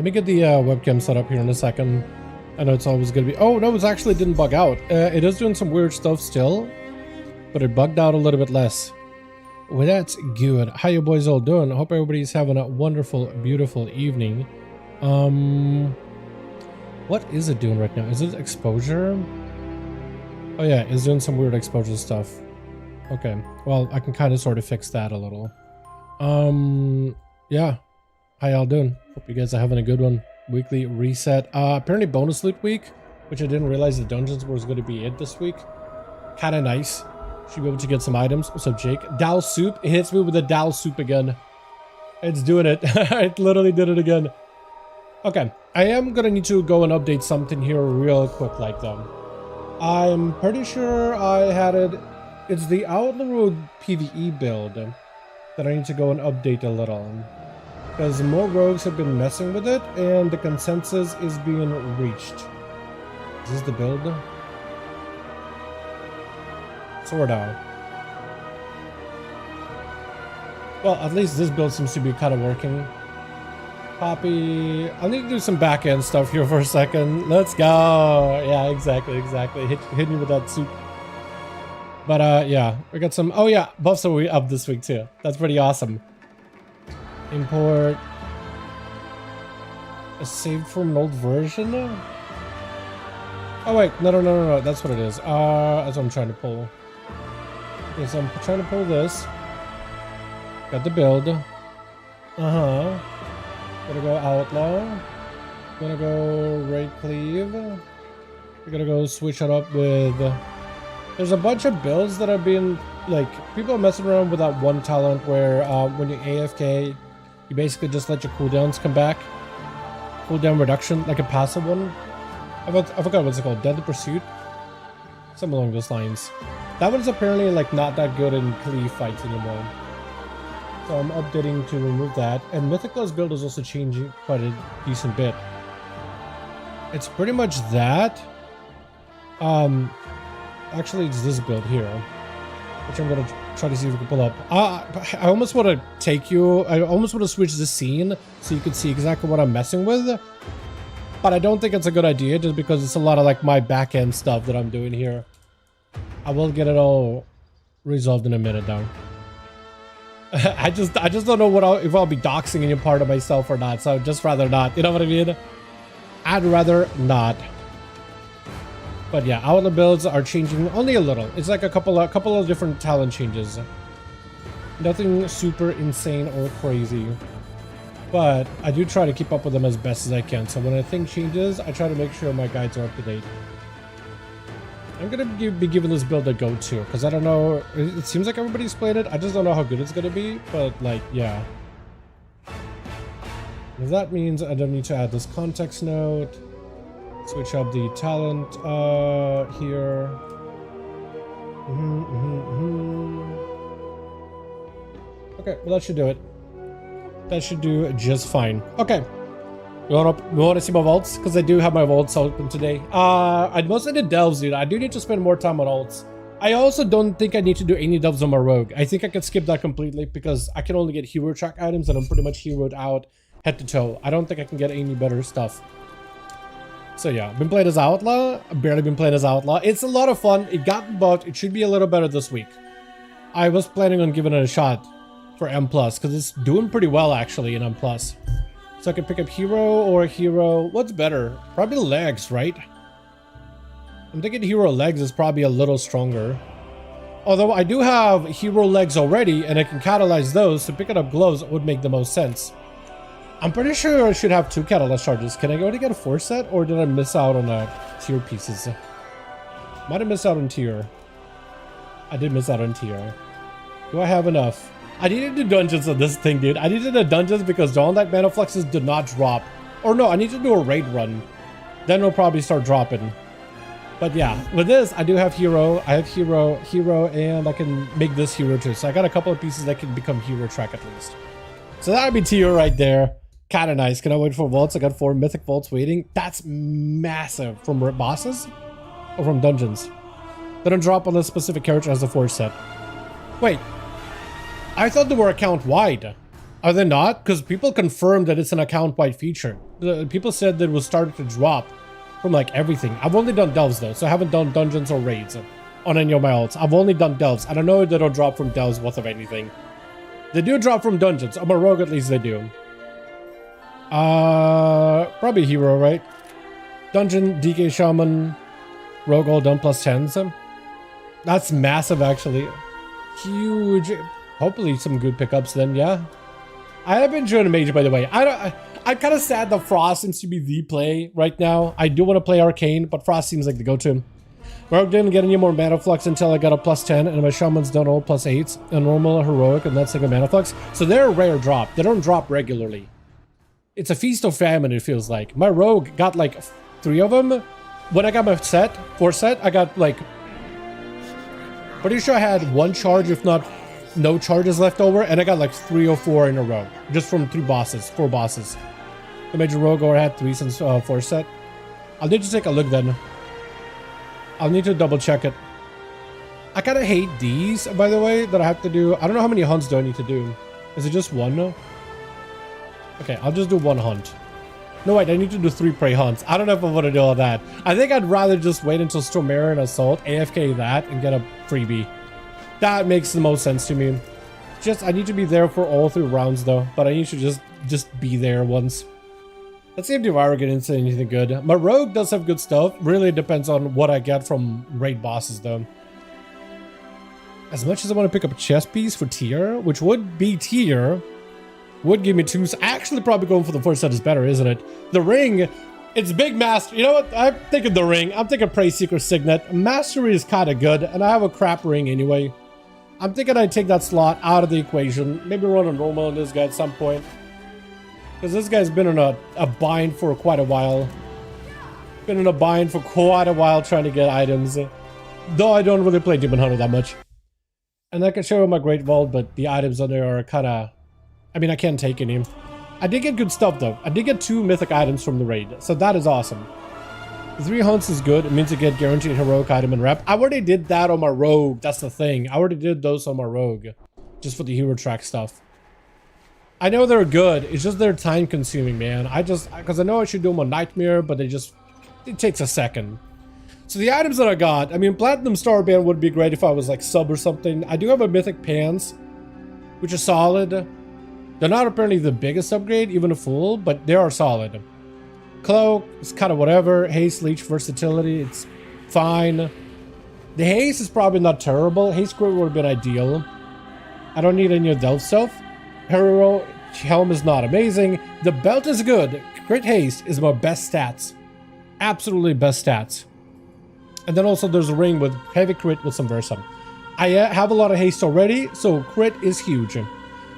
me get the webcam set up here in a second. I know it's always gonna be, oh no, it actually didn't bug out. It is doing some weird stuff still, but it bugged out a little bit less. Well, that's good. How you boys all doing? I hope everybody's having a wonderful, beautiful evening. What is it doing right now? Is it exposure? Oh yeah, it's doing some weird exposure stuff. Okay, well, I can kind of sort of fix that a little. Yeah. How y'all doing? Hope you guys are having a good one. Weekly reset. Apparently bonus loot week, which I didn't realize the dungeons was going to be it this week. Kind of nice. Should be able to get some items. What's up, Jake? Dal soup. It hits me with the Dal soup again. It's doing it. It literally did it again. Okay. I am going to need to go and update something here real quick like though. I'm pretty sure I had it. It's the Outlaw Road PvE build that I need to go and update a little. Because more rogues have been messing with it and the consensus is being reached. Is this the build? Sorta. Well, at least this build seems to be kind of working. Copy. I need to do some back-end stuff here for a second. Let's go. Yeah, exactly. Hit me with that soup. But yeah, we got some. Oh yeah, buffs are up this week too. That's pretty awesome. Import. A saved from an old version. Oh wait, no. That's what it is. That's what I'm trying to pull. Okay, so I'm trying to pull this. Got the build. Gonna go outlaw. Gonna go right cleave. We're gonna go switch it up with. There's a bunch of builds that have been like people are messing around with that one talent where when you AFK, you basically just let your cooldowns come back. Cooldown reduction, like a passive one. I forgot what's it called. Deadly Pursuit. Something along those lines. That one's apparently like not that good in cleave fights anymore. So I'm updating to remove that. And Mythical's build is also changing quite a decent bit. It's pretty much that. Actually, it's this build here, which I'm gonna try to see if we can pull up. I almost want to take you. I almost want to switch the scene so you can see exactly what I'm messing with. But I don't think it's a good idea just because it's a lot of like my back end stuff that I'm doing here. I will get it all resolved in a minute though. I just don't know if I'll be doxing any part of myself or not. So I'd just rather not. You know what I mean? I'd rather not. But yeah, outlaw builds are changing only a little. It's like a couple of different talent changes. Nothing super insane or crazy. But I do try to keep up with them as best as I can. So when a thing changes, I try to make sure my guides are up to date. I'm going to be giving this build a go to because I don't know. It seems like everybody's played it. I just don't know how good it's going to be. But like, yeah. If that means I don't need to add this context note. Switch up the talent here. Okay, well that should do it. That should do just fine. Okay. We want to see my vaults because I do have my vaults open today. I mostly did delves, dude. I do need to spend more time on alts. I also don't think I need to do any delves on my rogue. I think I can skip that completely because I can only get hero track items and I'm pretty much heroed out head to toe. I don't think I can get any better stuff. So yeah, been playing as outlaw. I've barely been playing as outlaw. It's a lot of fun. It got buffed. It should be a little better this week. I was planning on giving it a shot for M+, because it's doing pretty well actually in M+. So I can pick up hero or hero. What's better? Probably legs, right? I'm thinking hero legs is probably a little stronger. Although I do have hero legs already and I can catalyze those, so picking up gloves would make the most sense. I'm pretty sure I should have 2 catalyst charges. Can I go to get a 4 set or did I miss out on tier pieces? Might have missed out on tier. I did miss out on tier. Do I have enough? I needed to do dungeons on this thing, dude. I needed the dungeons because Dawn Light Mana Fluxes did not drop. Or no, I need to do a raid run. Then it'll probably start dropping. But yeah, with this, I do have hero. I have hero, and I can make this hero too. So I got a couple of pieces that can become hero track at least. So that would be tier right there. Kind of nice. Can I wait for vaults? I got 4 mythic vaults waiting. That's massive. From bosses? Or from dungeons? They don't drop on a specific character as a 4 set. Wait. I thought they were account wide. Are they not? Because people confirmed that it's an account-wide feature. People said that it was starting to drop from like everything. I've only done delves though, so I haven't done dungeons or raids on any of my ults. I've only done delves. I don't know if they don't drop from delves worth of anything. They do drop from dungeons. On my rogue at least they do. Probably hero, right? Dungeon, DK Shaman, rogue all done plus 10s. That's massive actually. Huge. Hopefully some good pickups then, yeah. I have been enjoying the Mage, by the way. I'm kind of sad that Frost seems to be the play right now. I do want to play Arcane, but Frost seems like the go-to. Rogue didn't get any more mana flux until I got a plus 10, and my Shaman's done all plus 8s, a normal, heroic, and that's like a mana flux. So they're a rare drop. They don't drop regularly. It's a feast of famine, it feels like. My Rogue got like 3 of them. When I got my set, 4 set, I got like... Pretty sure I had 1 charge, if not no charges left over, and I got like 3 or 4 in a row. Just from 4 bosses. The Major Rogue or had 3 since 4 set. I'll need to take a look then. I'll need to double check it. I kind of hate these, by the way, that I have to do. I don't know how many hunts do I need to do. Is it just 1? Okay, I'll just do 1 hunt. No, wait, I need to do 3 prey hunts. I don't know if I want to do all that. I think I'd rather just wait until Stormera and Assault, AFK that, and get a freebie. That makes the most sense to me. Just, I need to be there for all 3 rounds, though. But I need to just be there once. Let's see if Devourer gets into anything good. My Rogue does have good stuff. Really depends on what I get from raid bosses, though. As much as I want to pick up a chest piece for tier, which would be tier... would give me 2. Actually, probably going for the 4 set is better, isn't it? The ring, it's big master. You know what? I'm thinking the ring. I'm thinking Prey Seeker Signet. Mastery is kind of good, and I have a crap ring anyway. I'm thinking I'd take that slot out of the equation. Maybe run a normal on this guy at some point. Because this guy's been in a bind for quite a while. Been in a bind for quite a while trying to get items. Though I don't really play Demon Hunter that much. And I can show you my Great Vault, but the items on there are kind of... I mean, I can't take any. I did get good stuff, though. I did get 2 mythic items from the raid, so that is awesome. The 3 hunts is good. It means I get guaranteed heroic item and rep. I already did that on my Rogue. That's the thing. I already did those on my Rogue. Just for the hero track stuff. I know they're good. It's just they're time consuming, man. Because I know I should do them on Nightmare, but it takes a second. So the items that I got, I mean, Platinum Starband would be great if I was like sub or something. I do have a Mythic Pants, which is solid. They're not apparently the biggest upgrade, even a full, but they are solid. Cloak is kind of whatever. Haste, Leech, Versatility, it's fine. The Haste is probably not terrible. Haste Crit would have been ideal. I don't need any of Delve stuff. Hero Helm is not amazing. The Belt is good. Crit Haste is my best stats. Absolutely best stats. And then also there's a ring with heavy crit with some Versa. I have a lot of haste already, so crit is huge.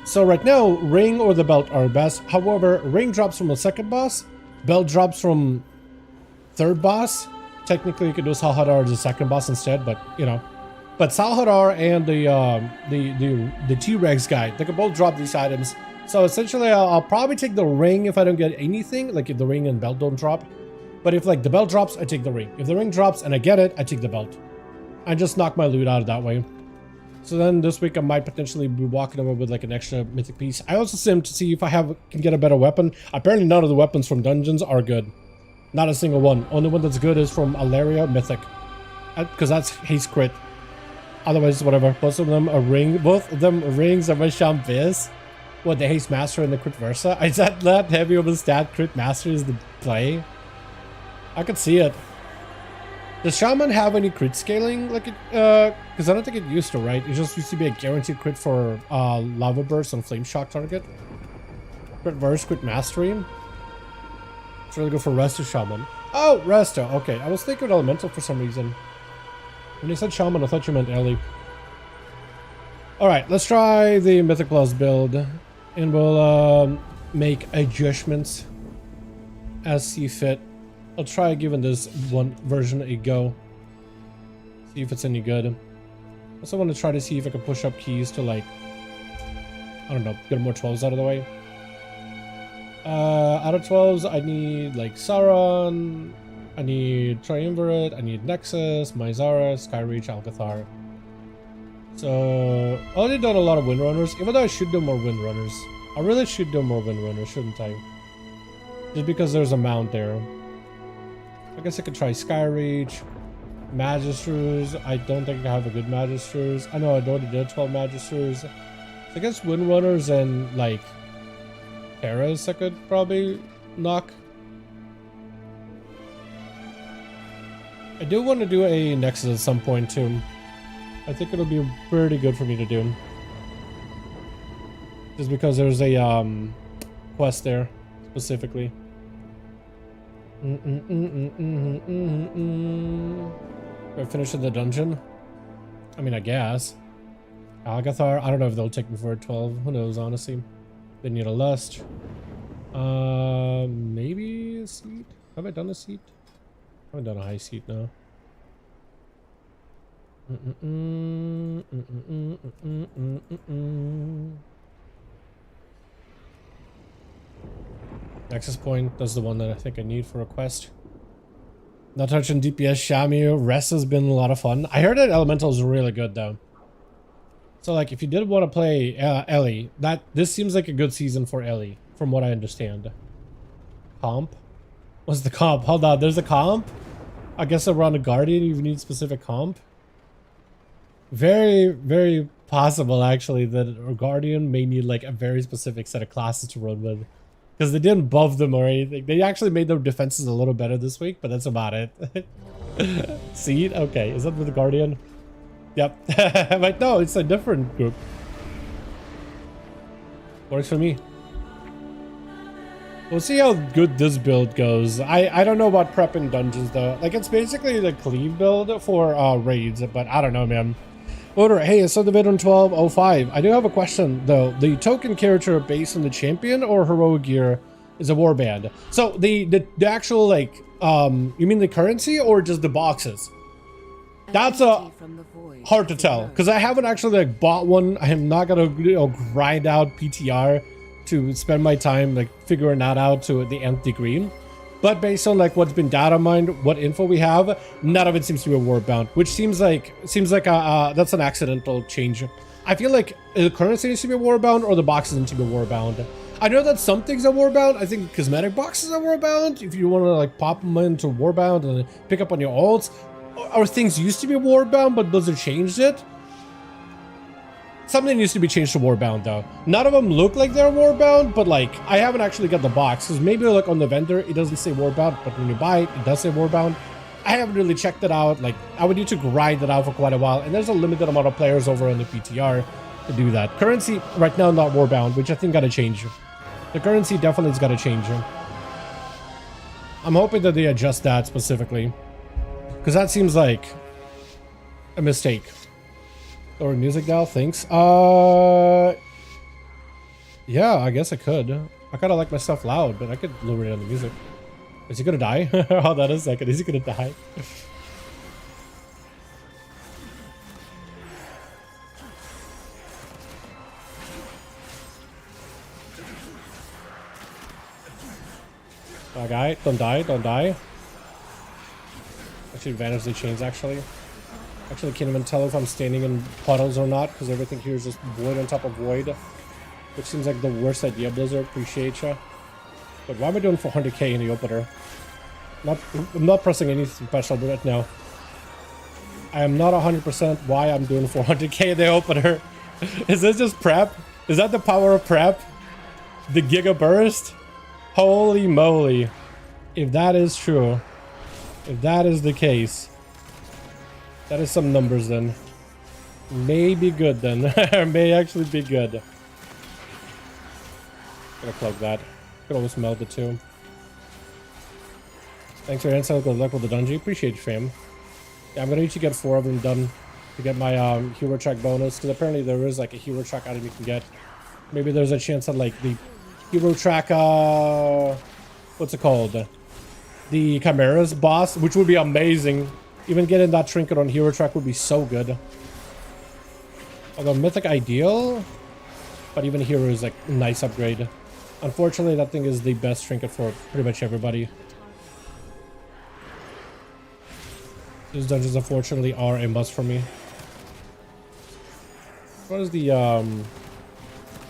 So right now, ring or the belt are best. However, ring drops from the 2nd boss. Belt drops from 3rd boss. Technically, you could do Salhadar as the 2nd boss instead, but you know. But Salhadar and the T-Rex guy, they can both drop these items. So essentially, I'll probably take the ring if I don't get anything, like if the ring and belt don't drop. But if like the belt drops, I take the ring. If the ring drops and I get it, I take the belt. I just knock my loot out that way. So then this week I might potentially be walking over with like an extra mythic piece. I also sim to see if I can get a better weapon. Apparently none of the weapons from dungeons are good. Not a single one. Only one that's good is from Alaria Mythic. Because that's haste crit. Otherwise, whatever. Both of them are rings of my Champions. What, the haste master and the crit versa? Is that heavy of a stat? Crit master is the play? I could see it. Does Shaman have any crit scaling? Like it, because I don't think it used to, right? It just used to be a guaranteed crit for Lava Burst on Flame Shock target. Crit Verse, Crit Mastery. It's really good for Resto Shaman. Oh, Resto. Okay, I was thinking Elemental for some reason. When you said Shaman, I thought you meant Ellie. Alright, let's try the Mythic Plus build. And we'll make adjustments as see fit. I'll try giving this one version a go. See if it's any good. Also want to try to see if I can push up keys to like, I don't know, get more 12s out of the way. Out of 12s, I need like Sauron, I need Triumvirate, I need Nexus, Myzara, Skyreach, Alcathar. So, I already done a lot of Windrunners, even though I should do more Windrunners. I really should do more Windrunner, shouldn't I? Just because there's a mount there. I guess I could try Skyreach. Magisters. I don't think I have a good Magisters. I know I already did 12 Magisters. So I guess Windrunners and like Terras I could probably knock. I do want to do a Nexus at some point too. I think it'll be pretty good for me to do. Just because there's a quest there specifically. I finish in the dungeon? I mean, I guess. Algathar, I don't know if they'll take me for a 12. Who knows, honestly. They need a lust. Maybe a seat? Have I done a seat? I haven't done a high seat now. Nexus point, that's the one that I think I need for a quest. Not touching DPS Shamu. Rest has been a lot of fun. I heard that Elemental is really good though. So like if you did want to play Ellie, this seems like a good season for Ellie, from what I understand. Comp? What's the comp? Hold on, there's a comp? I guess around a Guardian you need specific comp. Very, very possible actually that a Guardian may need like a very specific set of classes to run with. Because they didn't buff them or anything. They actually made their defenses a little better this week, but that's about it. Seed? Okay, is that with the Guardian? Yep. But no, it's a different group. Works for me. We'll see how good this build goes. I don't know about prepping dungeons though. Like it's basically the cleave build for raids, but I don't know, man. Order, hey, it's the vid on 1205. I do have a question though. The token character based on the champion or heroic gear is a warband. So the actual like you mean the currency or just the boxes? That's hard to tell because I haven't actually like bought one. I am not gonna grind out PTR to spend my time like figuring that out to the nth degree. But based on like what's been data mined, what info we have, none of it seems to be a warband, which seems like that's an accidental change. I feel like the currency needs to be a warband or the boxes need to be a warband. I know that some things are warband. I think cosmetic boxes are warband. If you want to like pop them into warband and pick up on your alts, or things used to be warband, but Blizzard changed it. Something needs to be changed to Warbound though. None of them look like they're Warbound, but like I haven't actually got the box because maybe like on the vendor it doesn't say Warbound, but when you buy it, it does say Warbound. I haven't really checked it out. Like I would need to grind it out for quite a while, and there's a limited amount of players over on the PTR to do that. Currency right now not Warbound, which I think got to change. The currency definitely has got to change. I'm hoping that they adjust that specifically because that seems like a mistake. Or music dial, thanks. Yeah, I guess I could. I kind of like my stuff loud, but I could lower it on the music. Is he gonna die? Hold on a second. Is he gonna die? Oh, guy, don't die, don't die. I should advantage the chains actually. Actually, can't even tell if I'm standing in puddles or not because everything here is just void on top of void, which seems like the worst idea. Blizzard, appreciate ya. But why am I doing 400k in the opener? I'm not pressing anything special right now. I am not 100% why I'm doing 400k in the opener. Is this just prep? Is that the power of prep? The Giga Burst? Holy moly! If that is true, if that is the case. That is some numbers then. May be good then. May actually be good. Gonna plug that. Could always melt it too. Thanks for your insight. Good luck with the dungeon. Appreciate you, fam. Yeah, I'm gonna need to get 4 of them done to get my hero track bonus. Because apparently there is like a hero track item you can get. Maybe there's a chance that like the hero track what's it called? The Chimera's boss, which would be amazing. Even getting that trinket on hero track would be so good. Although mythic ideal, but even hero is like a nice upgrade. Unfortunately, that thing is the best trinket for pretty much everybody. These dungeons unfortunately are a must for me. What is the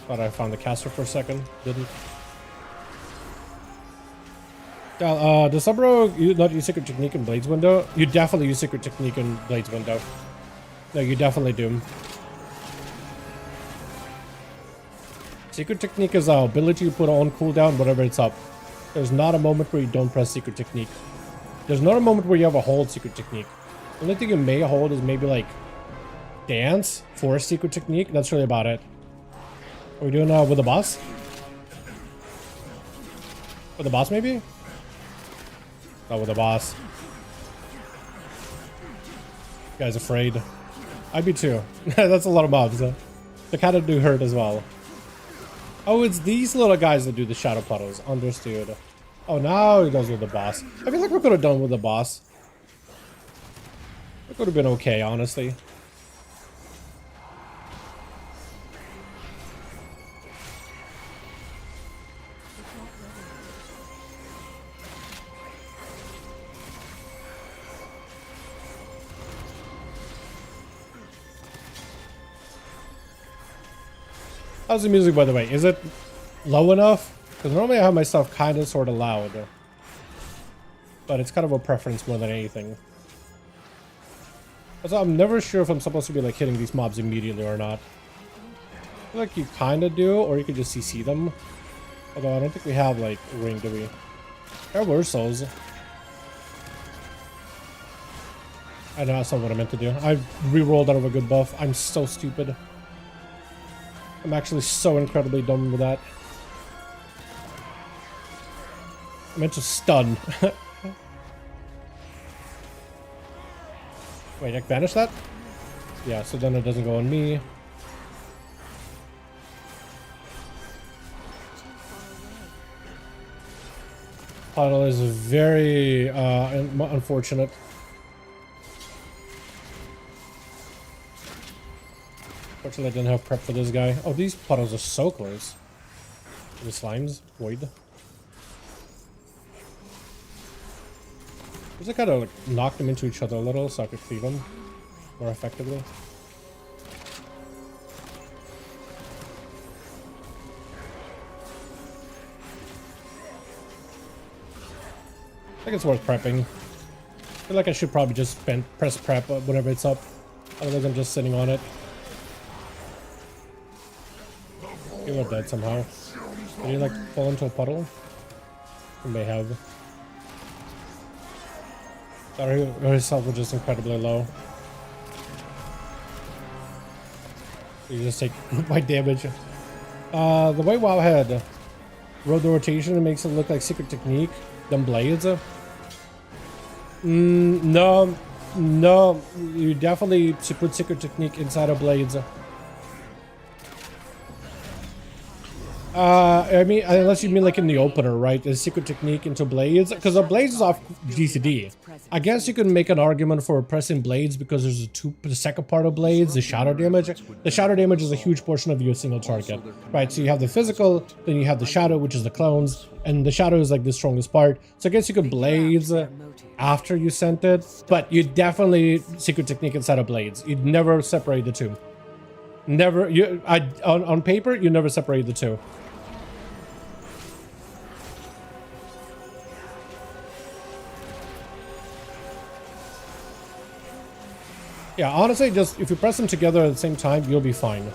Thought I found the caster for a second. Didn't. Does Subro not use Secret Technique in Blades window? You definitely use Secret Technique in Blades window. No, you definitely do. Secret Technique is our ability to put on cooldown whenever it's up. There's not a moment where you don't press Secret Technique. There's not a moment where you have a hold Secret Technique. The only thing you may hold is maybe like dance for Secret Technique. That's really about it. Are we doing with the boss? With the boss maybe? Not with the boss. You guys afraid? I'd be too. That's a lot of mobs. They kind of do hurt as well. Oh, it's these little guys that do the shadow puddles. Understood. Oh, now he goes with the boss. I feel like we could have done with the boss. It could have been okay, honestly. How's the music, by the way? Is it low enough? Because normally I have my stuff kind of sort of loud. But it's kind of a preference more than anything. Also, I'm never sure if I'm supposed to be like hitting these mobs immediately or not. I feel like you kind of do, or you could just CC them. Although I don't think we have like ring, do we? There were souls. I know that's not what I meant to do. I re-rolled out of a good buff. I'm so stupid. I'm actually so incredibly dumb with that. I meant to stun. Wait, I can banish that? Yeah, so then it doesn't go on me. Puddle is very unfortunate. Fortunately, I didn't have prep for this guy. Oh, these puddles are so close. The slimes, void. Just kind of like knock them into each other a little so I could cleave them more effectively. I think it's worth prepping. I feel like I should probably just press prep whenever it's up. Otherwise, I'm just sitting on it. You are dead somehow. Did you like fall into a puddle? You may have. Sorry, his health was just incredibly low. You just take my damage. The way WoW had road the rotation, it makes it look like Secret Technique. Them blades. No, you definitely should put Secret Technique inside of blades. I mean, unless you mean like in the opener, right? The Secret Technique into blades, because the blades is off GCD. I guess you can make an argument for pressing blades because there's the second part of blades, the shadow damage. The shadow damage is a huge portion of your single target, right? So you have the physical, then you have the shadow, which is the clones, and the shadow is like the strongest part. So I guess you could blades after you sent it, but you definitely Secret Technique inside of blades. You'd never separate the two. Never. On paper, you never separate the two. Yeah, honestly, just if you press them together at the same time, you'll be fine.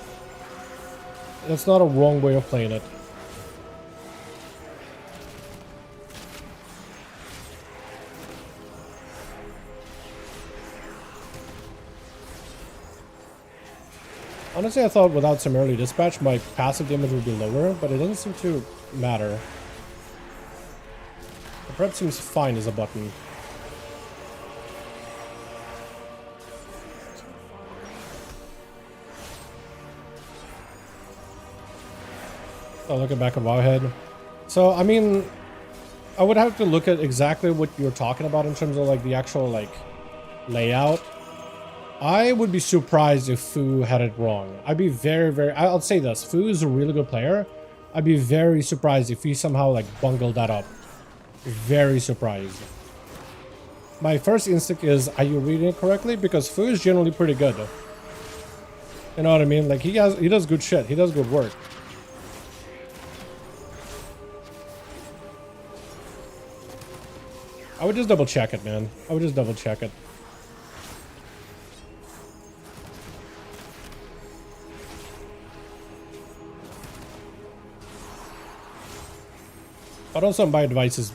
That's not a wrong way of playing it. Honestly, I thought without some early dispatch, my passive damage would be lower, but it doesn't seem to matter. The prep seems fine as a button. Oh, looking back at Wowhead. So, I mean, I would have to look at exactly what you're talking about in terms of like the actual like layout. I would be surprised if Fu had it wrong. I'd be I'll say this, Fu is a really good player. I'd be very surprised if he somehow like bungled that up. Very surprised. My first instinct is, are you reading it correctly? Because Fu is generally pretty good. You know what I mean? Like he does good shit. He does good work. I would just double check it, man. I would just double check it. But also my advice is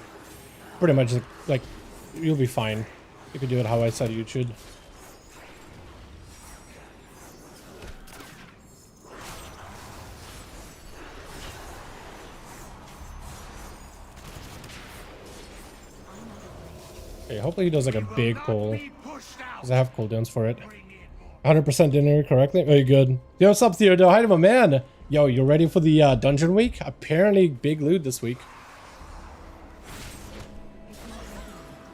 pretty much like you'll be fine if you do it how I said you should. Okay, hopefully he does like a big pull. Because I have cooldowns for it. 100% dinner correctly? Very good. Yo, what's up, Theodore? Hi, my man. Yo, you ready for the dungeon week? Apparently, big loot this week.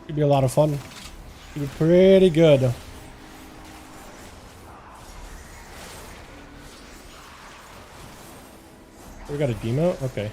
Could be a lot of fun. Could be pretty good. We got a demo? Okay.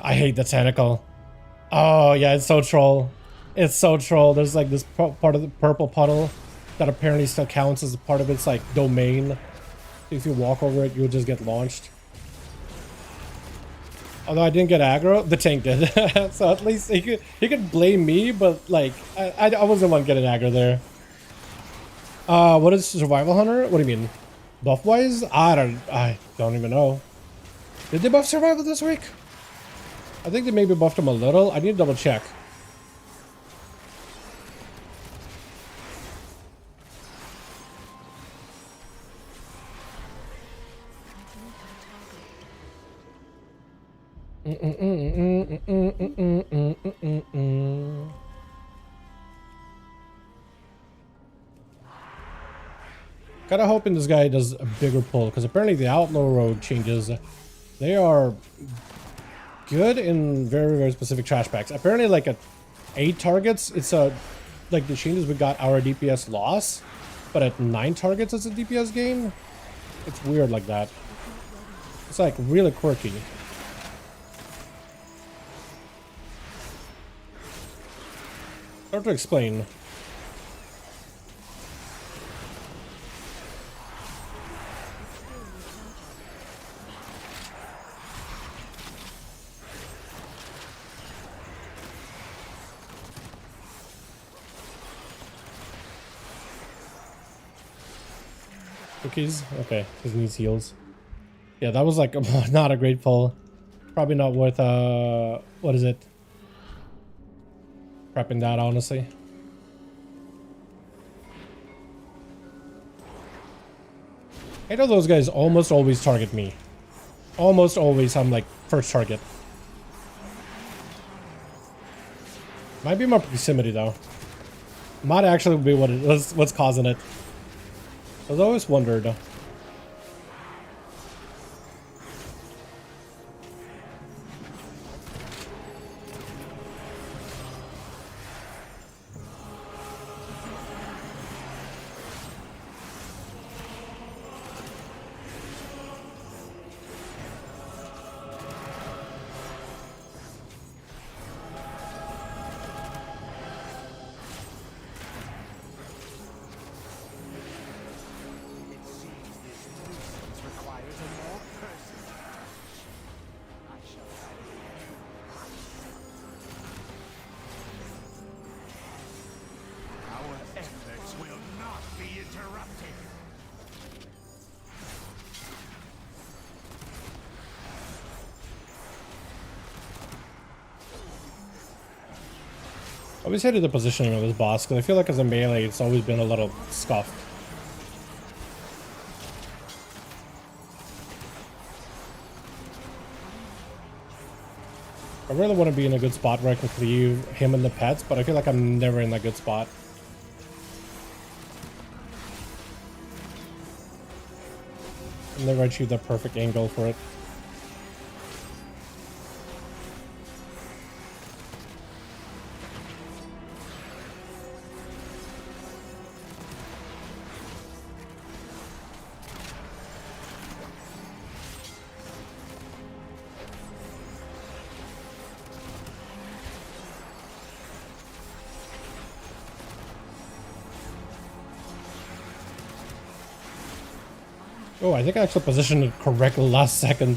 I hate the tentacle. Oh yeah, it's so troll. It's so troll. There's like this part of the purple puddle that apparently still counts as a part of its like domain. If you walk over it, you'll just get launched. Although I didn't get aggro, the tank did. So at least he could blame me, but like I wasn't the one getting aggro there. What is Survival Hunter? What do you mean? Buff wise? I don't even know. Did they buff Survival this week? I think they maybe buffed him a little. I need to double check. Kinda hoping this guy does a bigger pull, because apparently the Outlaw Road changes, they are good in very, very specific trash packs. Apparently like at 8 targets, it's a, like the changes we got our DPS loss, but at 9 targets it's a DPS gain. It's weird like that. It's like really quirky. Hard to explain. Cookies? Okay, his needs heals. Yeah, that was like not a great pull. Probably not worth what is it? Prepping that, honestly. I know those guys almost always target me. Almost always I'm like first target. Might be my proximity though. Might actually be what it was, what's causing it. I've always wondered. I always hated the positioning of this boss because I feel like as a melee it's always been a little scuffed. I really want to be in a good spot where I can cleave him and the pets, but I feel like I'm never in that good spot. I never achieved the perfect angle for it. Oh, I think I actually positioned it correctly last second.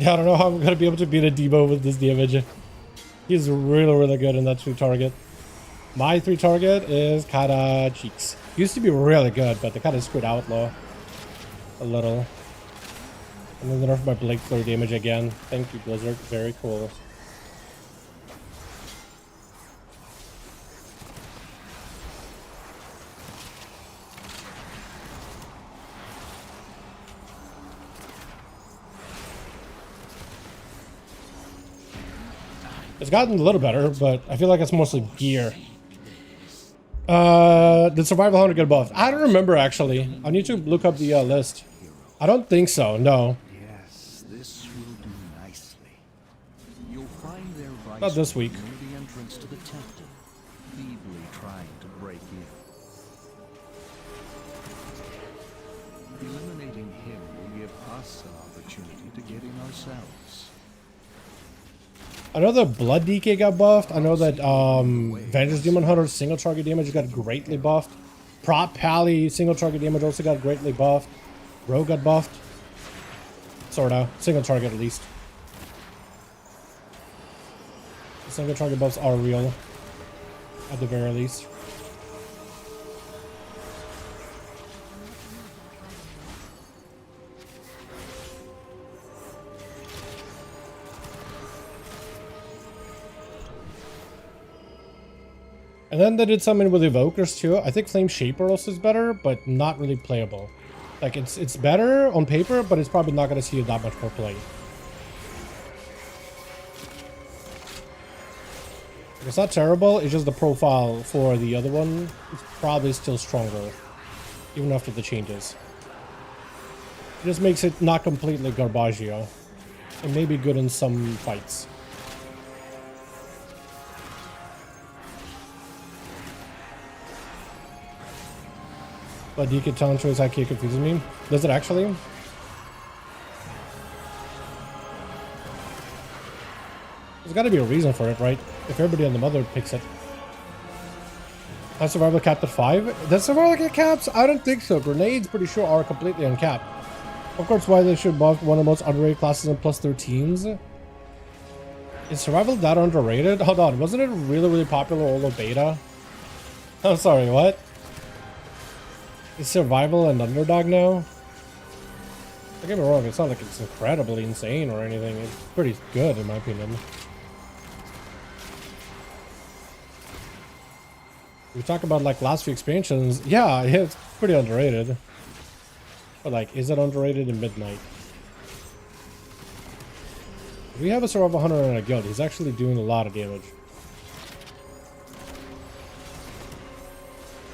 Yeah, I don't know how I'm gonna be able to beat a Debo with this damage. He's really good in that 3 target. My 3 target is kinda cheeks. Used to be really good, but they kinda screwed Outlaw a little. And then nerfed my Blade Flurry damage again. Thank you, Blizzard. Very cool. It's gotten a little better, but I feel like it's mostly gear. Did Survival Hunter get buffed? I don't remember, actually. I need to look up the list. I don't think so, no. Yes, this will do nicely. You'll find their vice Not this week. near the entrance to the temple, feebly trying to break in. Eliminating him will give us an opportunity to get in ourselves. I know that Blood DK got buffed. I know that Vangelis Demon Hunter's single target damage got greatly buffed. Prop Pally single target damage also got greatly buffed. Rogue got buffed. Sorta. Single target at least. The single target buffs are real. At the very least. And then they did something with Evokers too. I think Flame Shaper also is better, but not really playable. Like, it's better on paper, but it's probably not going to see that much more play. It's not terrible, it's just the profile for the other one is probably still stronger, even after the changes. It just makes it not completely Garbaggio. It may be good in some fights. But DK Talent Choice IK confuses me. Does it actually? There's gotta be a reason for it, right? If everybody on the Motherboard picks it. Has Survival capped at 5? Does Survival get caps? I don't think so. Grenades, pretty sure, are completely uncapped. Of course, why they should buff one of the most underrated classes in plus 13s. Is Survival that underrated? Hold on, wasn't it really popular all beta? I'm sorry, what? Is Survival an underdog now? Don't get me wrong, it's not like it's incredibly insane or anything. It's pretty good in my opinion. We talk about like last few expansions. Yeah, it's pretty underrated. But like, is it underrated in Midnight? We have a Survival Hunter in a guild. He's actually doing a lot of damage.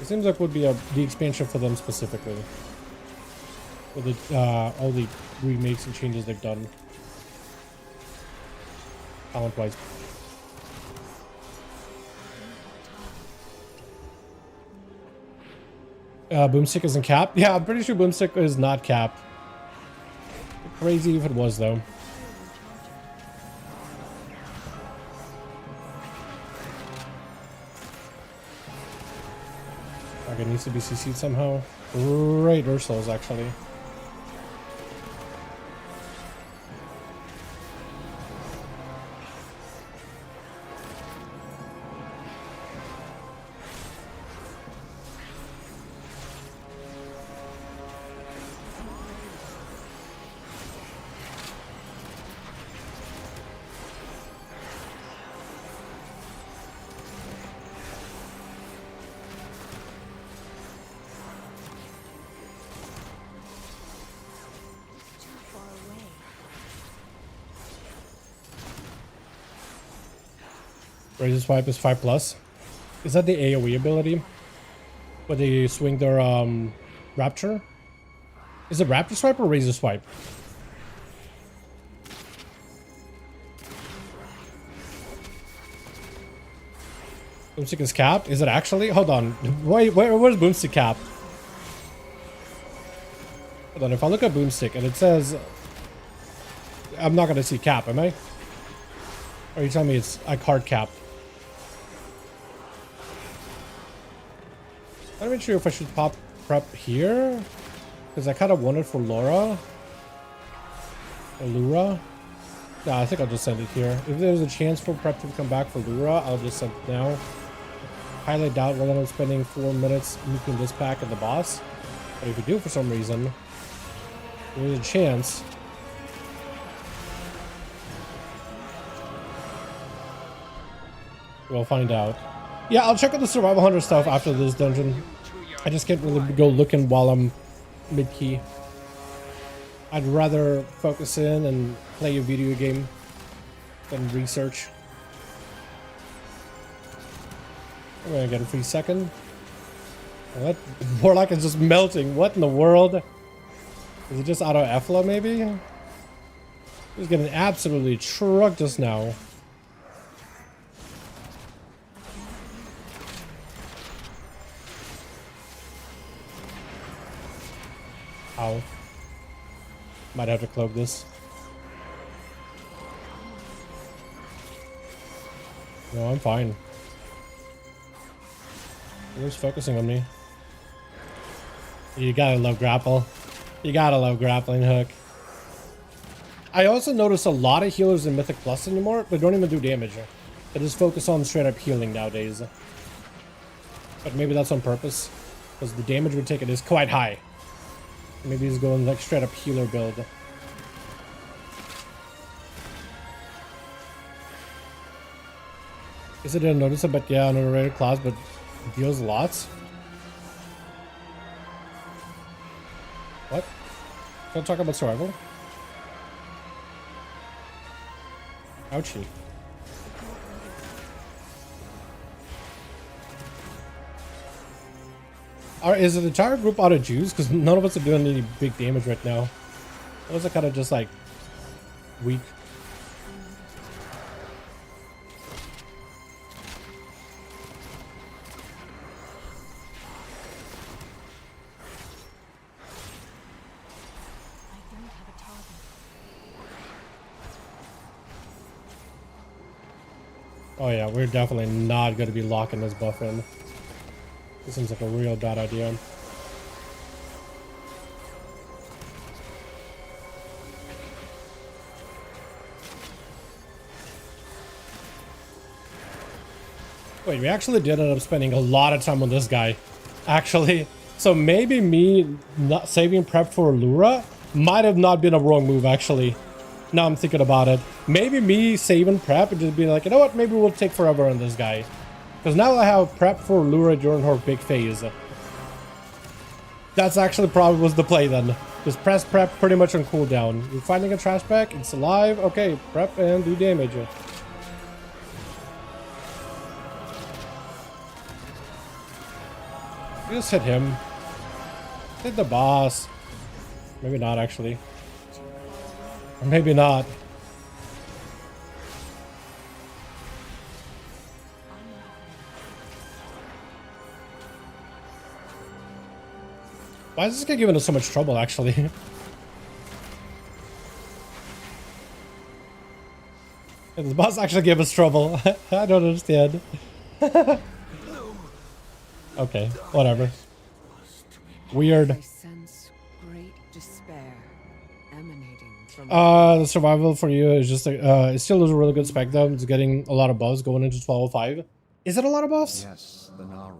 It seems like would be the expansion for them specifically. With the, all the remakes and changes they've done. Talent-wise. Boomstick isn't capped? Yeah, I'm pretty sure Boomstick is not capped. Crazy if it was, though. It needs to be CC'd somehow. Right, Ursul's actually. Razor Swipe is 5+. Is that the AoE ability? Where they swing their Rapture? Is it Raptor Swipe or Razor Swipe? Boomstick is capped? Is it actually? Hold on. Wait, where's Boomstick capped? Hold on, if I look at Boomstick and it says... I'm not gonna see cap, am I? Or are you telling me it's like hard capped? I'm not sure if I should pop prep here. Because I kind of want it for Laura. Or Lura. Nah, I think I'll just send it here. If there's a chance for prep to come back for Lura, I'll just send it now. Highly doubt rather than spending 4 minutes nuking this pack at the boss. But if you do for some reason, there's a chance. We'll find out. Yeah, I'll check out the Survival Hunter stuff after this dungeon. I just can't really go looking while I'm mid-key. I'd rather focus in and play a video game than research. I'm gonna get a free second. What? Warlock is just melting. What in the world? Is it just out of Effla maybe? He was getting absolutely trucked just now. Ow. Might have to cloak this. No, I'm fine. Who's focusing on me? You gotta love grapple. You gotta love grappling hook. I also notice a lot of healers in Mythic Plus anymore, but don't even do damage. They just focus on straight up healing nowadays. But maybe that's on purpose, because the damage we're taking is quite high. Maybe he's going like straight up healer build. Is it a notice but yeah, an underrated class, but deals lots? What? Don't talk about survival? Ouchie. Is the entire group out of juice? Because none of us are doing any big damage right now. Those are kind of just like weak. Oh yeah, we're definitely not going to be locking this buff in. This seems like a real bad idea. Wait, we actually did end up spending a lot of time on this guy. Actually. So maybe me not saving prep for Lura might have not been a wrong move, actually. Now I'm thinking about it. Maybe me saving prep and just being like, you know what, maybe we'll take forever on this guy. Because now I have prep for Lura during her big phase. That's actually probably was the play then. Just press prep pretty much on cooldown. You're finding a trash bag, it's alive. Okay, prep and do damage. You just hit him. Hit the boss. Maybe not actually. Or maybe not. Why is this guy giving us so much trouble, actually? The boss actually gave us trouble. I don't understand. Okay, whatever. Weird. I sense great despair emanating from The survival for you is just it still is a really good spec though. It's getting a lot of buffs going into 1205. Is it a lot of buffs? Yes, the Naru.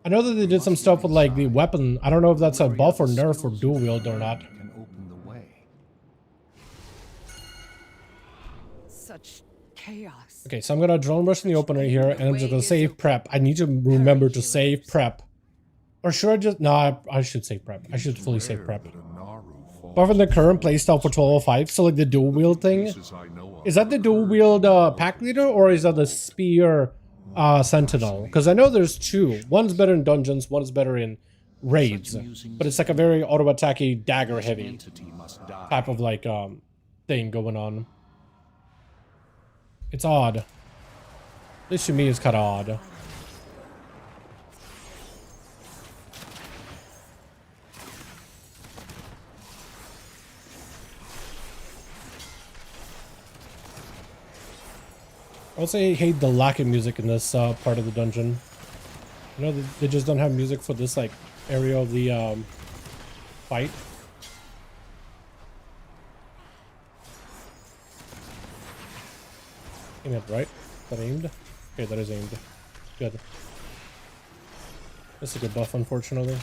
I know that they did some stuff with like the weapon. I don't know if that's a buff or nerf or dual wield or not. Can open the way. such chaos. Okay, so I'm gonna drone rush in the opener here, and I'm just gonna save prep. I need to remember to save prep. Or should I just... No, I should save prep. I should fully save prep. That a Naru Apart from the current playstyle for 1205, so like the dual wield thing, is that the dual wield pack leader or is that the spear sentinel? Because I know there's two. One's better in dungeons, one's better in raids, but it's like a very auto-attacky dagger heavy type of like thing going on. It's odd. At least to me it's kind of odd. I would say I hate the lack of music in this part of the dungeon. You know, they just don't have music for this like area of the fight. Aim it right. Is that aimed? Okay, that is aimed. Good. That's a good buff, unfortunately.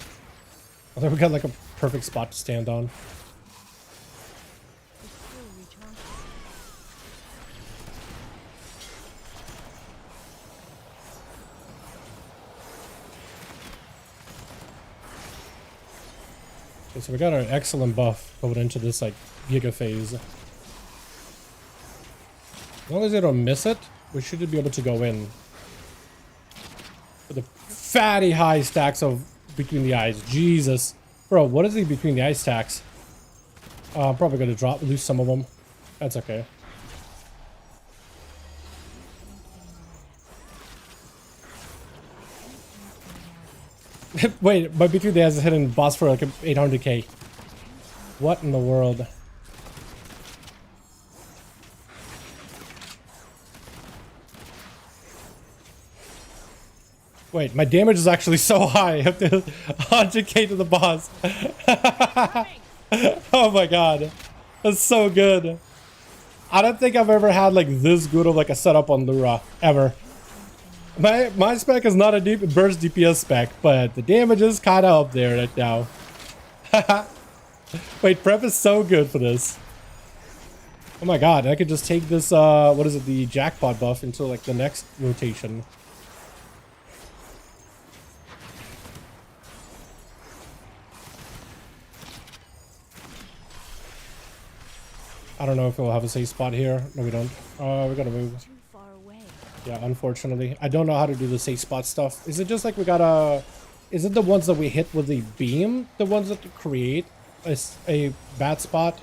Although we got like a perfect spot to stand on. Okay, so we got our excellent buff going into this like giga phase. As long as they don't miss it, we should be able to go in. With the fatty high stacks of between the eyes. Jesus. Bro, what is the between the eye stacks? I'm probably gonna lose some of them. That's okay. Wait, but between the eyes is hitting boss for like 800k. What in the world? Wait, my damage is actually so high. I have to 100k to the boss. Oh my god. That's so good. I don't think I've ever had like this good of like a setup on Lura. Ever. My spec is not a deep burst DPS spec, but the damage is kind of up there right now. Wait, prep is so good for this. Oh my god, I could just take this, what is it, the jackpot buff into like the next rotation. I don't know if we'll have a safe spot here. No, we don't. We gotta move. Yeah, unfortunately. I don't know how to do the safe spot stuff. Is it just like we gotta... Is it the ones that we hit with the beam? The ones that create a bad spot?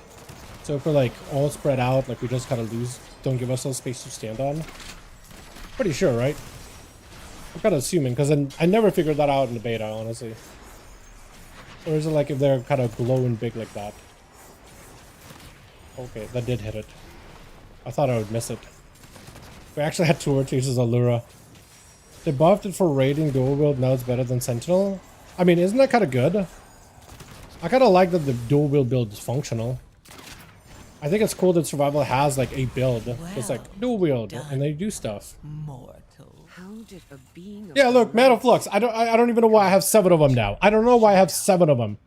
So if we're like all spread out, like we just kind of lose, don't give ourselves space to stand on? Pretty sure, right? I'm kind of assuming, because I never figured that out in the beta, honestly. Or is it like if they're kind of glowing big like that? Okay, that did hit it. I thought I would miss it. We actually had 2 rotations on Lura. They buffed it for raiding dual wield, now it's better than Sentinel. I mean, isn't that kind of good? I kind of like that the dual wield build is functional. I think it's cool that Survival has like a build. It's like dual wield and they do stuff. Mortal. How did a being Yeah, look, Man of Flux. I don't even know why I have 7 of them now. I don't know why I have 7 of them.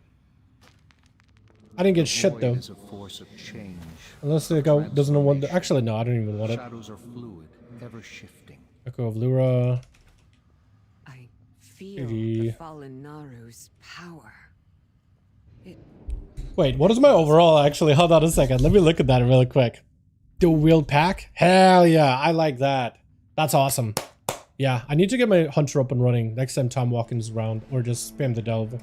I didn't get shit though. Is a force of change. Unless the guy doesn't know what. Actually, no, I don't even want it. Shadows are fluid, ever shifting. Echo of Lura. I feel the fallen Naru's power. Wait, what is my overall actually? Hold on a second. Let me look at that really quick. Dual wield pack? Hell yeah, I like that. That's awesome. Yeah, I need to get my hunter up and running next time Tom Watkins is around, or just spam the delve.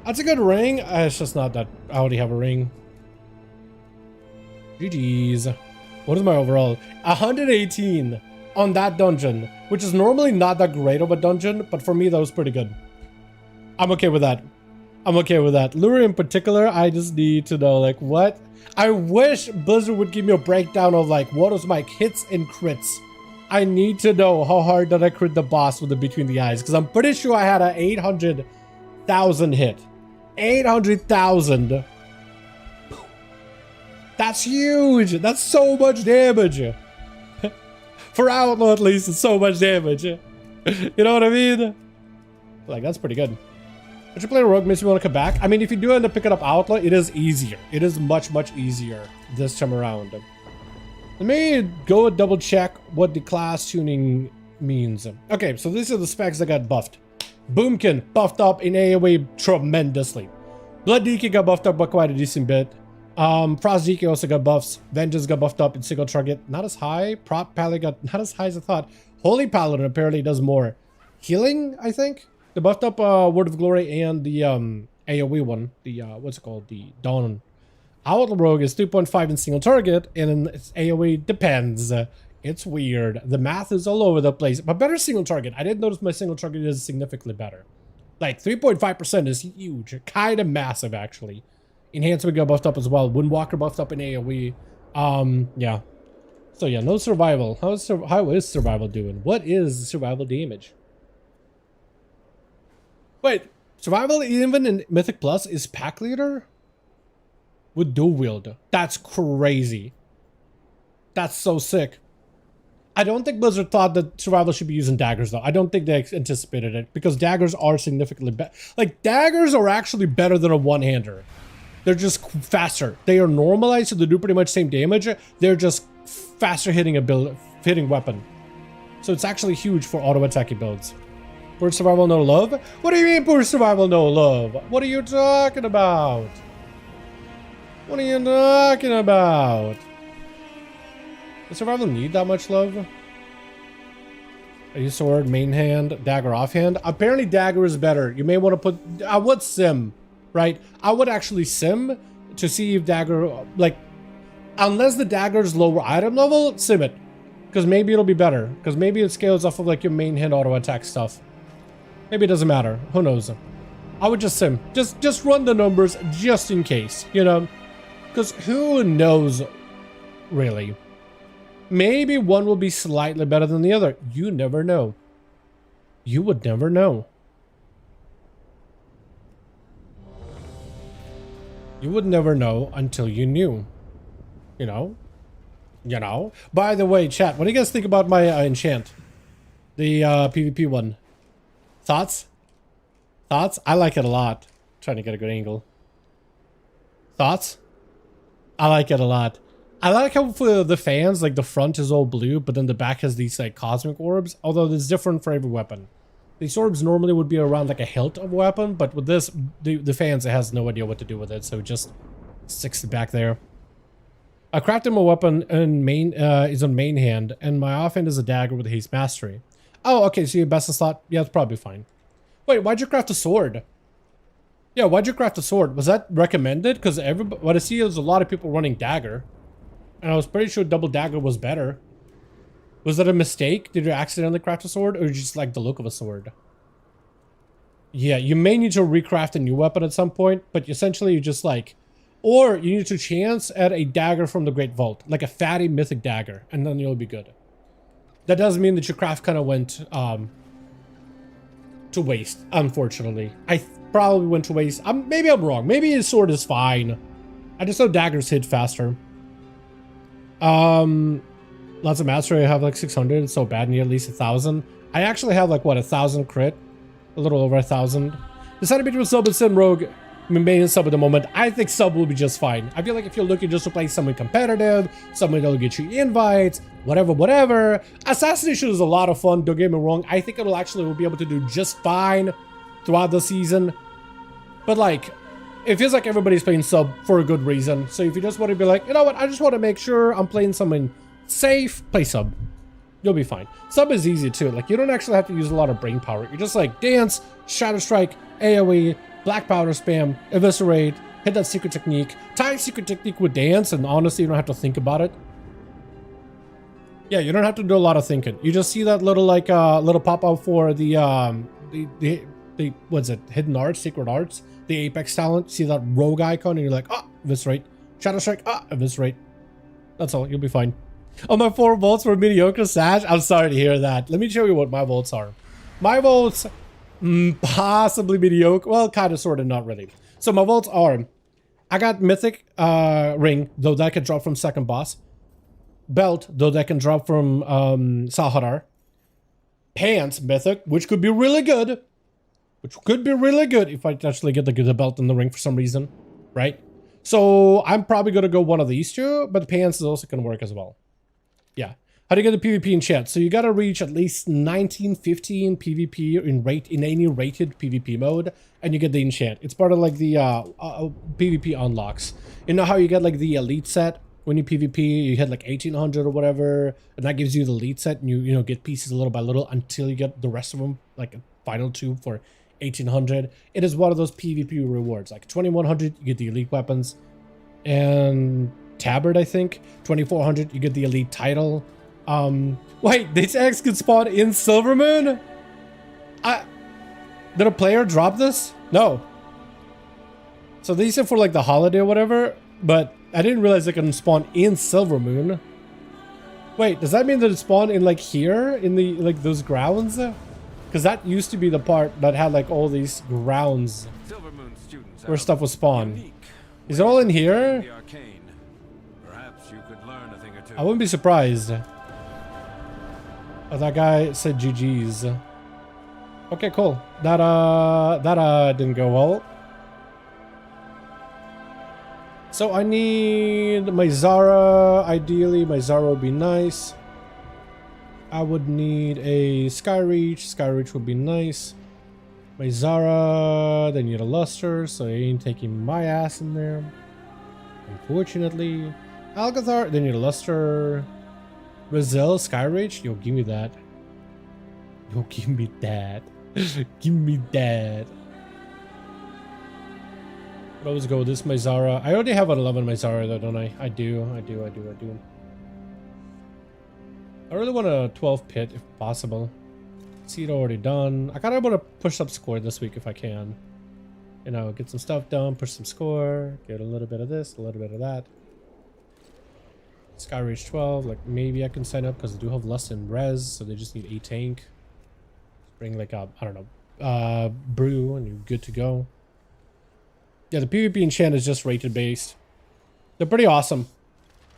That's a good ring. It's just not that I already have a ring. GG's. What is my overall? 118 on that dungeon, which is normally not that great of a dungeon, but for me that was pretty good. I'm okay with that. I'm okay with that. Lure in particular, I just need to know like what. I wish Blizzard would give me a breakdown of like what was my hits and crits. I need to know how hard did I crit the boss with the between the eyes, because I'm pretty sure I had a 800,000 hit. 800,000. That's huge. That's so much damage. For Outlaw at least, it's so much damage. You know what I mean? Like, that's pretty good. If you play Rogue, makes me want to come back. I mean, if you do end up picking up Outlaw, it is easier. It is much, much easier this time around. Let me go and double check what the class tuning means. Okay, so these are the specs that got buffed. Boomkin buffed up in AoE tremendously. Blood DK got buffed up by quite a decent bit. Frost DK also got buffs. Vengeance got buffed up in single target. Not as high. Prop Paladin got not as high as I thought. Holy Paladin apparently does more. Healing, I think. The buffed up Word of Glory and the AoE one. The what's it called? The Dawn. Outlaw Rogue is 2.5 in single target, and its AoE depends. It's weird. The math is all over the place. But better single target. I did notice my single target is significantly better. Like 3.5% is huge. Kind of massive, actually. Enhancement got buffed up as well. Windwalker buffed up in AoE. Yeah. So yeah, no survival. How is survival doing? What is survival damage? Wait, survival even in Mythic Plus is pack leader? With dual wield. That's crazy. That's so sick. I don't think Blizzard thought that survival should be using daggers though. I don't think they anticipated it because daggers are significantly better. Like daggers are actually better than a one-hander. They're just faster. They are normalized, so they do pretty much same damage. They're just faster hitting weapon. So it's actually huge for auto attacking builds. Poor survival no love? What do you mean poor survival no love? What are you talking about? What are you talking about? Does survival need that much love? A sword, main hand, dagger offhand. Apparently dagger is better. You may want to put... I would sim, right? I would actually sim to see if dagger... Like, unless the dagger's lower item level, sim it. Because maybe it'll be better. Because maybe it scales off of like your main hand auto attack stuff. Maybe it doesn't matter. Who knows? I would just sim. Just run the numbers just in case, you know? Because who knows, really? Maybe one will be slightly better than the other. You never know. You would never know. You would never know until you knew. You know? You know? By the way, chat, what do you guys think about my enchant? The PvP one. Thoughts? Thoughts? I like it a lot. Trying to get a good angle. Thoughts? I like it a lot. I like how for the fans, like the front is all blue, but then the back has these like cosmic orbs, although it's different for every weapon. These orbs normally would be around like a hilt of a weapon, but with this, the fans, it has no idea what to do with it, so it just sticks it back there. I crafted my weapon in main, is on main hand, and my offhand is a dagger with haste mastery. Oh, okay, so your best in slot, yeah, it's probably fine. Wait, why'd you craft a sword? Yeah, why'd you craft a sword? Was that recommended? Because everybody, what I see is a lot of people running dagger. And I was pretty sure double dagger was better. Was that a mistake? Did you accidentally craft a sword? Or you just like the look of a sword? Yeah, you may need to recraft a new weapon at some point. But essentially you just like... Or you need to chance at a dagger from the Great Vault. Like a fatty mythic dagger. And then you'll be good. That does mean that your craft kind of went... to waste, unfortunately. I probably went to waste. Maybe I'm wrong. Maybe his sword is fine. I just know daggers hit faster. Lots of mastery. I have like 600. It's so bad. Need at least 1,000. I actually have like what, 1,000 crit, a little over 1,000. Decided between sub and sim rogue. Main sub at the moment. I think sub will be just fine. I feel like if you're looking just to play someone competitive, someone that'll get you invites, whatever. Assassination is a lot of fun. Don't get me wrong. I think it'll actually will be able to do just fine throughout the season. But like, it feels like everybody's playing sub for a good reason. So if you just want to be like, you know what, I just want to make sure I'm playing someone safe, play sub. You'll be fine. Sub is easy too. Like, you don't actually have to use a lot of brain power. You're just like dance, shadow strike, AoE, black powder spam, eviscerate, hit that secret technique, tie secret technique with dance, and honestly, you don't have to think about it. Yeah, you don't have to do a lot of thinking. You just see that little like little pop up for the what's it? Hidden arts, secret arts. The Apex talent, see that rogue icon, and you're like, ah, eviscerate. Shadow strike, ah, eviscerate. That's all, you'll be fine. Oh, my 4 volts were mediocre, Sash? I'm sorry to hear that. Let me show you what my volts are. My volts, possibly mediocre. Well, kind of, sort of, not really. So my volts are, I got mythic ring, though that can drop from second boss. Belt, though that can drop from Sahadar. Pants, mythic, which could be really good. Which could be really good if I actually get the belt and the ring for some reason, right? So I'm probably going to go one of these two, but the pants is also going to work as well. Yeah. How do you get the PvP enchant? So you gotta reach at least 1950 in PvP in any rated PvP mode, and you get the enchant. It's part of like the PvP unlocks. You know how you get like the elite set when you PvP, you hit like 1800 or whatever, and that gives you the elite set, and you know get pieces little by little until you get the rest of them, like a final tube for 1800. It is one of those PvP rewards. Like 2100, you get the elite weapons, and tabard, I think 2400, you get the elite title. Wait, this X could spawn in Silvermoon? Did a player drop this? No. So these are for like the holiday or whatever, but I didn't realize they can spawn in Silvermoon. Wait, does that mean that it spawned in like here in the like those grounds? Because that used to be the part that had like all these grounds where stuff was spawned. Is it all in here? Perhaps you could learn a thing or two. I wouldn't be surprised. Oh, that guy said GG's. Okay, cool. That didn't go well. So I need my Zara. Ideally, my Zara would be nice. I would need a Skyreach. Skyreach would be nice. My Zara. They need a luster, so they ain't taking my ass in there. Unfortunately. Alcathar. They need a luster. Brazil, Skyreach. Yo, give me that. Yo, give me that. Give me that. I'll always go with this, my Zara. I already have an 11 my Zara though, don't I? I do. I really want a 12 pit if possible. Seed already done. I kind of want to push up score this week if I can. You know, get some stuff done, push some score, get a little bit of this, a little bit of that. Skyreach 12, like maybe I can sign up because I do have less than res, so they just need a tank. Bring like a, I don't know, brew and you're good to go. Yeah, the PvP enchant is just rated based. They're pretty awesome.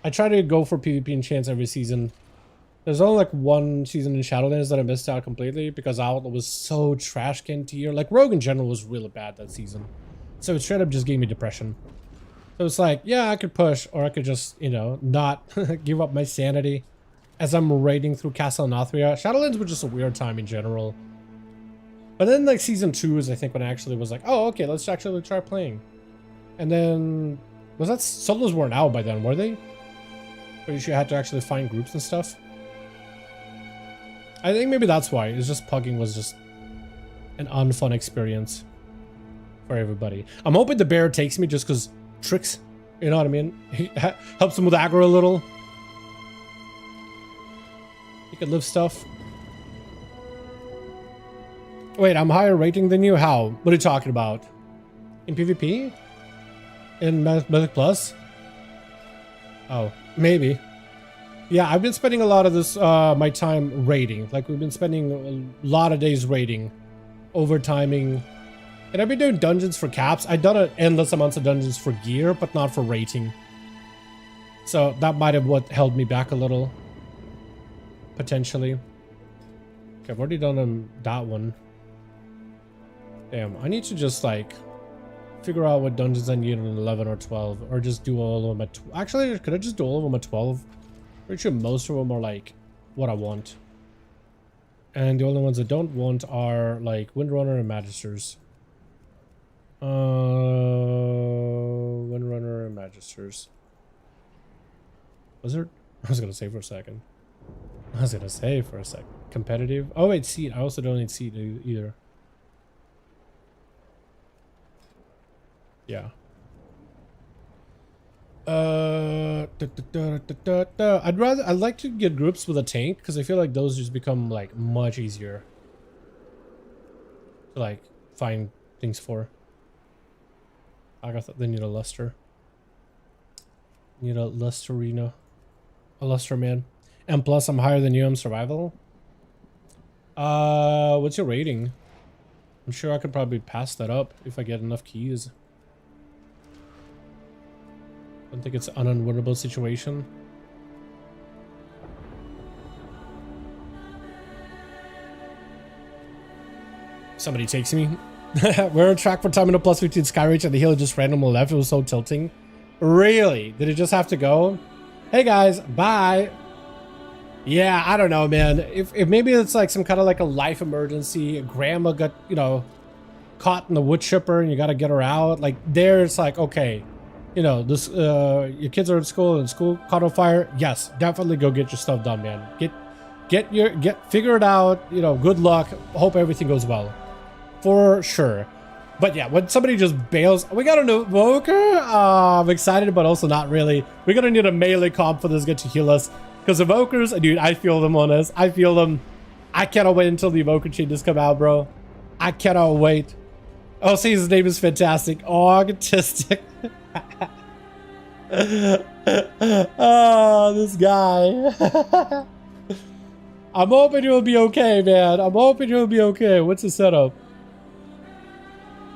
I try to go for PvP enchants every season. There's only like one season in Shadowlands that I missed out completely because Outlaw was so trash can tier. Like Rogue in general was really bad that season. So it straight up just gave me depression. So it's like, yeah, I could push, or I could just, you know, not give up my sanity as I'm raiding through Castle Nathria. Shadowlands was just a weird time in general. But then like season 2 is I think when I actually was like, oh, okay, let's actually try playing. And then, was that, solos weren't out by then, were they? Or you should have to actually find groups and stuff. I think maybe that's why. It's just pugging was just an unfun experience for everybody. I'm hoping the bear takes me just because tricks, you know what I mean? He helps him with aggro a little. He could live stuff. Wait, I'm higher rating than you? How? What are you talking about? In PvP? In Mythic Plus? Oh, maybe. Yeah, I've been spending a lot of this, my time raiding. Like, we've been spending a lot of days raiding, overtiming. And I've been doing dungeons for caps. I've done endless amounts of dungeons for gear, but not for rating. So that might have what held me back a little. Potentially. Okay, I've already done that one. Damn, I need to just, like, figure out what dungeons I need in 11 or 12. Or just do all of them at... Actually, could I just do all of them at 12? Pretty sure most of them are, like, what I want. And the only ones I don't want are, like, Windrunner and Magisters. Windrunner and Magisters. Was there? I was gonna say for a second. Competitive. Oh wait, seed. I also don't need seed either. Yeah. I'd like to get groups with a tank because I feel like those just become like much easier to like find things for. I thought they need a luster. Need a lusterino. A luster man. And plus I'm higher than you in survival. What's your rating? I'm sure I could probably pass that up if I get enough keys. I don't think it's an unwinnable situation. Somebody takes me. We're on track for time in a plus 15 Skyreach and the healer just randomly left. It was so tilting. Really? Did it just have to go? Hey guys, bye. Yeah, I don't know, man. If maybe it's like some kind of like a life emergency, grandma got, you know, caught in the wood chipper and you got to get her out. Like there, it's like, okay, you know, this, your kids are in school and school caught on fire. Yes, definitely go get your stuff done, man. Figure it out. You know, good luck. Hope everything goes well. For sure. But yeah, when somebody just bails, we got an evoker. I'm excited, but also not really. We're gonna need a melee comp for this guy to heal us. Because evokers, dude, I feel them on us. I feel them. I cannot wait until the evoker changes come out, bro. I cannot wait. Oh, see, his name is fantastic. Autistic. Oh, this guy. I'm hoping he'll be okay, man. I'm hoping he'll be okay. What's the setup?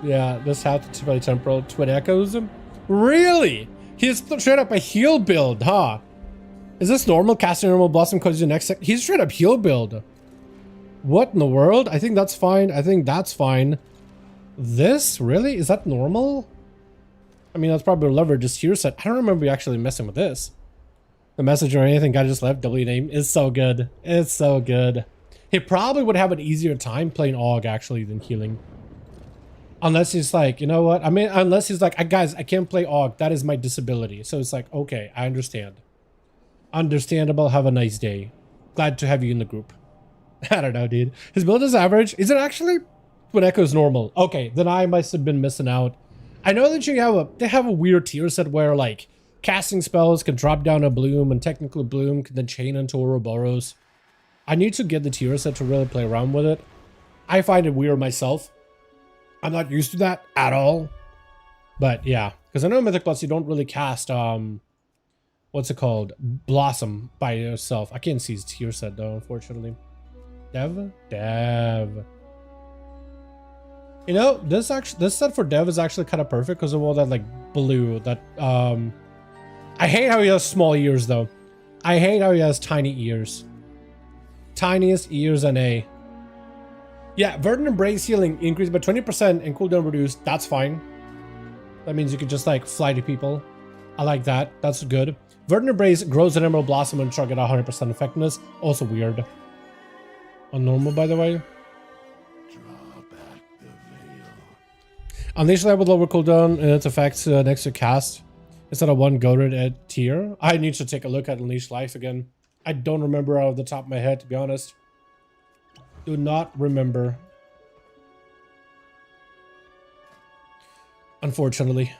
Yeah, this has to play temporal twin echoes. Really? He's straight up a heal build, huh? Is this normal? Casting normal blossom causes your next he's straight up heal build. What in the world? I think that's fine. I think that's fine. This? Really? Is that normal? I mean, that's probably a lever just here set. I don't remember you actually messing with this. The message or anything guy just left. W name is so good. It's so good. He probably would have an easier time playing AUG actually than healing. Unless he's like, you know what? I mean, unless he's like, guys, I can't play AUG. That is my disability. So it's like, okay, I understand. Understandable. Have a nice day. Glad to have you in the group. I don't know, dude. His build is average. Is it actually? Twin Echo is normal. Okay, then I must have been missing out. I know that they have a weird tier set where like casting spells can drop down a bloom and technically bloom can then chain into Ouroboros. I need to get the tier set to really play around with it. I find it weird myself. I'm not used to that at all. But yeah, because I know Mythic Plus you don't really cast what's it called? Blossom by yourself. I can't see his tier set though, unfortunately. Dev? You know, this set for Dev is actually kind of perfect because of all that like blue that I hate how he has small ears though. I hate how he has tiny ears. Tiniest ears NA. Yeah, Verdant Embrace healing increased by 20% and cooldown reduced. That's fine. That means you can just like fly to people. I like that. That's good. Verdant Embrace grows an Emerald Blossom and truck at 100% effectiveness. Also weird. On normal, by the way. Unleash Light with lower cooldown and its effects next to cast. Instead of one goaded at tier. I need to take a look at Unleash Life again. I don't remember out of the top of my head, to be honest. Do not remember. Unfortunately.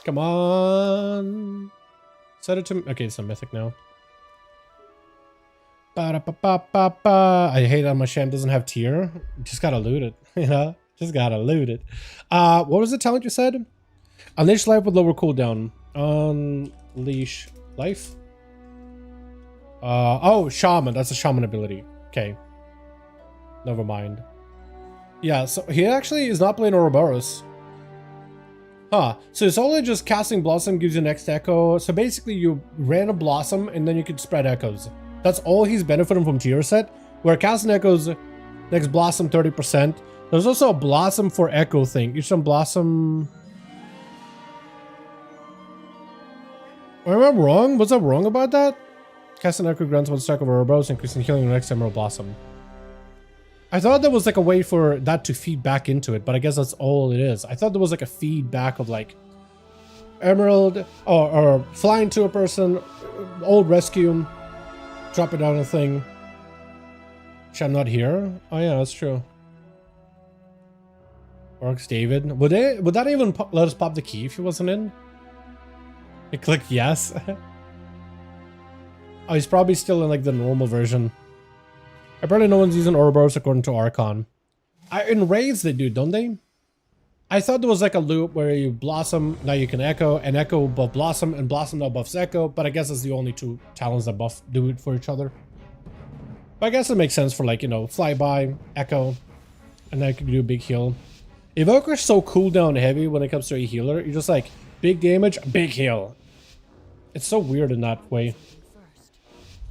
Come on. Set it to... Okay, it's a mythic now. Ba-da-ba-ba-ba-ba. I hate how my sham doesn't have tier. Just gotta loot it, you know? Just gotta loot it. What was the talent you said? Unleash Life with lower cooldown. Unleash Life? Oh, Shaman. That's a Shaman ability. Okay. Never mind. Yeah, so he actually is not playing Ouroboros. Huh. So it's only just casting Blossom gives you next echo. So basically you random Blossom and then you can spread echoes. That's all he's benefiting from tier set. Where casting echoes, next Blossom 30%. There's also a Blossom for echo thing. Each time Blossom... Am I wrong? Was I wrong about that? Casting echo grants one stack of Ouroboros, increasing healing the next Emerald Blossom. I thought there was like a way for that to feed back into it, but I guess that's all it is. I thought there was like a feedback of like Emerald or flying to a person, old rescue, drop it down a thing. I'm not here. Oh yeah, that's true. Orcs David. Would that even let us pop the key if he wasn't in? I click yes. Oh, he's probably still in like the normal version. Apparently no one's using Ouroboros according to Archon. In raids they do, don't they? I thought there was like a loop where you Blossom, now you can Echo, and Echo buff Blossom, and Blossom now buffs Echo, but I guess it's the only two talents that do it for each other. But I guess it makes sense for like, you know, Flyby, Echo, and then you can do a big heal. Evoker's so cooldown heavy when it comes to a healer. You're just like, big damage, big heal. It's so weird in that way.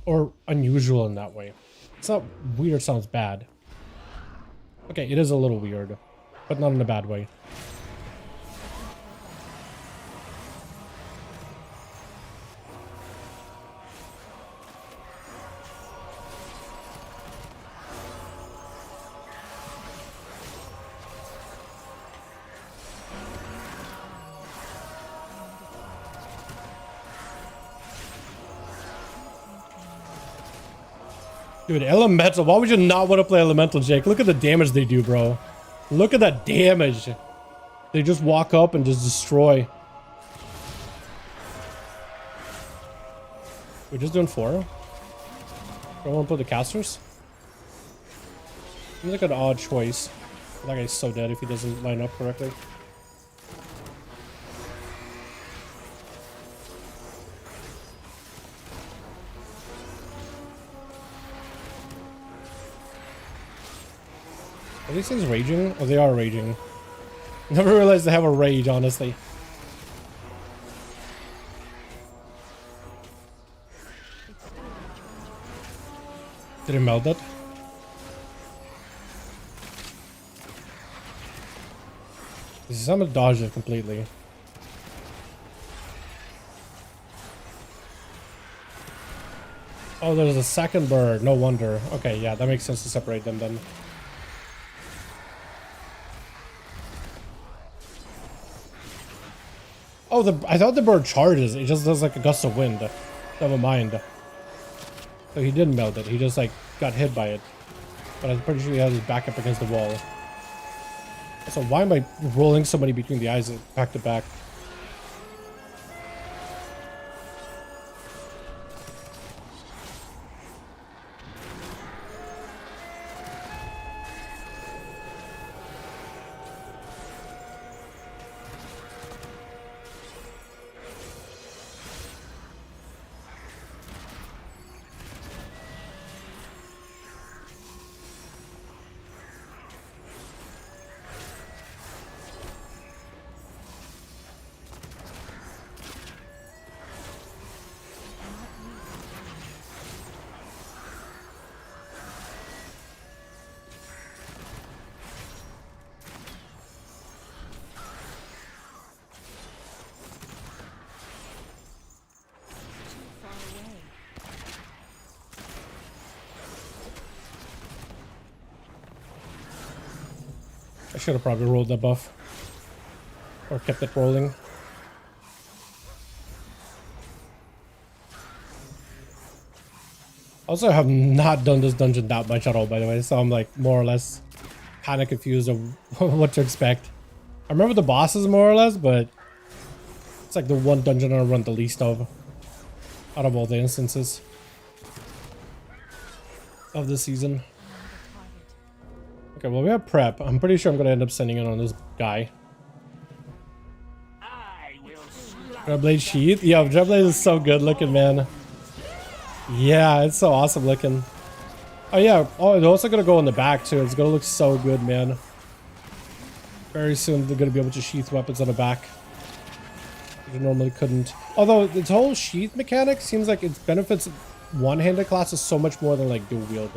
Or unusual in that way. It's not weird, sounds bad. Okay, it is a little weird, but not in a bad way. Dude, Elemental. Why would you not want to play Elemental, Jake? Look at the damage they do, bro. Look at that damage. They just walk up and just destroy. We're just doing 4. Don't want to put the casters? Seems like an odd choice. That guy's so dead if he doesn't line up correctly. Are these things raging? Oh, they are raging. Never realized they have a rage, honestly. Did it melt it? I'm gonna dodge it completely. Oh, there's a second bird. No wonder. Okay, yeah, that makes sense to separate them then. Oh, I thought the bird charges. It just does like a gust of wind. Never mind. So he didn't melt it. He just like got hit by it. But I'm pretty sure he has his back up against the wall. So why am I rolling somebody between the eyes back to back? I should have probably rolled that buff. Or kept it rolling. Also, I have not done this dungeon that much at all, by the way, so I'm like more or less kind of confused of what to expect. I remember the bosses more or less, but it's like the one dungeon I run the least of out of all the instances of this season. Okay, well, we have prep. I'm pretty sure I'm gonna end up sending it on this guy. Dreadblade Sheath? Yo, Dreadblade is so good looking, man. Yeah, it's so awesome looking. Oh yeah, oh, it's also gonna go in the back too. It's gonna look so good, man. Very soon they're gonna be able to sheath weapons on the back. You normally couldn't. Although its whole sheath mechanic seems like it benefits one-handed classes so much more than like dual wield.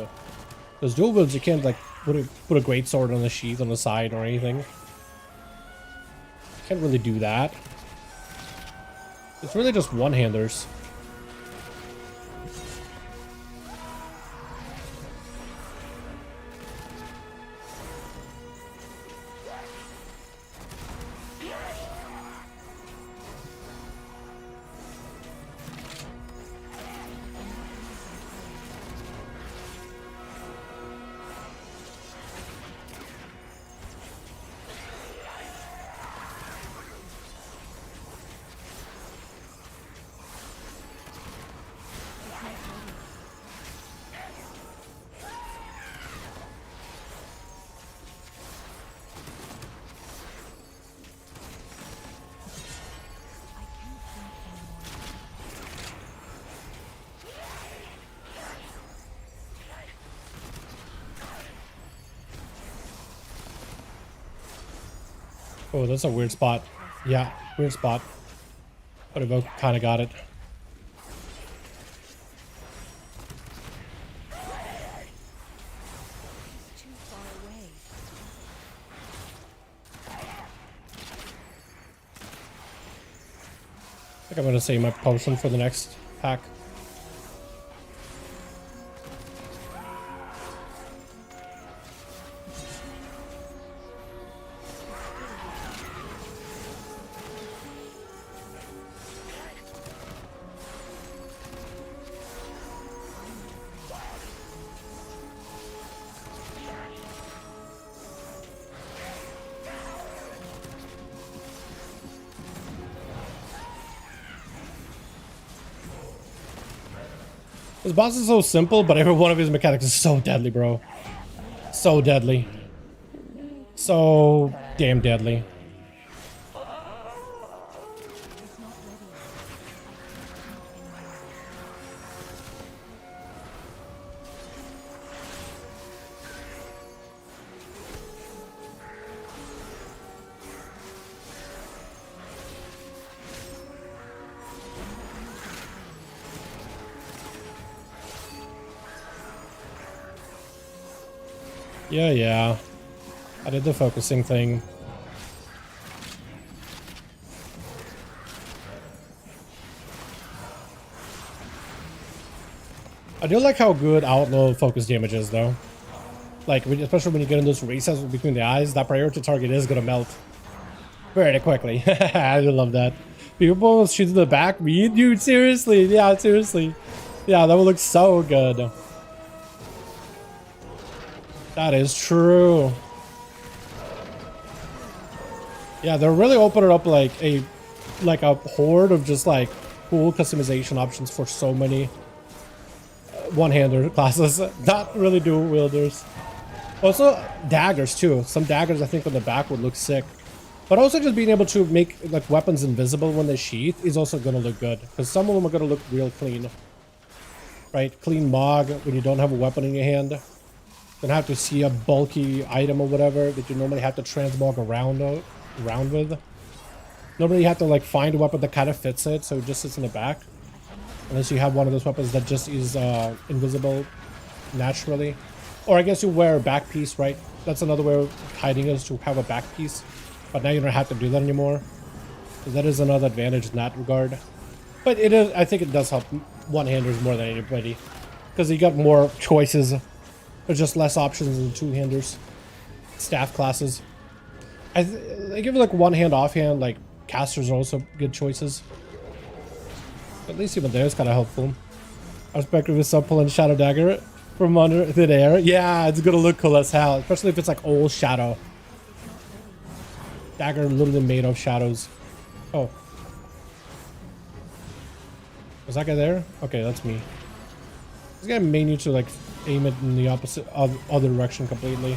Because dual wields you can't like put a great sword on the sheath on the side or anything. Can't really do that. It's really just one-handers. Oh, that's a weird spot. Yeah, weird spot. But I kind of got it. Too far away. I think I'm gonna save my potion for the next pack. This boss is so simple, but every one of his mechanics is so deadly, bro. So deadly. So damn deadly. Yeah. I did the focusing thing. I do like how good outlaw focus damage is, though. Like, especially when you get in those recesses between the eyes, that priority target is gonna melt very quickly. I do love that. People shoot to the back. Me, dude, seriously. Yeah, seriously. Yeah, that would look so good. That is true. Yeah, they're really opening up like a horde of just like cool customization options for so many one-hander classes. Not really dual wielders. Also daggers too. Some daggers I think on the back would look sick. But also just being able to make like weapons invisible when they sheath is also gonna look good. Because some of them are gonna look real clean. Right? Clean mog when you don't have a weapon in your hand. Don't have to see a bulky item or whatever that you normally have to transmog around with. Normally you have to like find a weapon that kind of fits it, so it just sits in the back. Unless you have one of those weapons that just is invisible naturally. Or I guess you wear a back piece, right? That's another way of hiding is to have a back piece. But now you don't have to do that anymore. So that is another advantage in that regard. But it is, I think it does help one-handers more than anybody. Because you got more choices. There's just less options than two-handers. Staff classes. I give it like one-hand, off-hand, like casters are also good choices. At least even there is kind of helpful. I respect with sub pulling Shadow Dagger from under thin air. Yeah, it's gonna look cool as hell, especially if it's like old Shadow. Dagger literally made of shadows. Oh. Was that guy there? Okay, that's me. This guy may need to like aim it in the opposite other direction completely.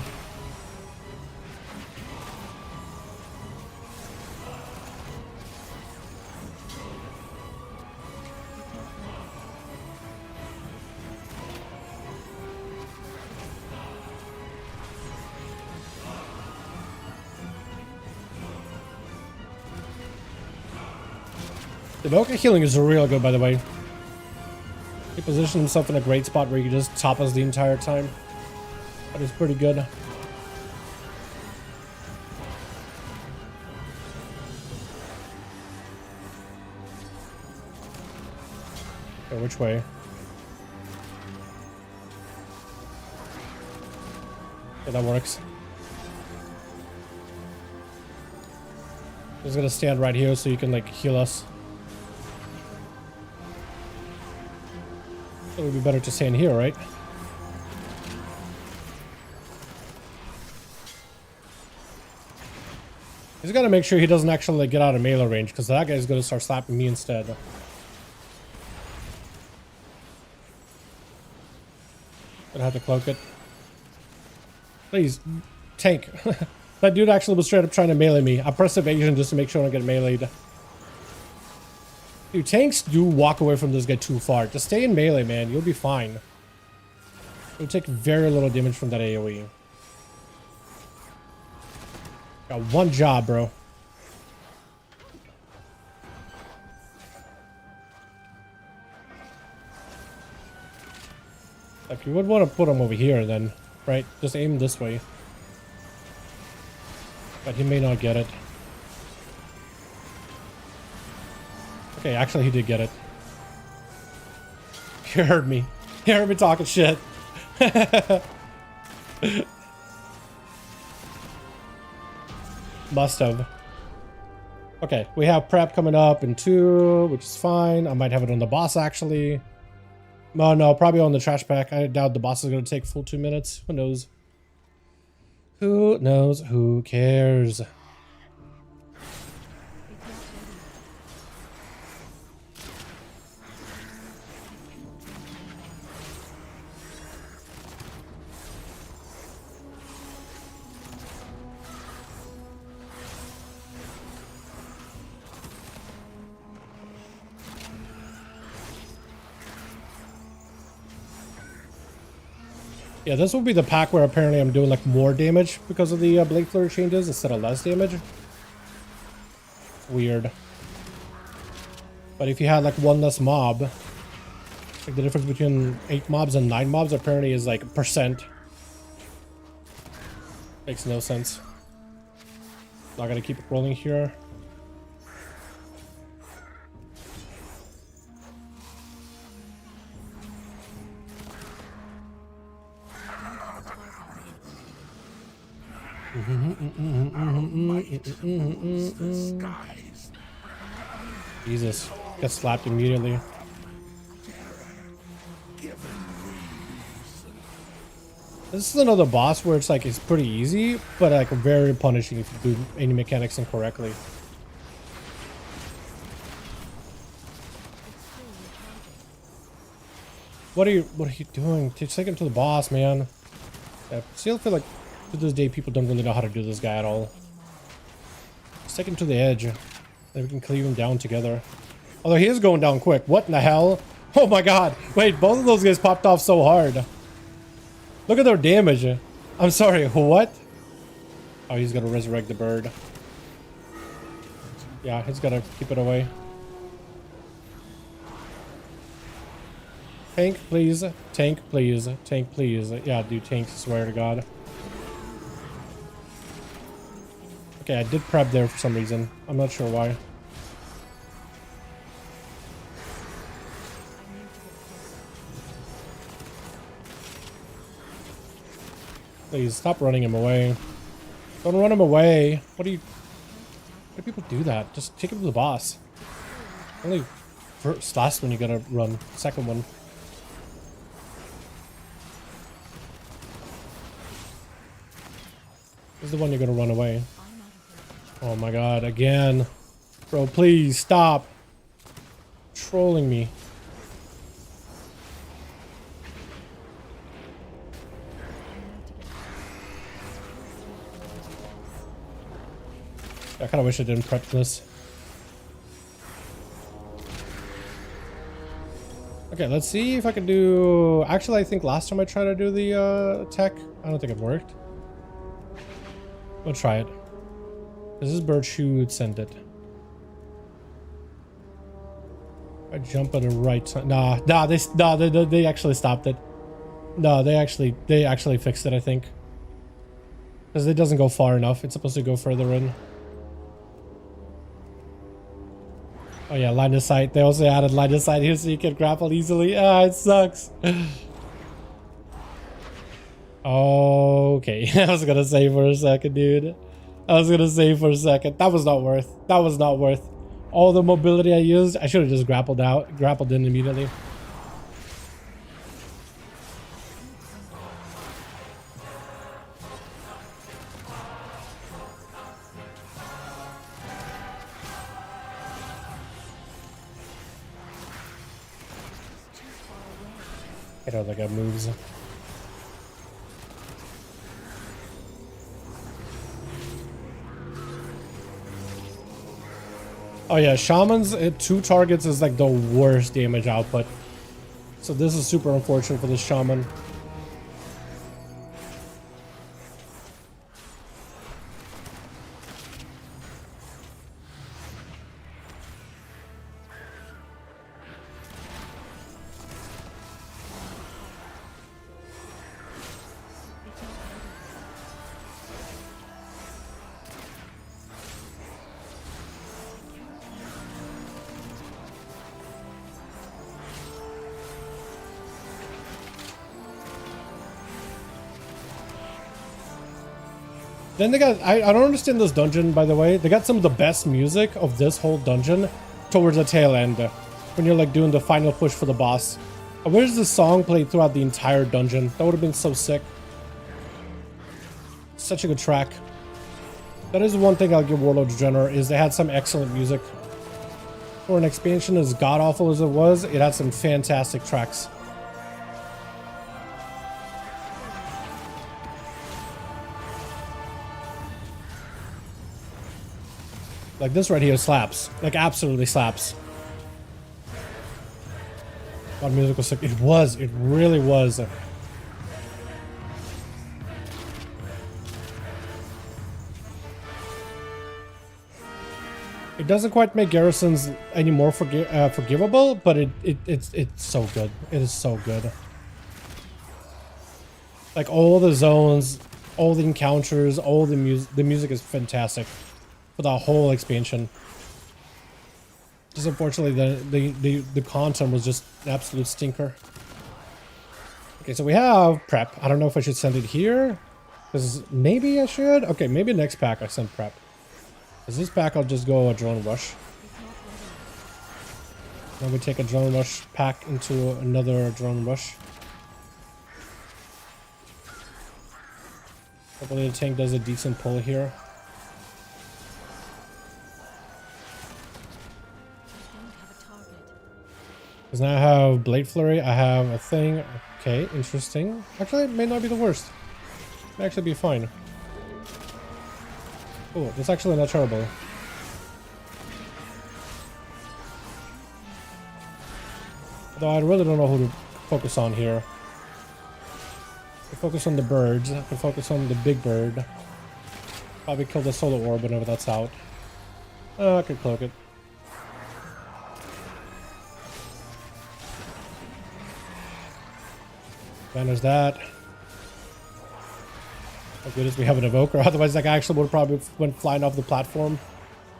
The Evoker healing is real good, by the way. He positioned himself in a great spot where he can just top us the entire time. That is pretty good. Okay, which way? Yeah, that works. Just gonna stand right here so you can like heal us. It would be better to stand here, right? He's got to make sure he doesn't actually like, get out of melee range, because that guy's going to start slapping me instead. Gonna have to cloak it. Please, tank. That dude actually was straight up trying to melee me. I pressed evasion just to make sure I don't get meleeed. Dude, tanks do walk away from this guy too far. Just stay in melee, man. You'll be fine. You'll take very little damage from that AoE. Got one job, bro. Like, you would want to put him over here then, right? Just aim this way. But he may not get it. Okay, actually he did get it. He heard me. He heard me talking shit. Must have. Okay, we have prep coming up in 2, which is fine. I might have it on the boss actually. Oh no, probably on the trash pack. I doubt the boss is going to take full 2 minutes. Who knows? Who knows? Who cares? Yeah, this will be the pack where apparently I'm doing like more damage because of the blade flurry changes instead of less damage. Weird. But if you had like one less mob, like the difference between 8 mobs and 9 mobs apparently is like percent. Makes no sense. Not gonna keep it rolling here. Jesus, got slapped immediately. This is another boss where it's like it's pretty easy, but like very punishing if you do any mechanics incorrectly. What are you doing? Take second to the boss, man. I still feel like to this day people don't really know how to do this guy at all. Second to the edge. Then we can cleave him down together. Although he is going down quick. What in the hell? Oh my god. Wait, both of those guys popped off so hard. Look at their damage. I'm sorry, what? Oh, he's gonna resurrect the bird. Yeah, he's gotta keep it away. Tank, please. Tank, please. Tank, please. Yeah, dude, tank, swear to God. Okay, I did prep there for some reason. I'm not sure why. Please, stop running him away. Don't run him away. Why do people do that? Just take him to the boss. Only first, last one you gotta run. Second one. This is the one you're gonna run away. Oh my god, again. Bro, please stop trolling me. I kind of wish I didn't prep this. Okay, let's see if I can do... Actually, I think last time I tried to do the tech, I don't think it worked. We'll try it. This is bird should send it. I jump at the right time. They actually stopped it. No, they actually fixed it, I think. Because it doesn't go far enough. It's supposed to go further in. Oh yeah, line of sight. They also added line of sight here so you can grapple easily. Ah, it sucks. Okay, I was gonna say for a second, dude. I was gonna say for a second. That was not worth. That was not worth all the mobility I used. I should have just grappled in immediately. I don't think that moves. Oh yeah, shamans at 2 targets is like the worst damage output. So this is super unfortunate for the shaman. Then they got, I don't understand this dungeon, by the way. They got some of the best music of this whole dungeon towards the tail end. When you're like doing the final push for the boss. I wish this song played throughout the entire dungeon. That would have been so sick. Such a good track. That is one thing I'll give Warlords General, is they had some excellent music. For an expansion as god-awful as it was, it had some fantastic tracks. Like this right here slaps. Like absolutely slaps. That music was sick. It was. It really was. It doesn't quite make garrisons any more forgivable, but it's so good. It is so good. Like all the zones, all the encounters, all the music is fantastic for the whole expansion. Just unfortunately, the content was just an absolute stinker. Okay, so we have prep. I don't know if I should send it here, because maybe I should. Okay, maybe next pack I send prep. Because this pack I'll just go a drone rush. Then we take a drone rush pack into another drone rush. Hopefully the tank does a decent pull here. Because now I have Blade Flurry, I have a thing. Okay, interesting. Actually, it may not be the worst. It may actually be fine. Oh, that's actually not terrible. Although I really don't know who to focus on here. I can focus on the birds. I can focus on the big bird. Probably kill the solar orb whenever that's out. I could cloak it. Banners that. How good is we have an evoker? Otherwise, that guy actually would probably went flying off the platform.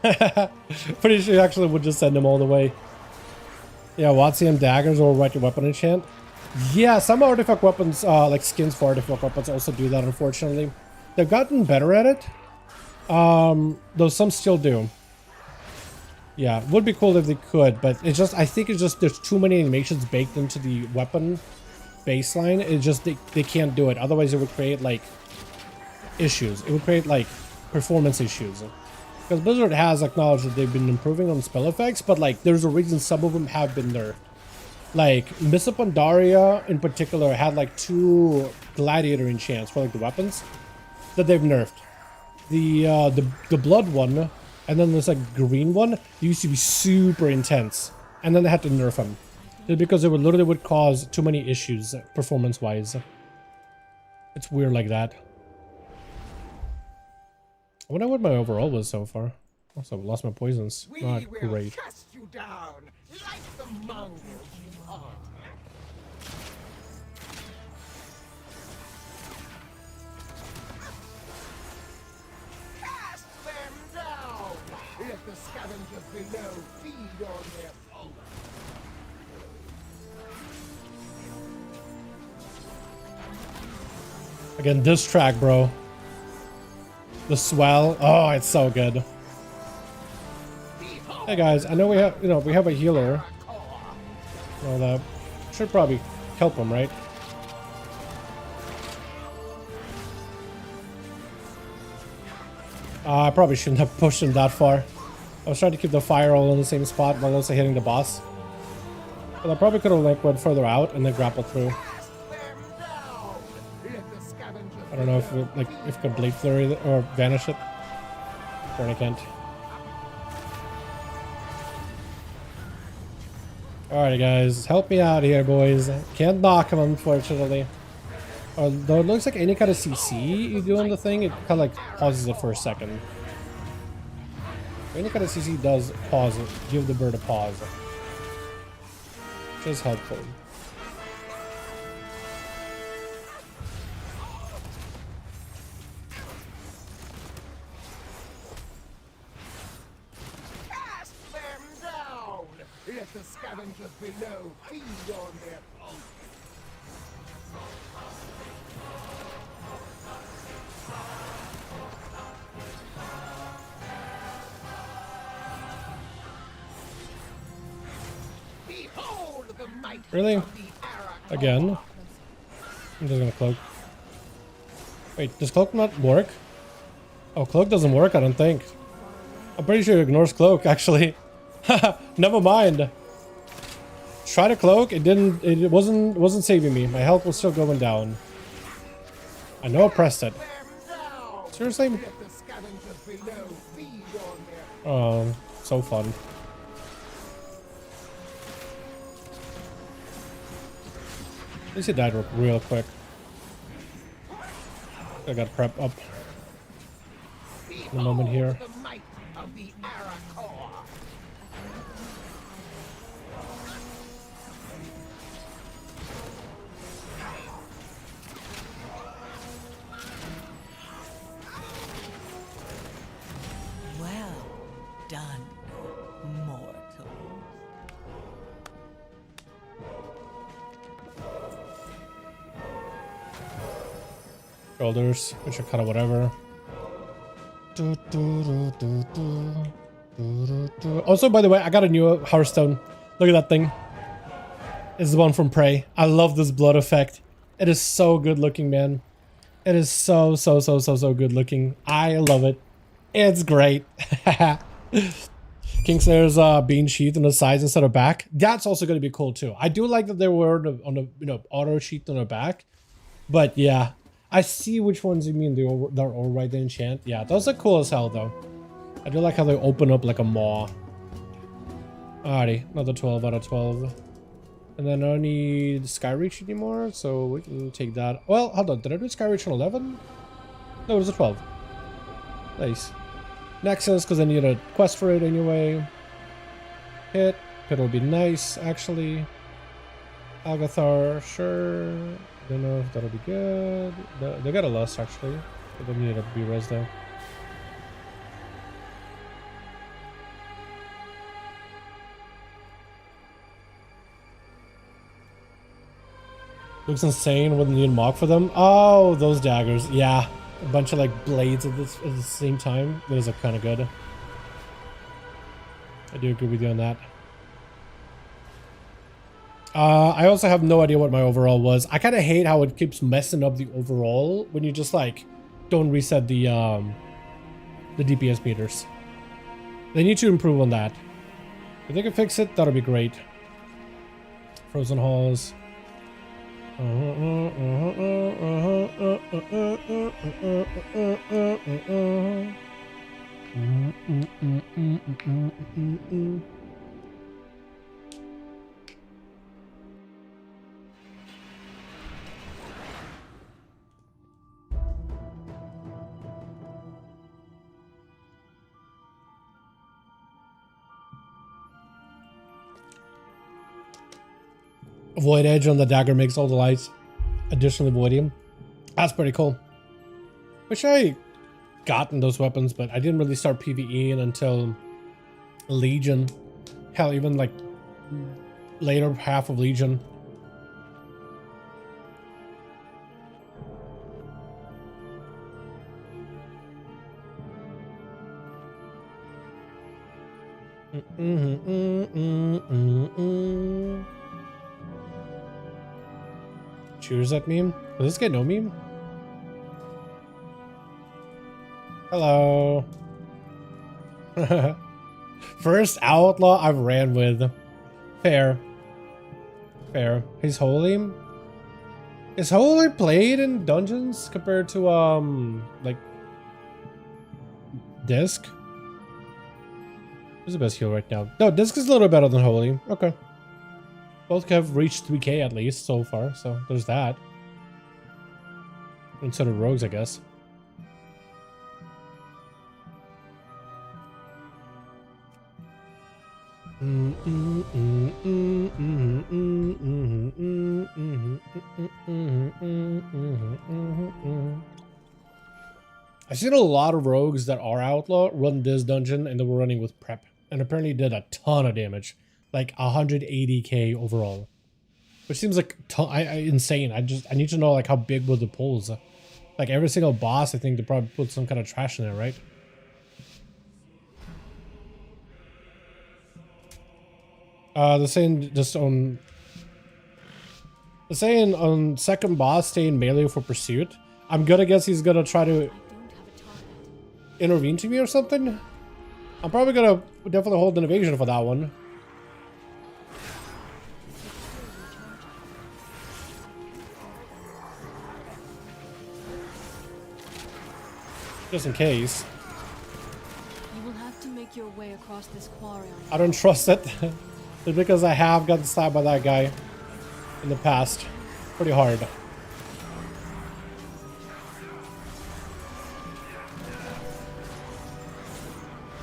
Pretty sure he actually would just send him all the way. Yeah, ONYXIA daggers or right weapon enchant. Yeah, some artifact weapons, like skins for artifact weapons, also do that. Unfortunately, they've gotten better at it. Though some still do. Yeah, would be cool if they could, but it's just, I think it's just there's too many animations baked into the weapon baseline. It's just they can't do it. Otherwise, it would create like issues. It would create like performance issues. Because Blizzard has acknowledged that they've been improving on spell effects, but like there's a reason some of them have been nerfed. Like Miss of Pandaria in particular had like 2 gladiator enchants for like the weapons that they've nerfed. The blood one and then there's like green one. They used to be super intense, and then they had to nerf them because it would cause too many issues performance wise. It's weird like that. I wonder what my overall was so far. Also lost my poisons. Not great. Cast you down like the mongrels you are. Cast them down. Let the scavengers below feed on their food. Again, this track, bro. The swell. Oh, it's so good. Hey guys, I know we have, we have a healer. Well, that should probably help him, right? I probably shouldn't have pushed him that far. I was trying to keep the fire all in the same spot while also hitting the boss. But I probably could have like went further out and then grappled through. I don't know if it, if it could Blade Flurry or vanish it. Or I can't. Alright guys, help me out here, boys. Can't knock him, unfortunately. Although it looks like any kind of CC you do on the thing, it kind of like pauses it for a second. Any kind of CC does pause it, give the bird a pause. Which is helpful. Let the scavengers below feed on their food. Behold the might Really? of the Aragon. Again? I'm just gonna cloak. Wait, does cloak not work? Oh, cloak doesn't work, I don't think. I'm pretty sure it ignores cloak, actually. Never mind. Try to cloak. It didn't. It wasn't saving me. My health was still going down. I know I pressed it. Seriously? Oh, so fun. At least he died real quick. I got prep up in a moment here. Shoulders, which are kind of whatever. Also, by the way, I got a new Hearthstone. Look at that thing. It's the one from Prey. I love this blood effect. It is so good looking, man. It is so good looking. I love it. It's great. Kingslayer's bean sheath on the sides instead of back. That's also going to be cool too. I do like that they were on the auto sheath on the back. But yeah, I see which ones you mean. They're all right to enchant. Yeah, those are cool as hell though. I do like how they open up like a maw. Alrighty, another 12 out of 12. And then I don't need Skyreach anymore, so we can take that. Well, hold on, did I do Skyreach on 11? No, it was a 12. Nice. Nexus, because I need a quest for it anyway. Hit will be nice, actually. Algathar, sure. Don't know if that'll be good. They got a loss, actually. They don't need to be res, though. Looks insane with the new mock for them. Oh, those daggers. Yeah. A bunch of like blades at the same time. Those are kind of good. I do agree with you on that. I also have no idea what my overall was. I kind of hate how it keeps messing up the overall when you just like don't reset the DPS meters. They need to improve on that. If they can fix it, that'll be great. Frozen Halls. Void Edge on the dagger makes all the lights additionally voidium. That's pretty cool. Wish I gotten those weapons, but I didn't really start PvEing until Legion. Hell, even like later half of Legion. Cheers that meme? Does this get no meme? Hello. First outlaw I've ran with. Fair. Fair. He's holy. Is holy played in dungeons compared to like disc? Who's the best heal right now? No, disc is a little better than holy. Okay. Both have reached 3k at least so far, so there's that. Instead of rogues, I guess. I've seen a lot of rogues that are outlaw run this dungeon and they were running with prep. And apparently did a ton of damage. Like 180k overall, which seems like insane. I need to know like how big were the pulls. Like every single boss, I think they probably put some kind of trash in there, right? The saying just on the saying on second boss stay in melee for pursuit. I'm gonna guess he's gonna try to intervene to me or something. I'm probably gonna definitely hold an evasion for that one. Just in case. You will have to make your way across this quarry. I don't trust it. Just because I have gotten stabbed by that guy in the past. Pretty hard.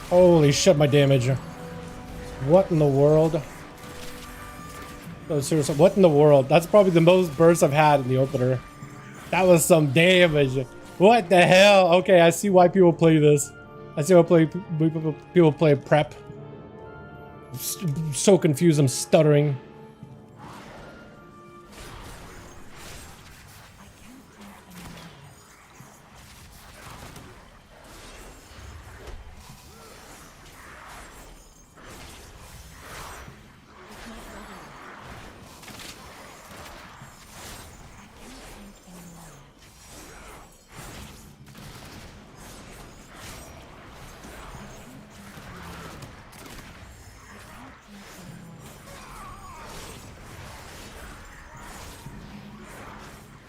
Holy shit, my damage. What in the world? No, seriously, what in the world? That's probably the most bursts I've had in the opener. That was some damage. What the hell? Okay, I see why people play this. I see why people play prep. I'm so confused, I'm stuttering.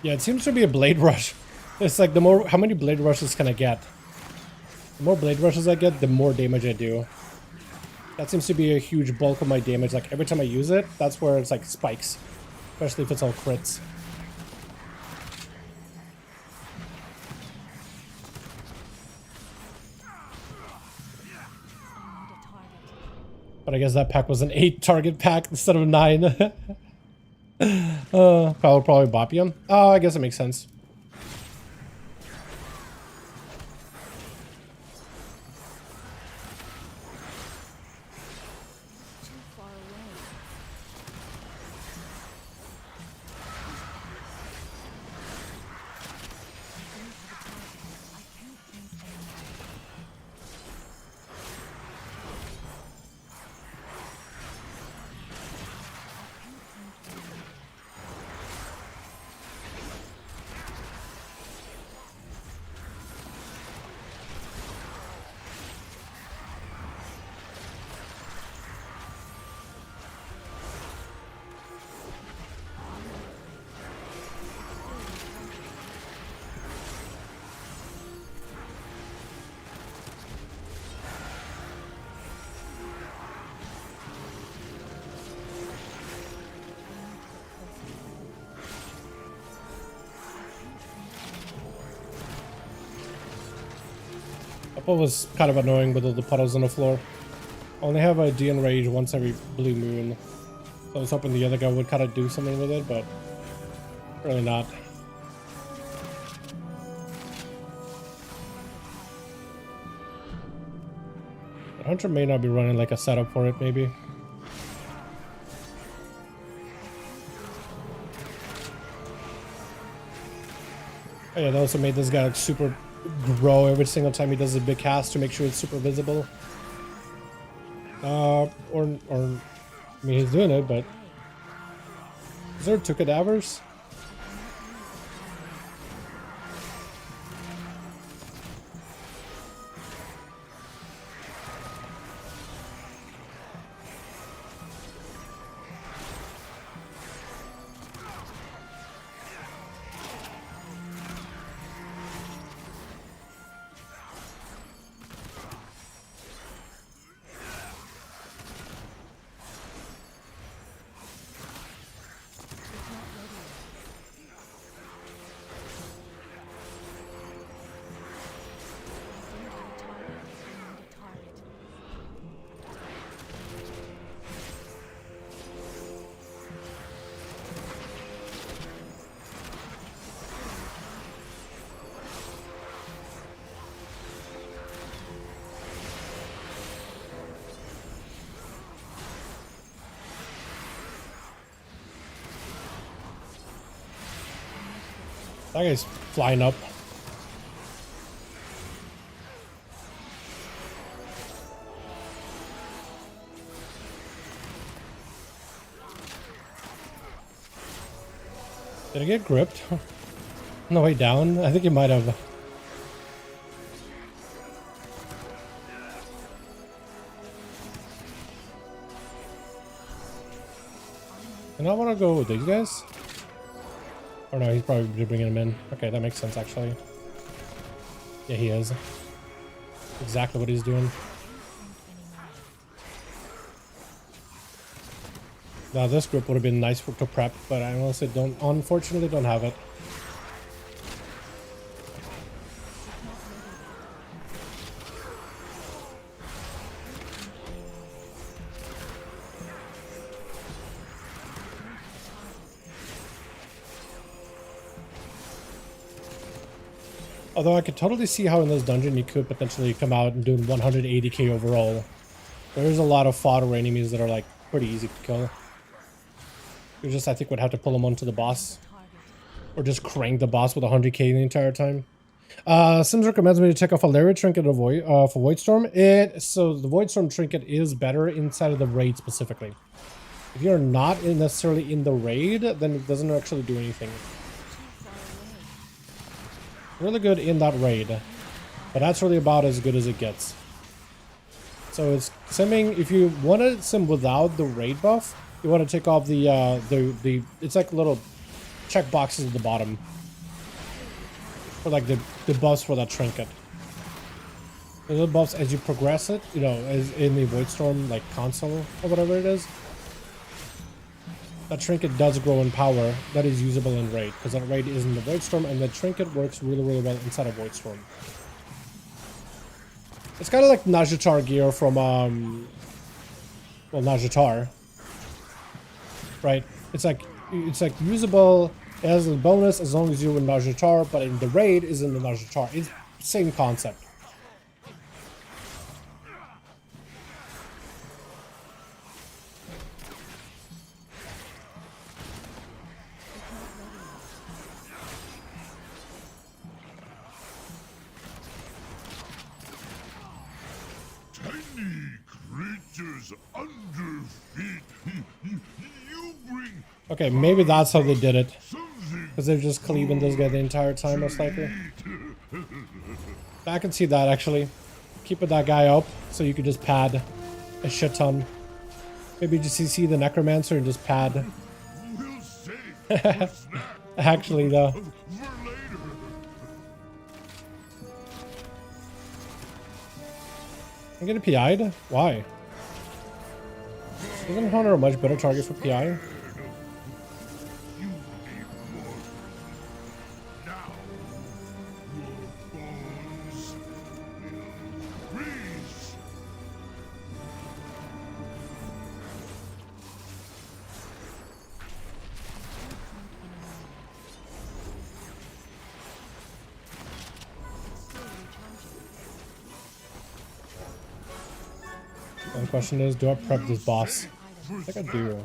Yeah, it seems to be a blade rush. It's like the more, how many blade rushes can I get? The more blade rushes I get, the more damage I do. That seems to be a huge bulk of my damage. Like every time I use it, that's where it's like spikes. Especially if it's all crits. But I guess that pack was an 8 target pack instead of 9. Probably bop him. Oh, I guess it makes sense. That was kind of annoying with all the puddles on the floor. I only have a DN rage once every blue moon. So I was hoping the other guy would kind of do something with it, but really not. The Hunter may not be running like a setup for it, maybe. Oh yeah, they also made this guy like super grow every single time he does a big cast to make sure it's super visible. I mean, he's doing it, but is there 2 cadavers? That guy's flying up. Did I get gripped? On the way down? I think he might have. And I want to go with these guys. Or no, he's probably bringing him in. Okay, that makes sense, actually. Yeah, he is. Exactly what he's doing. Now, this group would have been nice to prep, but I honestly unfortunately don't have it. Although I could totally see how in this dungeon you could potentially come out and do 180k overall. There's a lot of fodder enemies that are like pretty easy to kill. You just, I think, would have to pull them onto the boss. Or just crank the boss with 100k the entire time. Sims recommends me to check off a Lariat trinket for Voidstorm. So the Voidstorm trinket is better inside of the raid specifically. If you're not necessarily in the raid, then it doesn't actually do anything. Really good in that raid, but that's really about as good as it gets. So it's simming. If you want to sim without the raid buff, you want to take off the it's like little check boxes at the bottom. for like the buffs for that trinket. The little buffs as you progress it, you know, as in the Voidstorm like console or whatever it is. That trinket does grow in power. That is usable in raid because that raid is in the Voidstorm, and the trinket works really well inside of Voidstorm. It's kind of like Najatar gear from well, Najatar, right? It's like usable as a bonus as long as you're in Najatar, but in the raid is in the Najatar. It's same concept. Okay, maybe that's how they did it. Because they're just cleaving this guy the entire time, most likely. I can see that, actually. Keeping that guy up, so you could just pad a shit ton. Maybe just see the Necromancer and just pad. Actually, though. I'm getting PI'd? Why? Isn't Hunter a much better target for PI? The question is, do I prep this boss? I think I do.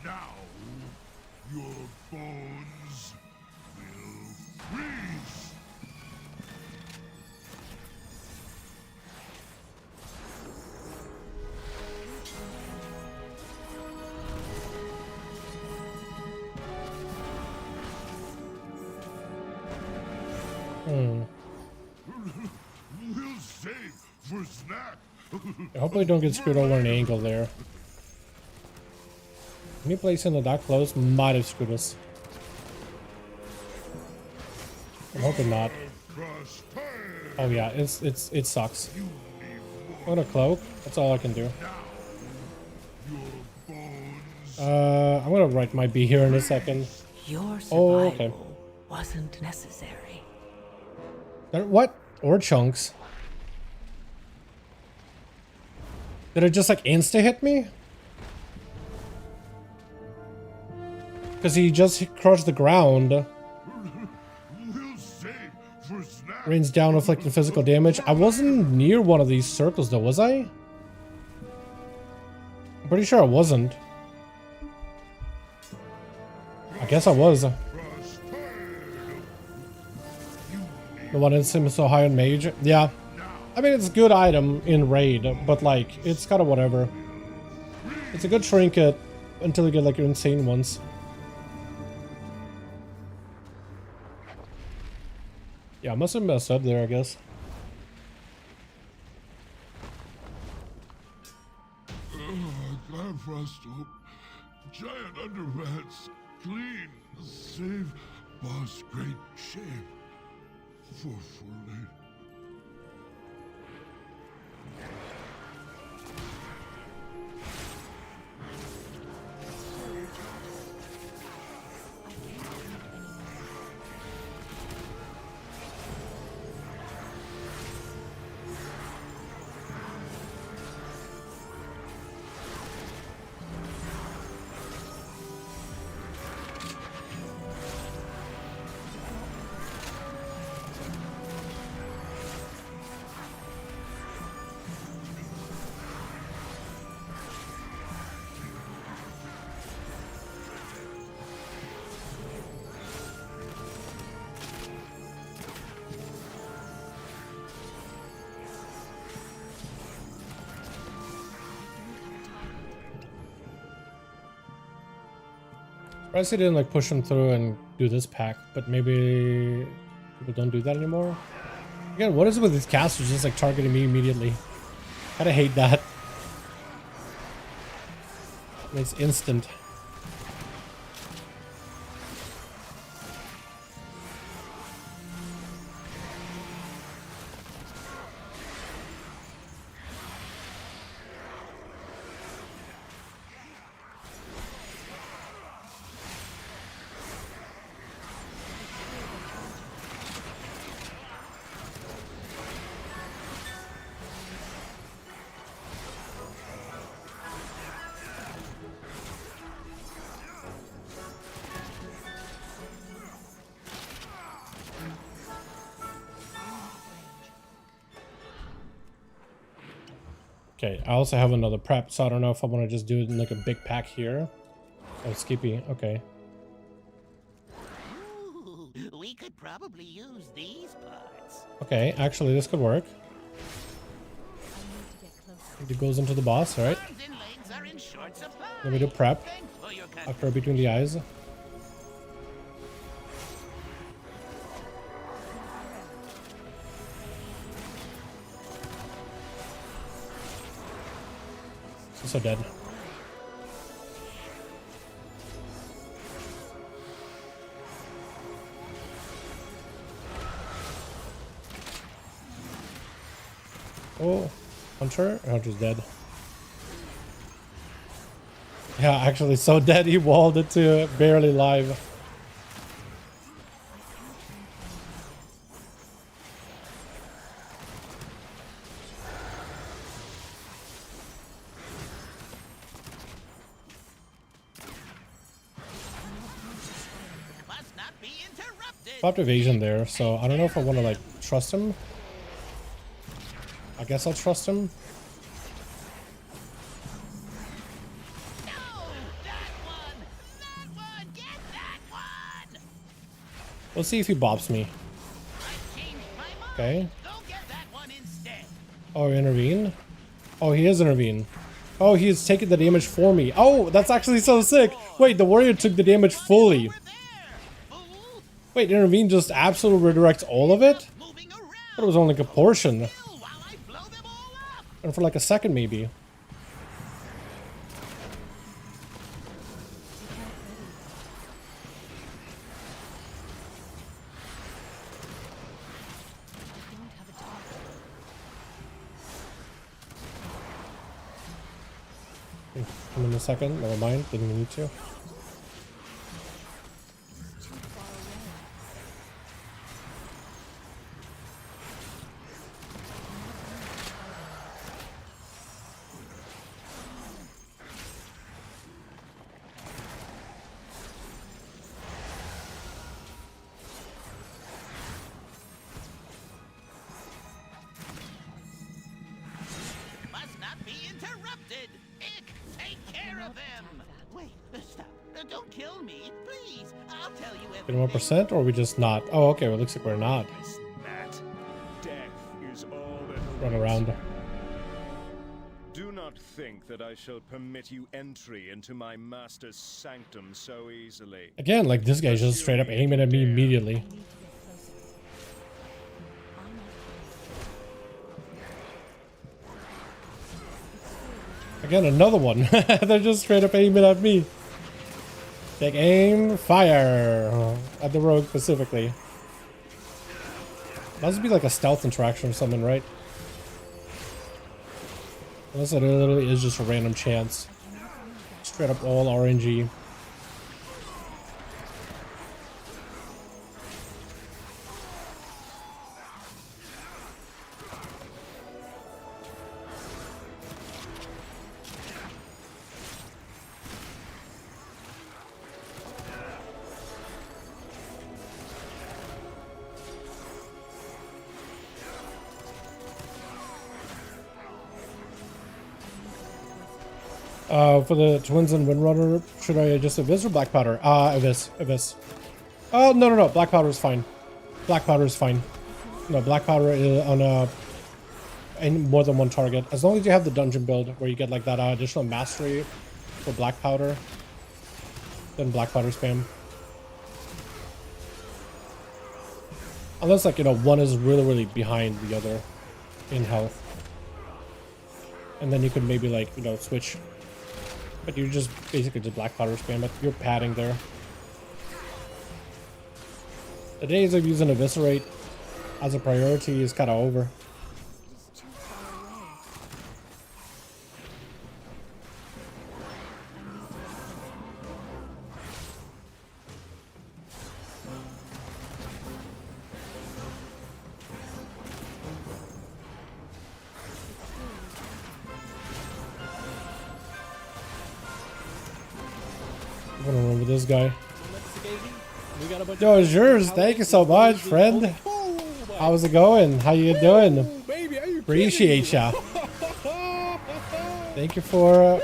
Now, your bones will freeze. We'll save for snack. Hopefully don't get screwed over an angle there. Me placing it that close might have screwed us. I'm hoping not. Oh yeah, it sucks. I'm gonna cloak. That's all I can do. I'm gonna write my B here in a second. Your survival okay. wasn't necessary. What? Or chunks? Did it just like insta hit me? Because he just crushed the ground. Rains down, inflicting physical damage. I wasn't near one of these circles though, was I? I'm pretty sure I wasn't. I guess I was. The one that seems so high on mage. Yeah. I mean, it's a good item in raid, but like, it's kind of whatever. It's a good trinket until you get like your insane ones. Yeah, I must have messed up there, I guess. Frosto, giant underpants, clean, save boss, great shame. For late. Surprised he didn't like push him through and do this pack, but maybe people don't do that anymore. Again, what is it with these casters just like targeting me immediately? Kinda hate that. It's instant. Okay, I also have another prep, so I don't know if I want to just do it in like a big pack here. Oh, Skippy, okay. Ooh, we could probably use these parts. Okay, actually this could work. It goes into the boss, alright. Arms and legs are in short supply. Then we do prep Thanks for your after between the eyes. So dead. Oh, Hunter? Hunter's dead. Yeah, actually so dead he walled it to barely live. must not be interrupted. Popped evasion there, so I don't know if I want to like trust him. I guess I'll trust him. No, that one, get that one. We'll see if he bops me. I changed my mind. Okay. Go get that one instead. Oh, intervene? Oh, he is intervene. Oh, he is taking the damage for me. Oh, that's actually so sick. Wait, the warrior took the damage fully. Over there, fool. Wait, intervene just absolutely redirects all of it? Moving around. I thought it was only like a portion. While I blow them all up. And for like a second maybe. Come in a second, never mind, didn't need to. Must not be interrupted. Ick, take care of them. Wait, stop. Don't kill me, please. I'll tell you everything. 21%, or are we just not? Oh, okay, well, it looks like we're not. That death is all that Run awaits around. you. Do not think that I shall permit you entry into my master's sanctum so easily. Again, like this guy's just straight up aiming at me immediately. Again, another one. They're just straight up aiming at me. Take aim, fire. At the rogue specifically. Must be like a stealth interaction or something, right? Unless it literally is just a random chance. Straight up all RNG. For the twins and Windrunner, should I just Abyss or Black Powder? Abyss. Oh, no. Black Powder is fine. Black Powder is fine. No, Black Powder is on more than one target. As long as you have the dungeon build where you get like that additional mastery for Black Powder, then Black Powder spam. Unless, like, you know, one is really, really behind the other in health. And then you could maybe, like, you know, switch. But you just basically just black powder spam it. You're padding there. The days of using Eviscerate as a priority is kind of over. I'm gonna run with this guy. Yo, it's yours. Thank you so much, friend. How's it going? How you doing? Appreciate ya. Thank you for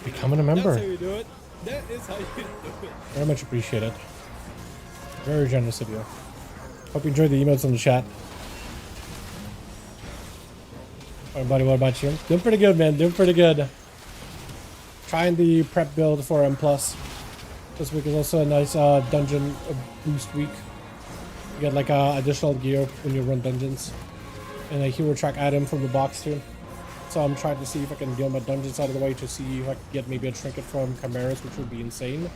becoming a member. That's how you do it. That is how you do it. Very much appreciate it. Very generous of you. Hope you enjoyed the emotes in the chat. Alright, buddy, what about you? Doing pretty good, man. Doing pretty good. Trying the prep build for M+. This week is also a nice dungeon boost week. You get like additional gear when you run dungeons. And a hero track item from the box too. So I'm trying to see if I can get my dungeons out of the way to see if I can get maybe a trinket from Chimeras, which would be insane.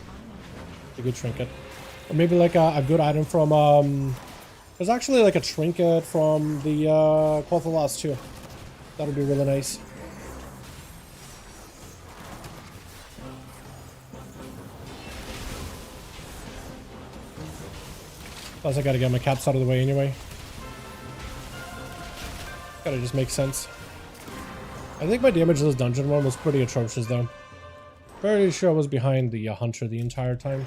A good trinket. Or maybe like a good item from... there's actually like a trinket from the Call for Lost too. That would be really nice. Plus I gotta get my caps out of the way anyway. Gotta just make sense. I think my damage to this dungeon one was pretty atrocious though. Pretty sure I was behind the hunter the entire time.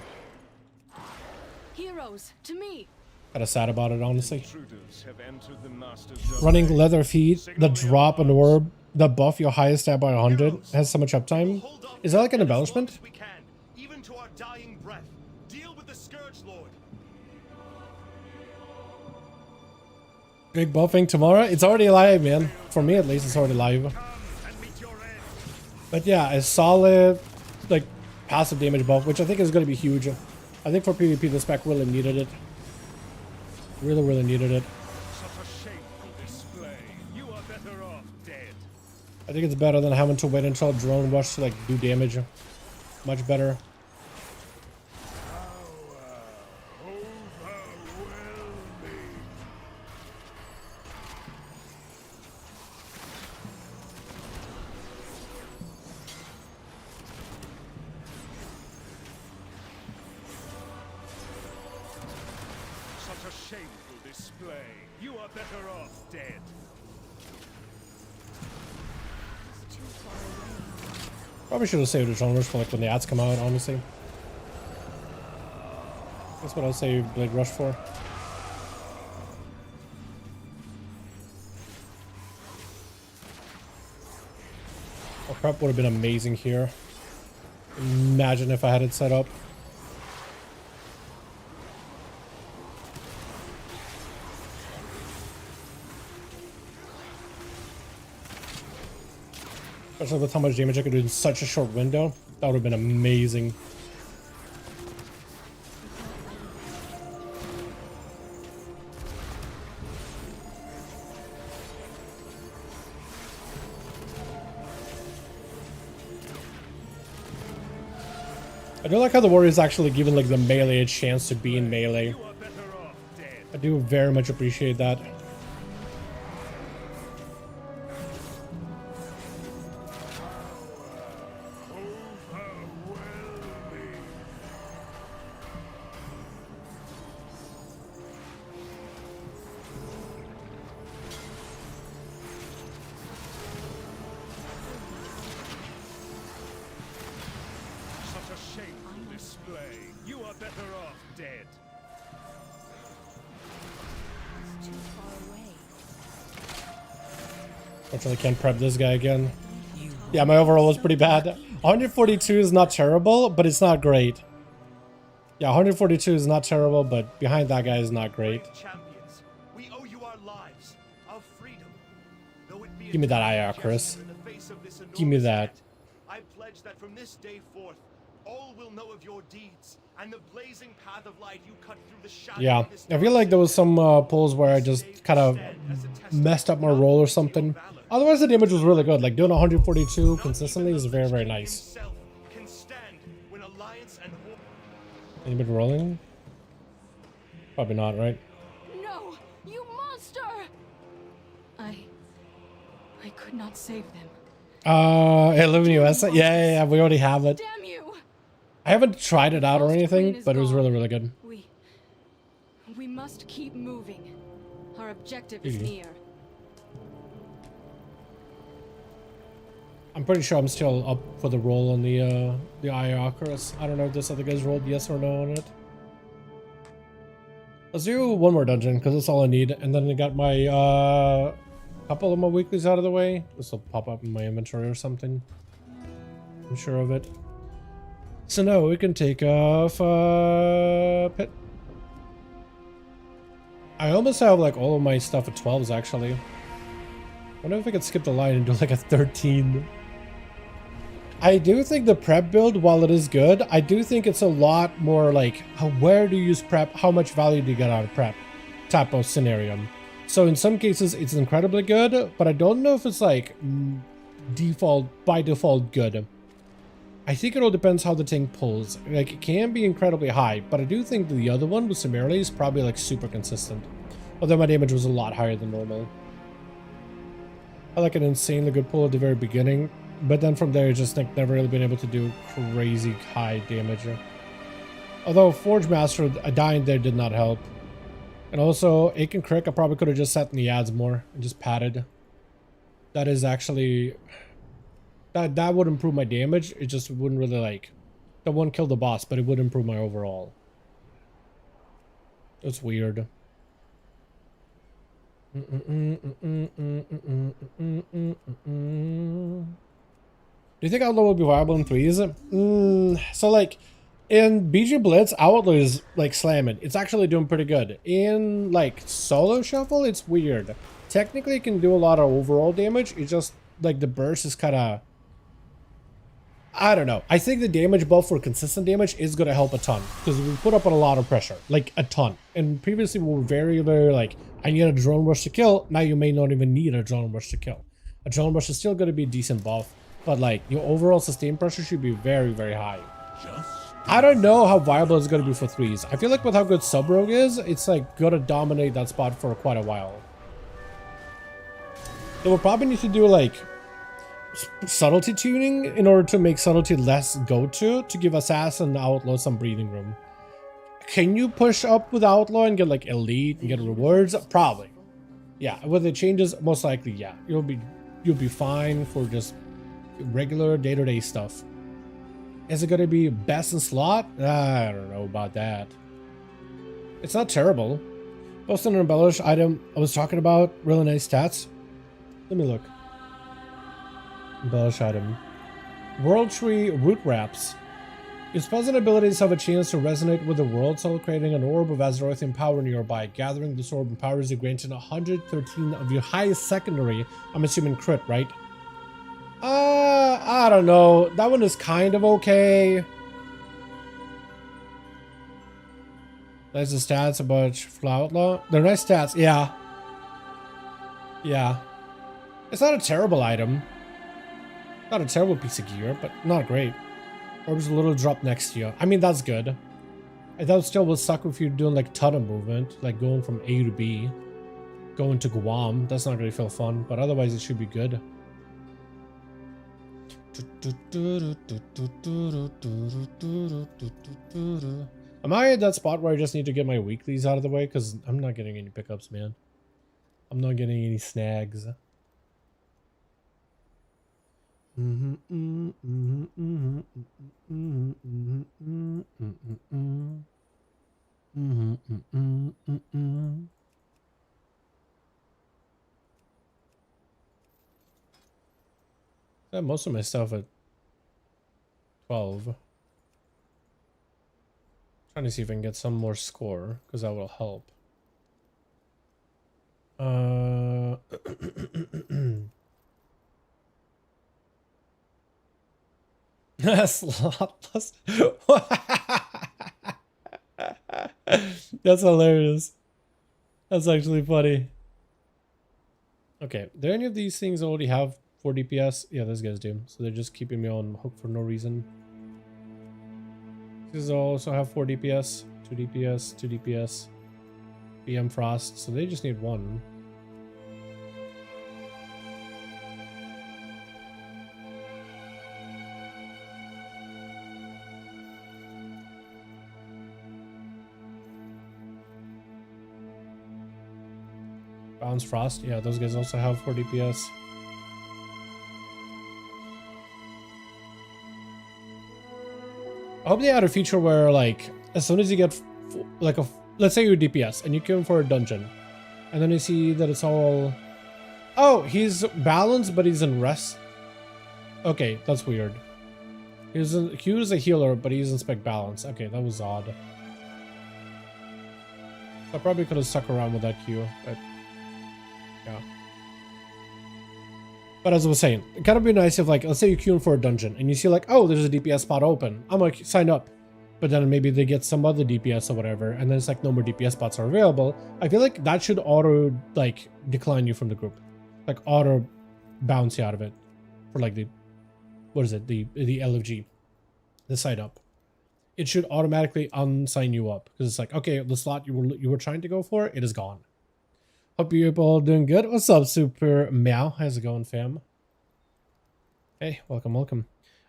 Heroes, to me. Kinda sad about it, honestly. Intruders have entered the master's Running domain. leather feet, the drop an orb, the buff your highest stat by 100, has so much uptime. Is that like an embellishment? We can, even to our dying breath. Deal with the Scourge Lord. Big buffing tomorrow? It's already live, man. For me at least, it's already live. But yeah, a solid, like, passive damage buff, which I think is going to be huge. I think for PvP, this spec really needed it. Really, really needed it. Such a shameful display. You are better off dead. I think it's better than having to wait until drone rush to, like, do damage. Much better. Such a shameful display. You are better off dead. Probably should have saved the drone rush for, like, when the ads come out, honestly. That's what I'll save Blade Rush for. A prep would have been amazing here. Imagine if I had it set up. Especially with how much damage I could do in such a short window. That would have been amazing. I do like how the warrior is actually given like the melee a chance to be in melee. I do very much appreciate that. Unfortunately, can't prep this guy again. Yeah, my overall was pretty bad. 142 is not terrible, but it's not great. Yeah, 142 is not terrible, but behind that guy is not great. Champions, we owe you our lives, our freedom. Though it be Give me that IR, Chris. in the face of this Give me that. I pledge that from this day forth, all will know of your deeds and the blazing path of light you cut through the shadow. Yeah, of this I feel like there was some pulls where I just kind of messed up my roll or something. Otherwise, the damage was really good. Like doing 142 consistently is very, very nice. Can stand when alliance and Anybody rolling? Probably not, right? No, you monster! I could not save them. Living US? Yeah, we already have it. Damn you! I haven't tried it out or anything, but it was really, really good. We must keep moving. Our objective is near. I'm pretty sure I'm still up for the roll on the Iacrus. I don't know if this other guy's rolled yes or no on it. Let's do one more dungeon because that's all I need, and then I got my couple of my weeklies out of the way. This will pop up in my inventory or something. I'm sure of it. So now we can take off pit. I almost have like all of my stuff at 12s actually. I wonder if I could skip the line and do like a 13. I do think the prep build, while it is good, I do think it's a lot more like where do you use prep, how much value do you get out of prep type of scenario. So in some cases it's incredibly good, but I don't know if it's like by default good. I think it all depends how the tank pulls. Like it can be incredibly high, but I do think the other one with summarily is probably like super consistent. Although my damage was a lot higher than normal. I like an insanely good pull at the very beginning, but then from there just like never really been able to do crazy high damage. Although Forge Master dying there did not help. And also Aiken Crick I probably could have just set in the ads more and just padded. That is actually that would improve my damage. It just wouldn't really like that wouldn't kill the boss, but it would improve my overall. It's weird. Do you think Outlaw will be viable in 3s? So like in BG Blitz, Outlaw is like slamming. It's actually doing pretty good. In like solo shuffle, it's weird. Technically it can do a lot of overall damage. It's just like the burst is kind of, I don't know. I think the damage buff for consistent damage is going to help a ton because we put up on a lot of pressure, like a ton. And previously we were very, very like, I need a drone rush to kill. Now you may not even need a drone rush to kill. A drone rush is still going to be a decent buff, but like your overall sustained pressure should be very, very high. I don't know how viable it's going to be for 3s. I feel like with how good Sub Rogue is, it's like going to dominate that spot for quite a while. So we'll probably need to do like subtlety tuning in order to make subtlety less go-to to give Assassin and Outlaw some breathing room. Can you push up with Outlaw and get like elite and get rewards? Probably. Yeah, with the changes, most likely, yeah. You'll be fine for just regular day-to-day stuff. Is it gonna be best in slot? I don't know about that. It's not terrible. Post an embellish item I was talking about, really nice stats. Let me look. Embellish item. World Tree Root Wraps. Its present abilities have a chance to resonate with the world, so creating an orb of Azeroithian power nearby. Gathering this orb empowers you, granting 113 of your highest secondary. I'm assuming crit, right? I don't know. That one is kind of okay. There's the stats about Outlaw. They're nice stats. Yeah. Yeah. It's not a terrible item. Not a terrible piece of gear, but not great. Orb's a little drop next to you. I mean, that's good. That still would suck if you're doing like ton of movement, like going from A to B, going to Guam. That's not really feel fun, but otherwise it should be good. Am I at that spot where I just need to get my weeklies out of the way? Because I'm not getting any pickups, man. I'm not getting any snags. I have most of my stuff at 12. Trying to see if I can get some more score, because that will help. Slotless. That's hilarious. That's actually funny. Okay, do any of these things already have 4 DPS? Yeah, those guys do. So they're just keeping me on hook for no reason. These also have 4 DPS, 2 DPS, 2 DPS, PM Frost. So they just need 1. Bounce Frost, yeah, those guys also have 4 DPS. I hope they add a feature where, like, as soon as you get, like, let's say you're DPS and you come for a dungeon, and then you see that it's all, oh, he's balanced, but he's in rest. Okay, that's weird. He was a healer, but he's in spec balance. Okay, that was odd. I probably could have stuck around with that queue, but yeah. But as I was saying, it kind of be nice if, like, let's say you're queuing for a dungeon and you see, like, oh, there's a DPS spot open. I'm like, sign up. But then maybe they get some other DPS or whatever, and then it's like no more DPS spots are available. I feel like that should auto, like, decline you from the group. Like, auto bounce you out of it. For, like, the, what is it? The LFG. The sign up. It should automatically unsign you up. Because it's like, okay, the slot you were trying to go for, it is gone. Hope you all doing good. What's up, Super Meow? How's it going, fam? Hey, welcome, welcome.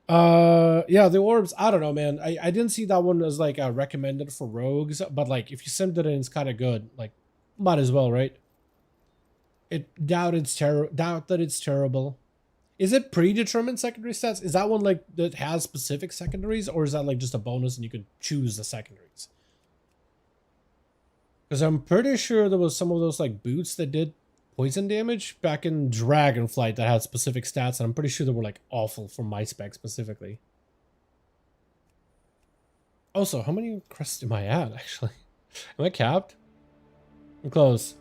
Yeah, the orbs, I don't know, man. I didn't see that one as, like, recommended for rogues, but, like, if you simmed it in, it's kind of good. Like, might as well, right? Doubt that it's terrible. Is it predetermined secondary stats? Is that one, like, that has specific secondaries, or is that, like, just a bonus and you can choose the secondaries? Because I'm pretty sure there was some of those, like, boots that did poison damage back in Dragonflight that had specific stats, and I'm pretty sure they were, like, awful for my spec specifically. Also, how many crests am I at, actually? Am I capped? I'm close.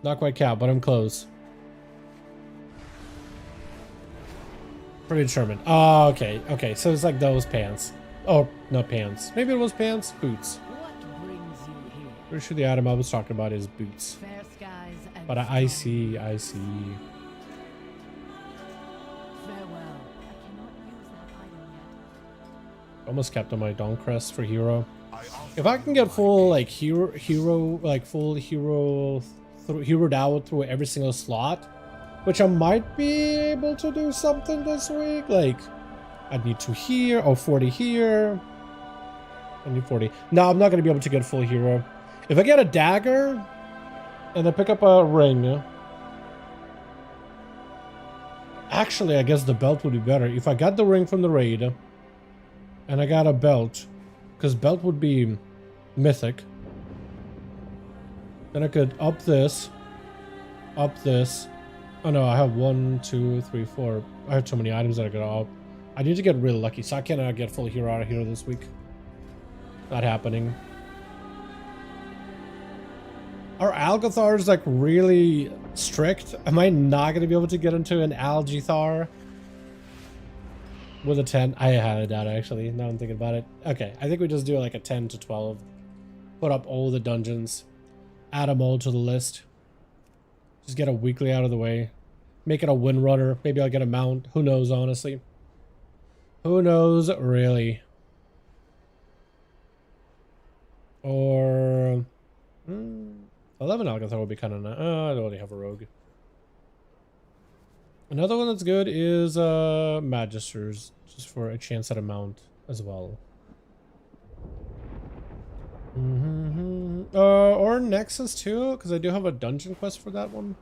Not quite capped, but I'm close. Pretty determined. Oh, okay. Okay, so it's like those pants. Oh, not pants. Maybe it was pants? Boots. Pretty sure the item I was talking about is boots. But I see. Almost kept on my Dawn Crest for hero. If I can get full, like, heroed out through every single slot, which I might be able to do something this week. Like, I'd need 2 here, or 40 here. I need 40. No, I'm not going to be able to get full hero. If I get a dagger, and I pick up a ring. Actually, I guess the belt would be better. If I got the ring from the raid, and I got a belt, because belt would be mythic. Then I could up this. Oh no, I have 1, 2, 3, 4. I have too many items that I got up. I need to get really lucky, so I cannot get full hero out of here this week. Not happening. Are Algathars, like, really strict? Am I not going to be able to get into an Algathar with a 10? I had a doubt, actually. Now I'm thinking about it. Okay, I think we just do, like, a 10 to 12. Put up all the dungeons. Add them all to the list. Just get a weekly out of the way. Make it a win runner. Maybe I'll get a mount. Who knows, honestly. Who knows, really. Or... 11 Algathar would be kind of nice. I already have a rogue. Another one that's good is Magisters, just for a chance at a mount as well. Or Nexus too, because I do have a dungeon quest for that one.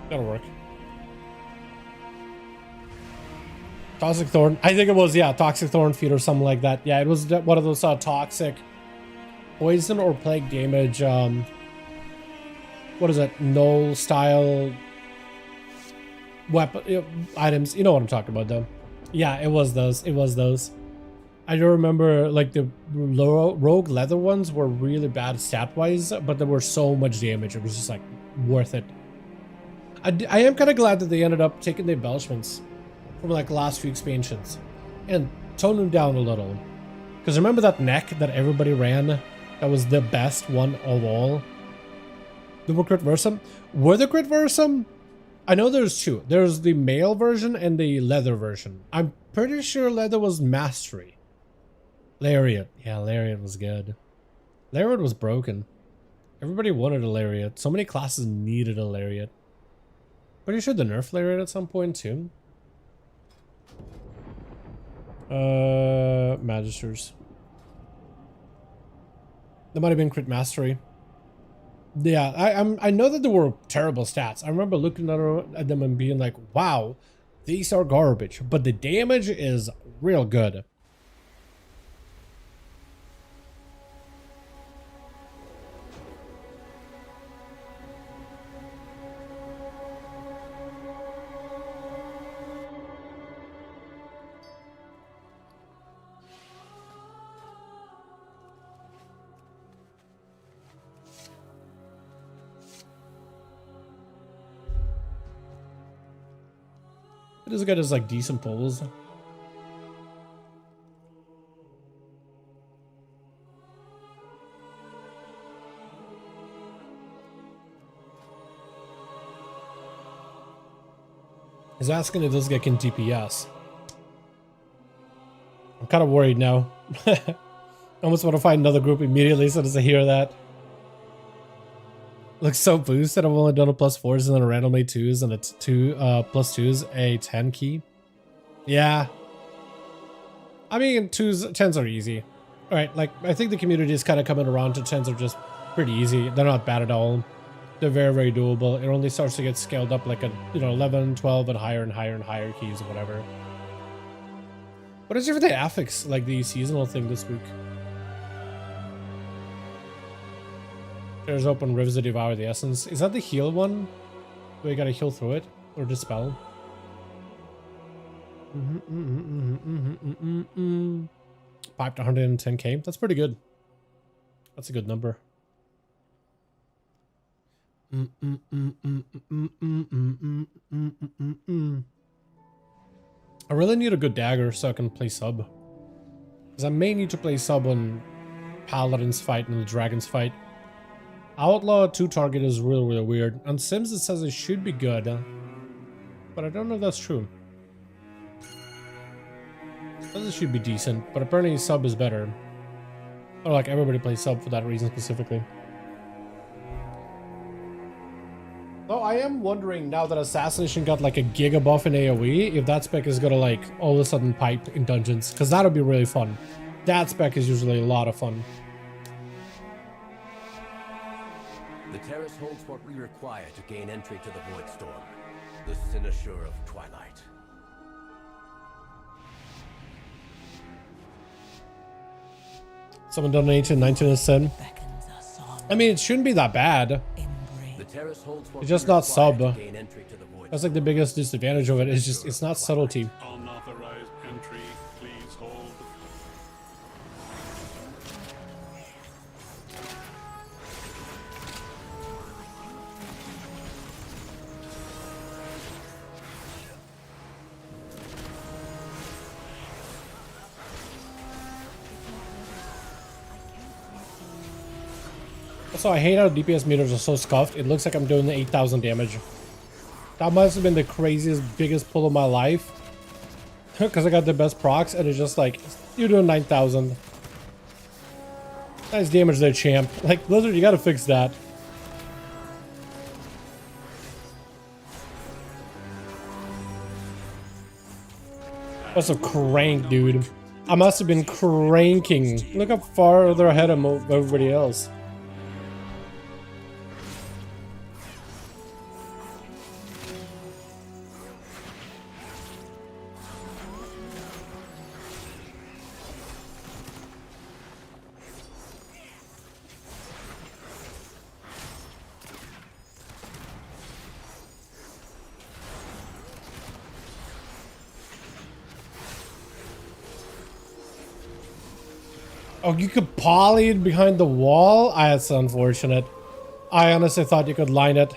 That'll work. Toxic Thorn. I think it was, yeah, Toxic Thorn Feet or something like that. Yeah, it was one of those toxic poison or plague damage, what is it? Null style weapon items. You know what I'm talking about, though. Yeah, it was those. It was those. I don't remember, like, the rogue leather ones were really bad stat-wise, but there were so much damage. It was just, like, worth it. I am kind of glad that they ended up taking the embellishments from, like, last few expansions and toned them down a little. Because remember that neck that everybody ran? That was the best one of all? The crit versum? Were the crit versum? I know there's two. There's the male version and the leather version. I'm pretty sure leather was mastery. Lariat. Yeah, Lariat was good. Lariat was broken. Everybody wanted a Lariat. So many classes needed a Lariat. Pretty sure the nerf Lariat at some point too. Magisters. That might have been crit mastery. Yeah, I know that there were terrible stats. I remember looking at them and being like, wow, these are garbage. But the damage is real good. It is good as like decent pulls. He's asking if this guy can DPS. I'm kind of worried now. I almost want to find another group immediately as soon as I hear that. Looks so boosted. I've only done a +4s and then a randomly 2s and it's +2s, a 10 key. Yeah. I mean, 10s are easy. Alright, like, I think the community is kind of coming around to 10s are just pretty easy. They're not bad at all. They're very, very doable. It only starts to get scaled up like a, 11, 12, and higher and higher and higher keys or whatever. What is your the affix, like the seasonal thing this week? There's open rivers that devour the essence. Is that the heal one? Where you gotta heal through it? Or dispel? 5 to 110k. That's pretty good. That's a good number. I really need a good dagger so I can play sub. Because I may need to play sub when Paladins fight and the Dragons fight. Outlaw 2 target is really, really weird. On Sims it says it should be good. But I don't know if that's true. It says it should be decent, but apparently sub is better. Or like everybody plays sub for that reason specifically. Though I am wondering now that Assassination got like a giga buff in AoE, if that spec is gonna like all of a sudden pipe in dungeons. Because that'll be really fun. That spec is usually a lot of fun. The terrace holds what we require to gain entry to the Void Storm, the cynosure of Twilight. Someone donated 19 and 10. I mean, it shouldn't be that bad. It's just not sub. That's like the biggest disadvantage of it. It's just, it's not subtlety. Unauthorized entry, please hold. Also, I hate how DPS meters are so scuffed. It looks like I'm doing 8,000 damage. That must have been the craziest, biggest pull of my life. Because I got the best procs, and it's just like, you're doing 9,000. Nice damage there, champ. Like, Blizzard, you gotta fix that. That's a crank, dude. I must have been cranking. Look how far they're ahead of everybody else. Oh, you could poly it behind the wall? That's unfortunate. I honestly thought you could line it.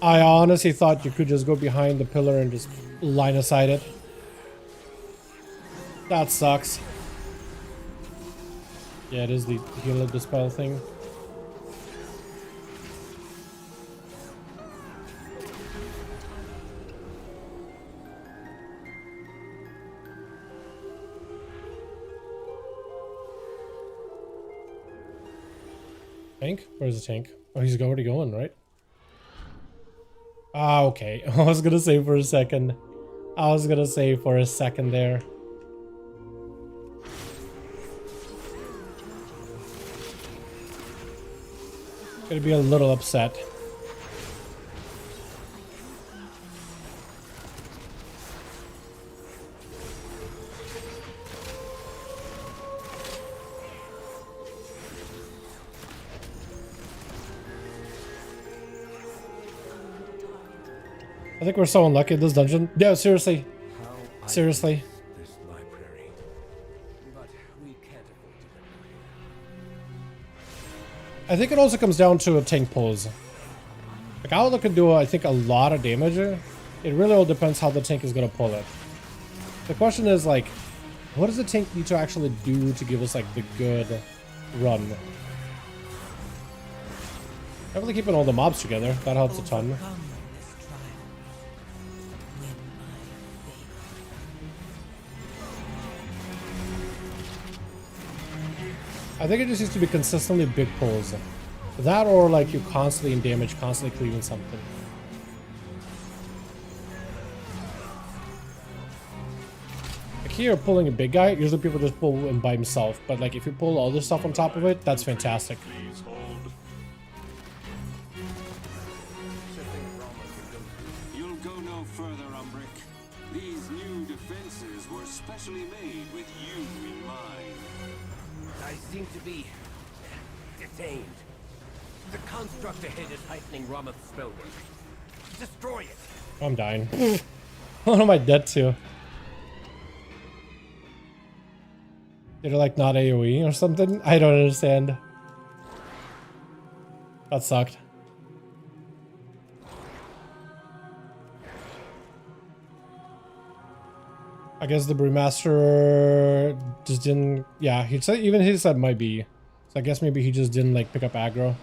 I honestly thought you could just go behind the pillar and just line aside it. That sucks. Yeah, it is the heal of dispel thing. Tank? Where's the tank? Oh, he's already going, right? Ah, okay. I was gonna say for a second. There. Gonna be a little upset. I think we're so unlucky in this dungeon. Yeah, seriously. Seriously. This library. But we can't afford to. I think it also comes down to a tank pulls. Like Outlook can do, I think, a lot of damage. It really all depends how the tank is gonna pull it. The question is like, what does the tank need to actually do to give us like the good run? Definitely keeping all the mobs together. That helps a ton. I think it just needs to be consistently big pulls. That or like you constantly in damage, constantly cleaving something. Like here, pulling a big guy, usually people just pull him by himself. But like if you pull all this stuff on top of it, that's fantastic. Please hold. You'll go no further, Umbrick. These new defenses were specially made with you in mind. I seem to be detained. The construct ahead is heightening Ramath's spellwork. Destroy it. I'm dying. What am I dead to? Did it like not AoE or something? I don't understand. That sucked. I guess the brewmaster just didn't. Yeah, he said even he said might be. So I guess maybe he just didn't like pick up aggro.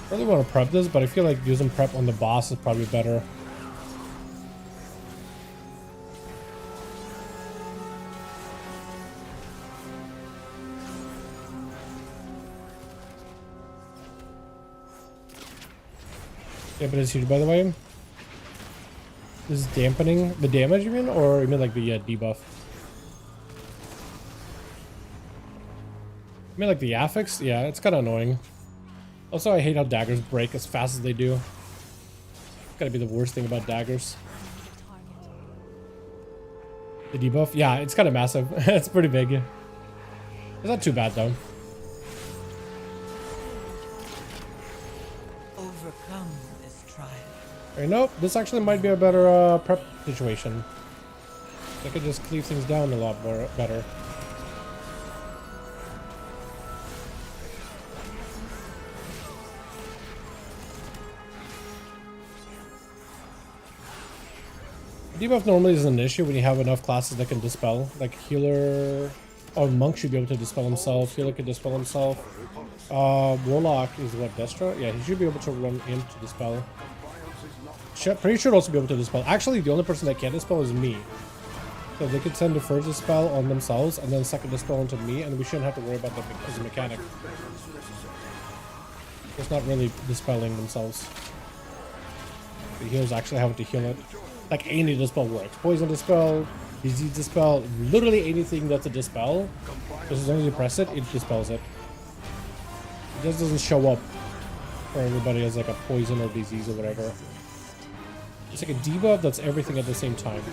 I really want to prep this, but I feel like using prep on the boss is probably better. Yeah, but it's huge, by the way. This is dampening the damage, you mean? Or you mean like the debuff? You mean like the affix? Yeah, it's kind of annoying. Also, I hate how daggers break as fast as they do. Gotta be the worst thing about daggers. The debuff? Yeah, it's kind of massive. It's pretty big. It's not too bad, though. Overcome this trial. Alright, nope. This actually might be a better prep situation. I could just cleave things down a lot more better. Debuff normally isn't an issue when you have enough classes that can dispel. Like healer, or monk should be able to dispel himself. Healer can dispel himself. Warlock is what, Destra? Yeah, he should be able to run in to dispel. Pretty sure also be able to dispel. Actually, the only person that can't dispel is me. So they could send the first dispel on themselves and then second dispel onto me, and we shouldn't have to worry about that as a mechanic. It's not really dispelling themselves. The healers actually having to heal it. Like any dispel works. Poison dispel, disease dispel, literally anything that's a dispel. Because as long as you press it, it dispels it. It just doesn't show up for everybody as like a poison or disease or whatever. It's like a debuff that's everything at the same time.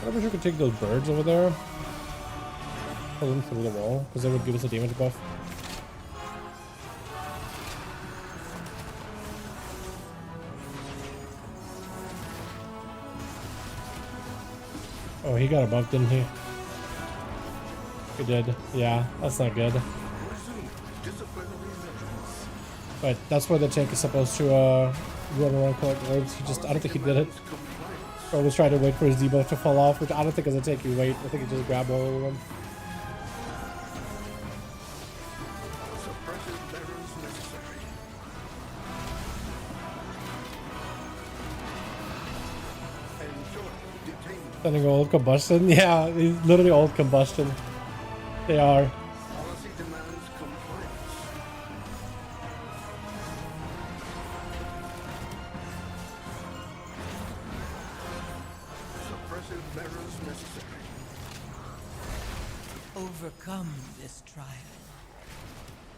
I wish we could take those birds over there. Pull them through the wall, because they would give us a damage buff. Oh, he got a buff, didn't he? He did. Yeah, that's not good. But that's where the tank is supposed to run around collect orbs. I don't think he did it. Or was trying to wait for his debuff to fall off, which I don't think is a tank you wait. I think he just grabbed all of them. Sending old combustion? Yeah, he's literally old combustion. They are. Overcome this trial.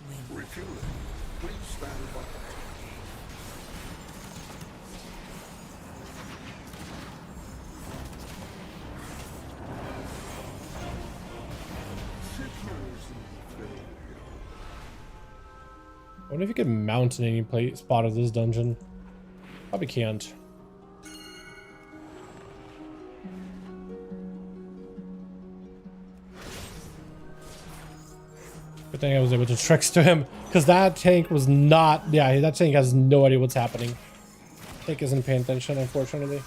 Win. Refueling. Please stand by. I wonder if you can mount in any spot of this dungeon. Probably can't. Good thing I was able to trickster him, because that tank was not. Yeah, that tank has no idea what's happening. Tank isn't paying attention, unfortunately.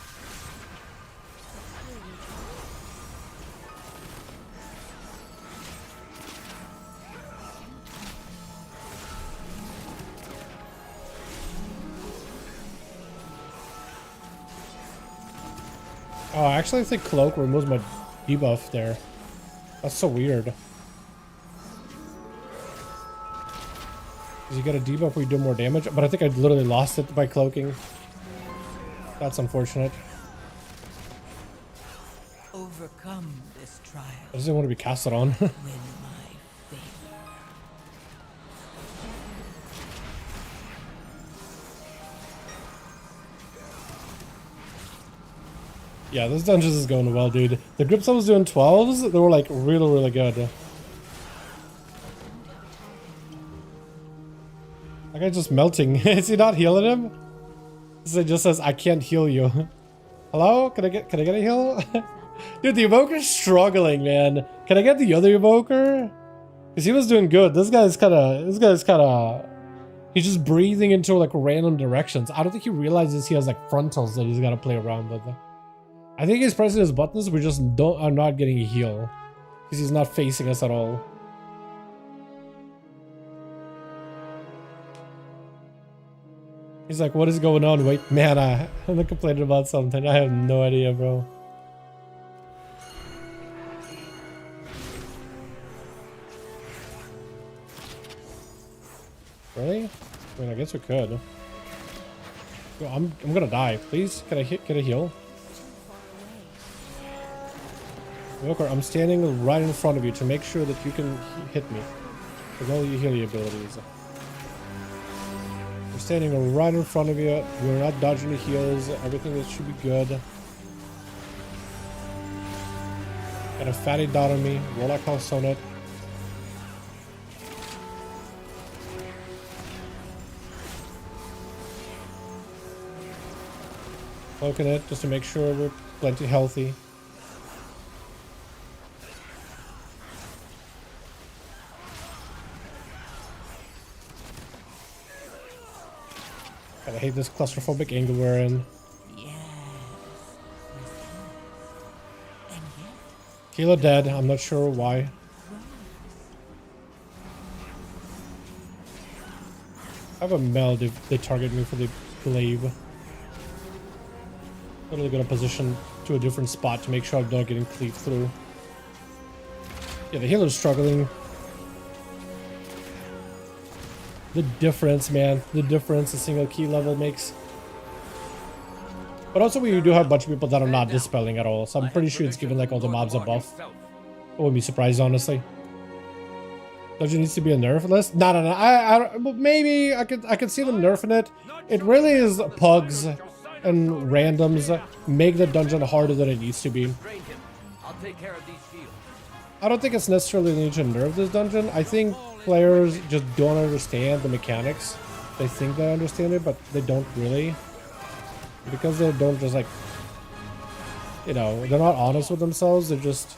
Oh, actually, I think Cloak removes my debuff there. That's so weird. Because you get a debuff where you do more damage, but I think I literally lost it by cloaking. That's unfortunate. Overcome this trial. I just didn't want to be casted on. Win my favor. Yeah, this dungeon is going well, dude. The grips I was doing 12s, they were like really, really good. That guy's just melting. Is he not healing him? It just says, I can't heal you. Hello? Can I get a heal? Dude, the evoker's struggling, man. Can I get the other evoker? Because he was doing good. This guy's kinda he's just breathing into like random directions. I don't think he realizes he has like frontals that he's gotta play around with. I think he's pressing his buttons, we just are not getting a heal. Because he's not facing us at all. He's like, what is going on? Wait, man, I'm complaining about something. I have no idea, bro. Really? I mean, I guess we could. Yo, I'm gonna die. Please, can I heal? Walker, I'm standing right in front of you to make sure that you can hit me with all your healing abilities. We're standing right in front of you. We're not dodging the heals. Everything should be good. Got a fatty dot on me. Warlock House on it. Cloaking it just to make sure we're plenty healthy. I hate this claustrophobic angle we're in. Kilo dead. I'm not sure why. I have a meld if they target me for the glaive. Literally gonna position to a different spot to make sure I'm not getting cleaved through. Yeah, the healer's struggling. The difference, man. The difference a single key level makes. But also we do have a bunch of people that are not dispelling at all. So I'm pretty sure it's giving like all the mobs a buff. I wouldn't be surprised, honestly. Dungeon needs to be a nerf list? No. Maybe I could see them nerfing it. It really is pugs and randoms make the dungeon harder than it needs to be. I'll take care of these shields. I don't think it's necessarily need to nerf this dungeon. I think players just don't understand the mechanics. They think they understand it, but they don't really. Because they don't just like, you know, they're not honest with themselves. They just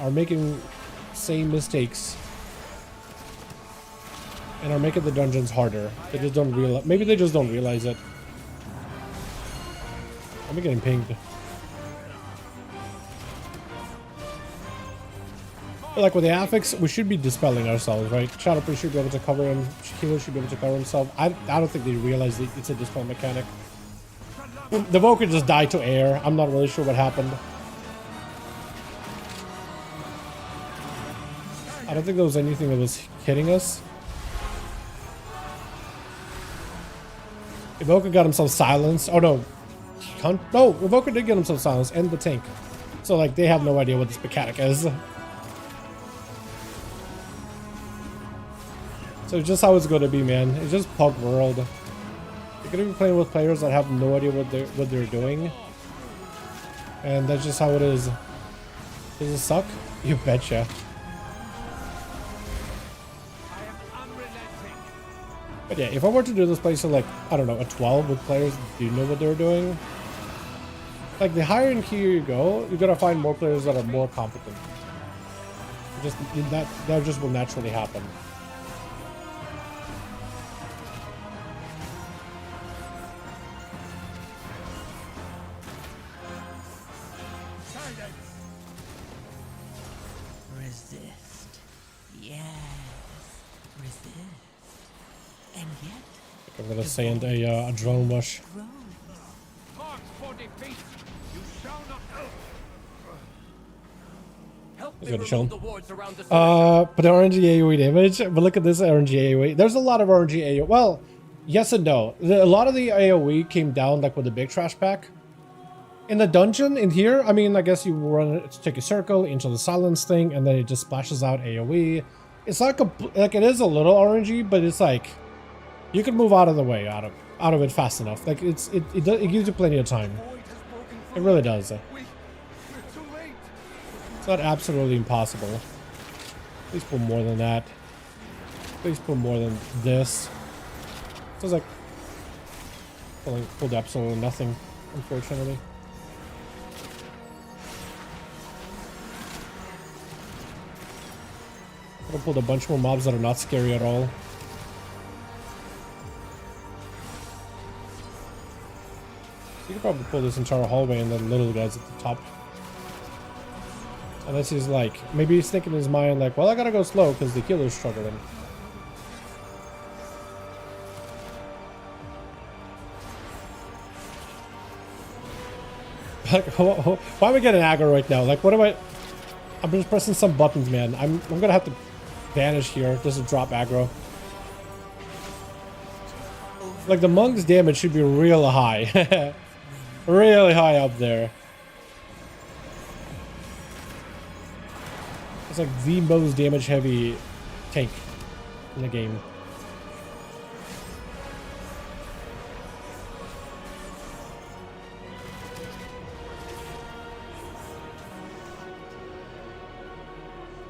are making same mistakes. And are making the dungeons harder. They just don't realize, maybe they just don't realize it. I'm getting pinged. But like with the affix, we should be dispelling ourselves, right? Shadow Priest should be able to cover him. Healer should be able to cover himself. I don't think they realize that it's a dispel mechanic. The Evoker just died to air. I'm not really sure what happened. I don't think there was anything that was hitting us. Evoker got himself silenced. Oh no. No, Evoker did get himself silenced and the tank. So like they have no idea what this mechanic is. So it's just how it's going to be, man. It's just Pug World. You're going to be playing with players that have no idea what they're doing. And that's just how it is. Does it suck? You betcha. But yeah, if I were to do this place at like, I don't know, a 12 with players that do know what they're doing. Like the higher in queue you go, you're going to find more players that are more competent. That just will naturally happen. Resist. Yes. Resist. And yet, I'm gonna send a drone rush. He's gonna show him. But the RNG AoE damage. But look at this RNG AoE. There's a lot of RNG AoE. Well, yes and no. A lot of the AoE came down like with the big trash pack. In the dungeon in here, I mean, I guess you run it to take a circle into the silence thing, and then it just splashes out AoE. It's like it is a little RNG, but it's like you can move out of the way out of it fast enough. Like it gives you plenty of time. It really does. It's not absolutely impossible. Please pull more than that. Please pull more than this. So it's like pulled absolutely nothing, unfortunately. I pulled a bunch more mobs that are not scary at all. You could probably pull this entire hallway and then little guys at the top. Unless he's like, maybe he's thinking in his mind like, well, I gotta go slow because the healer's struggling. Like, why am I getting aggro right now? Like, what am I? I'm just pressing some buttons, man. I'm gonna have to vanish here just to drop aggro. Like the monk's damage should be real high. Really high up there. It's like the most damage heavy tank in the game.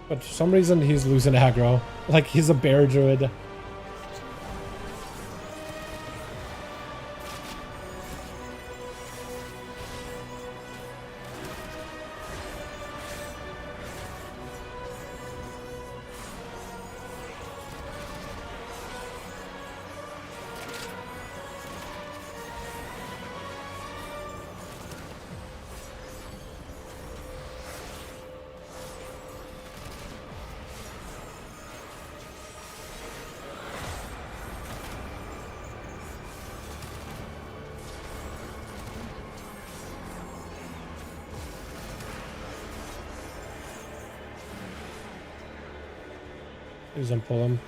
But for some reason he's losing aggro. Like he's a bear druid. Please don't pull him.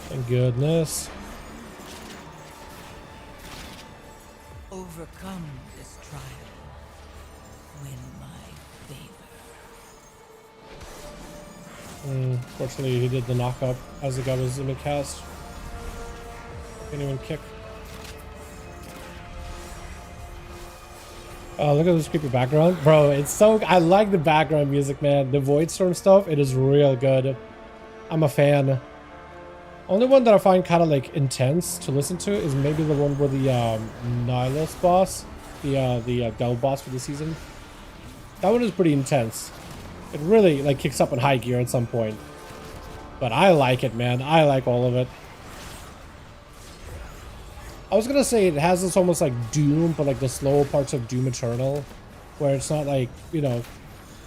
Thank goodness. Overcome this trial. Win my favor. Fortunately, he did the knock up as the guy was in the cast. Can't even kick. Oh, look at this creepy background. Bro, it's so... I like the background music, man. The Voidstorm stuff, it is real good. I'm a fan. Only one that I find kind of like intense to listen to is maybe the one where the Nihilus boss, the Devil boss for the season. That one is pretty intense. It really like kicks up in high gear at some point. But I like it, man. I like all of it. I was gonna say it has this almost like Doom, but like the slower parts of Doom Eternal, where it's not like, you know,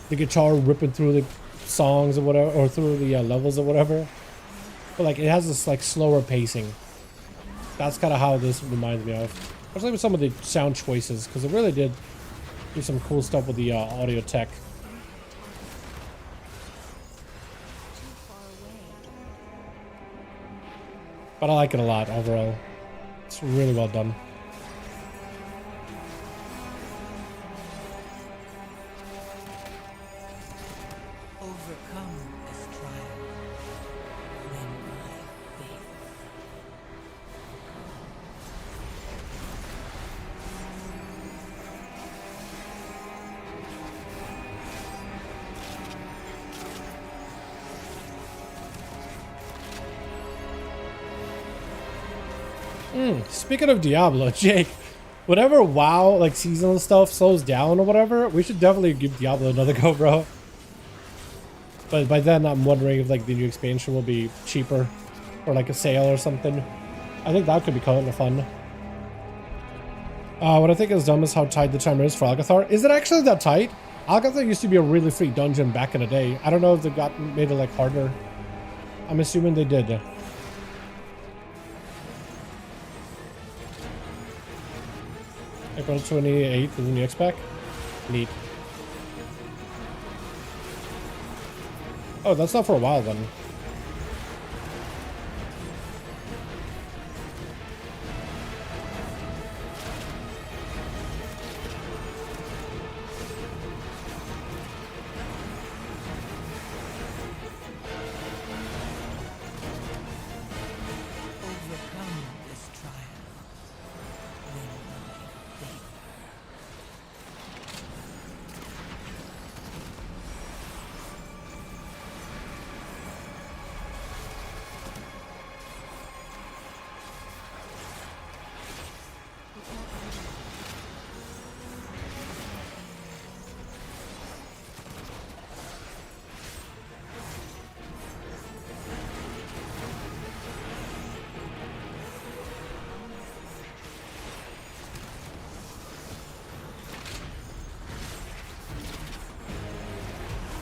the guitar ripping through the songs or whatever, or through the levels or whatever. But like it has this like slower pacing. That's kind of how this reminds me of. Especially with some of the sound choices, because it really did do some cool stuff with the audio tech. But I like it a lot overall. It's really well done. Overcome this trial. Win my faith. Speaking of Diablo, Jake, whenever WoW like seasonal stuff slows down or whatever, we should definitely give Diablo another go, bro. But by then, I'm wondering if like the new expansion will be cheaper or like a sale or something. I think that could be kind of fun. What I think is dumb is how tight the timer is for Alcathar. Is it actually that tight? Alcathar used to be a really free dungeon back in the day. I don't know if they made it like harder. I'm assuming they did. April 28th is the new X-Pack. Neat. Oh, that's not for a while then.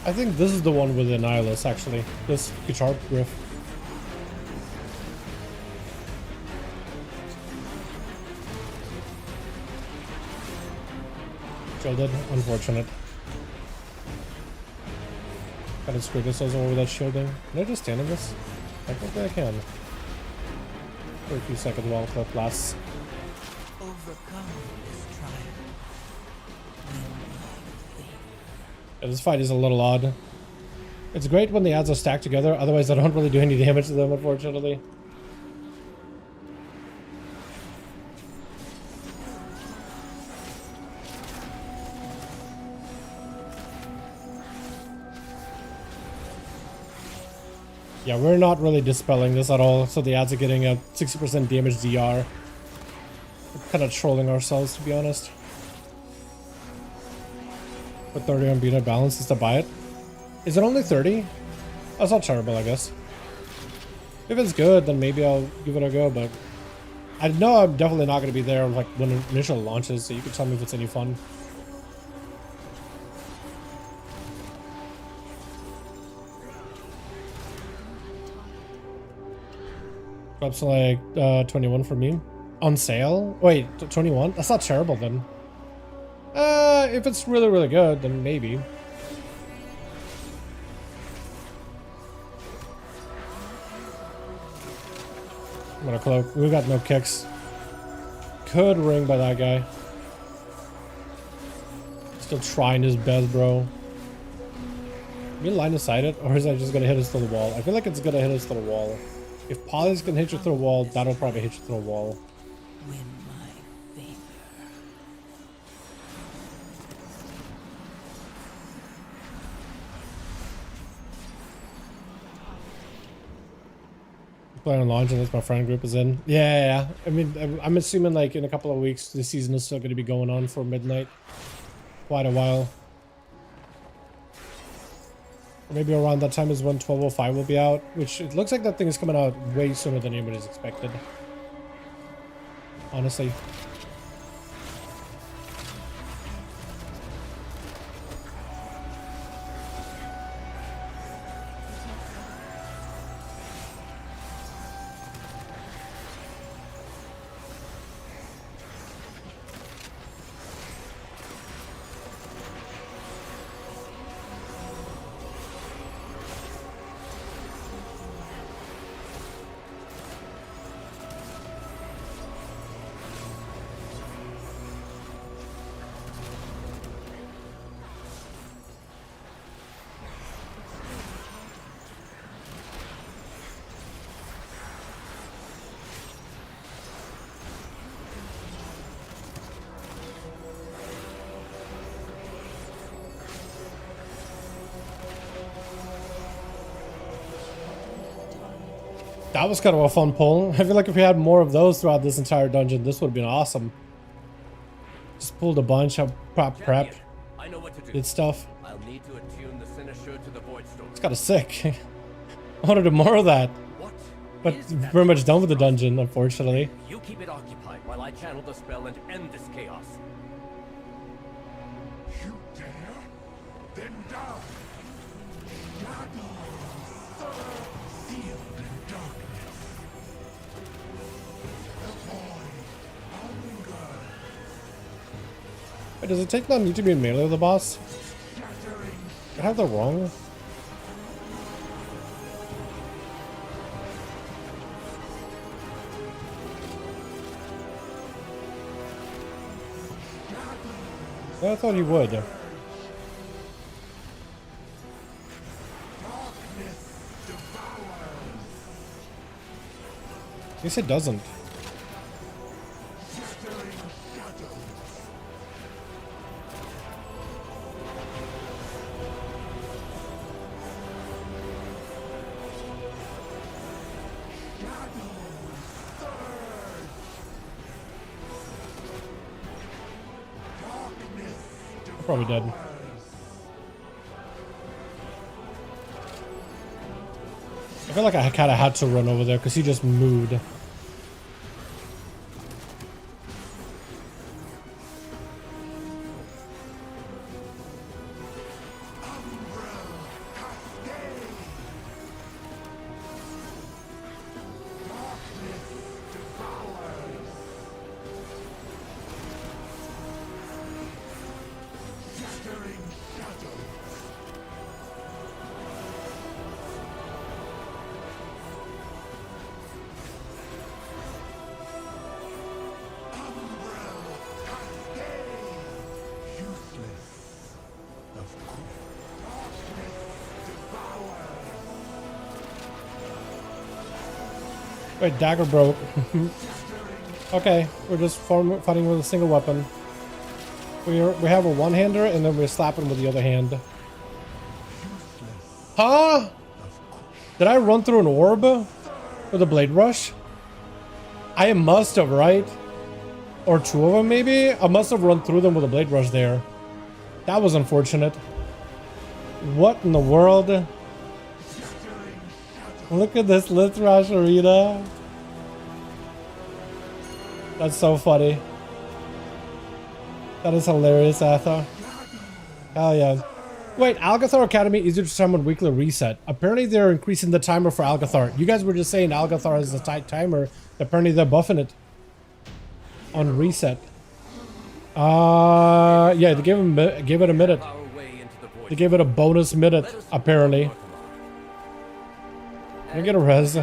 I think this is the one with the Nihilus, actually. This guitar riff. Shielded, unfortunate. Gotta screw this over without shielding. Can I just stand on this? I think I can. For a few seconds while it lasts. Overcome this trial. Yeah, this fight is a little odd. It's great when the adds are stacked together, otherwise I don't really do any damage to them, unfortunately. Yeah, we're not really dispelling this at all, so the adds are getting a 60% damage DR. We're kind of trolling ourselves, to be honest. Put 30 on beta balance is to buy it. Is it only 30? That's not terrible, I guess. If it's good, then maybe I'll give it a go, but I know I'm definitely not going to be there like when it initially launches, so you can tell me if it's any fun. Drops like 21 for me. On sale? Wait, 21? That's not terrible then. If it's really, really good, then maybe. I'm gonna cloak. We got no kicks. Could ring by that guy. Still trying his best, bro. Can we line of sight it, or is that just gonna hit us through the wall? I feel like it's gonna hit us through the wall. If Polly's gonna hit you through a wall, that'll probably hit you through a wall. Win my favor. Playing on launch unless my friend group is in. Yeah. I mean, I'm assuming like in a couple of weeks, the season is still going to be going on for midnight. Quite a while. Or maybe around that time is when 1205 will be out, which it looks like that thing is coming out way sooner than anybody's expected. Honestly. That was kind of a fun pull. I feel like if we had more of those throughout this entire dungeon, this would have been awesome. Just pulled a bunch of prep. I know what to do. Did stuff. I'll need to attune the Cynosure to the Void Storm. It's kind of sick. I want to do more of that. What? But we're pretty much done with the dungeon, unfortunately. You keep it occupied while I channel the spell and end this chaos. You dare? Then die. Sealed in darkness. The void hunger. Wait, does it take long need to be in melee with the boss? I have that wrong. I thought he would. I guess it doesn't. Probably dead. I feel like I kind of had to run over there because he just moved. Wait, dagger broke. Okay, we're just fighting with a single weapon. We have a one-hander and then we're slapping with the other hand. Huh? Did I run through an orb with a blade rush? I must have, right? Or two of them maybe? I must have run through them with a blade rush there. That was unfortunate. What in the world? Look at this Lithrash arena. That's so funny. That is hilarious, Atha. Hell yeah. Wait, Algathar Academy easier to summon weekly reset. Apparently they're increasing the timer for Algathar. You guys were just saying Algathar has a tight timer. Apparently they're buffing it on reset. Yeah, they gave it a minute. They gave it a bonus minute, apparently. Can I get a res?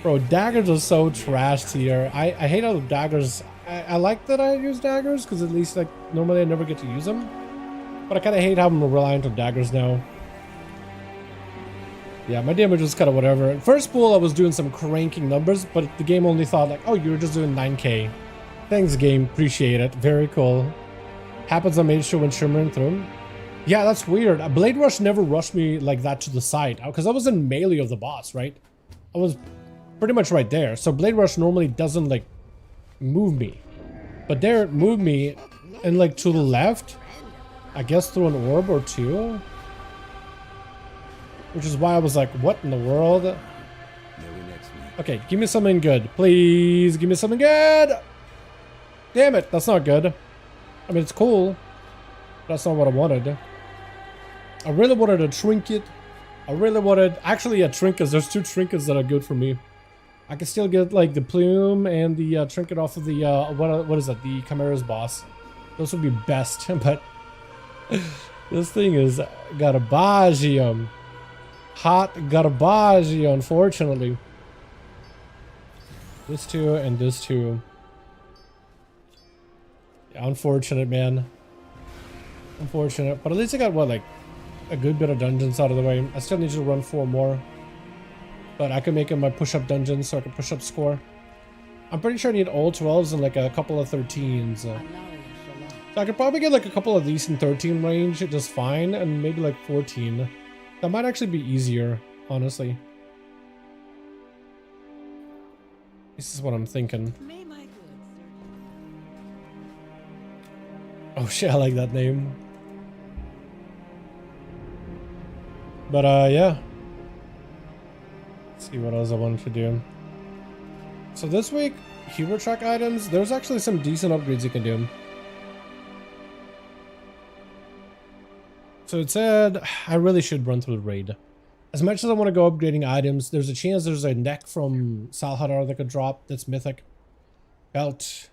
Bro, daggers are so trashed here. I hate how daggers... I like that I use daggers, because at least like normally I never get to use them. But I kind of hate how I'm reliant on daggers now. Yeah, my damage was kind of whatever. First pool I was doing some cranking numbers, but the game only thought like, oh, you were just doing 9k. Thanks game, appreciate it. Very cool. Happens on Mage Show when Shimmering through him. Yeah, that's weird. Blade Rush never rushed me like that to the side, because I was in melee of the boss, right? I was pretty much right there. So Blade Rush normally doesn't like move me. But there it moved me and like to the left. I guess through an orb or two. Which is why I was like, what in the world? Okay, give me something good. Please give me something good. Damn it, that's not good. I mean, it's cool. That's not what I wanted. I really wanted a trinket. I really wanted... Actually, yeah, trinkets. There's 2 trinkets that are good for me. I can still get, like, the plume and the trinket off of the... what is that? The Chimera's boss. Those would be best, but... this thing is garbaggio. Hot garbaggio, unfortunately. This 2 and this 2. Yeah, unfortunate, man. Unfortunate. But at least I got, what, like, a good bit of dungeons out of the way. I still need to run 4 more. But I can make it my push-up dungeons so I can push up score. I'm pretty sure I need all 12s and, like, a couple of 13s. So I could probably get, like, a couple of these in 13 range just fine. And maybe, like, 14. That might actually be easier, honestly. This is what I'm thinking. Oh shit, I like that name. But yeah. Let's see what else I wanted to do. So this week, hero track items, there's actually some decent upgrades you can do. So it said, I really should run through the raid. As much as I want to go upgrading items, there's a chance there's a neck from Salhadar that could drop that's mythic. Belt.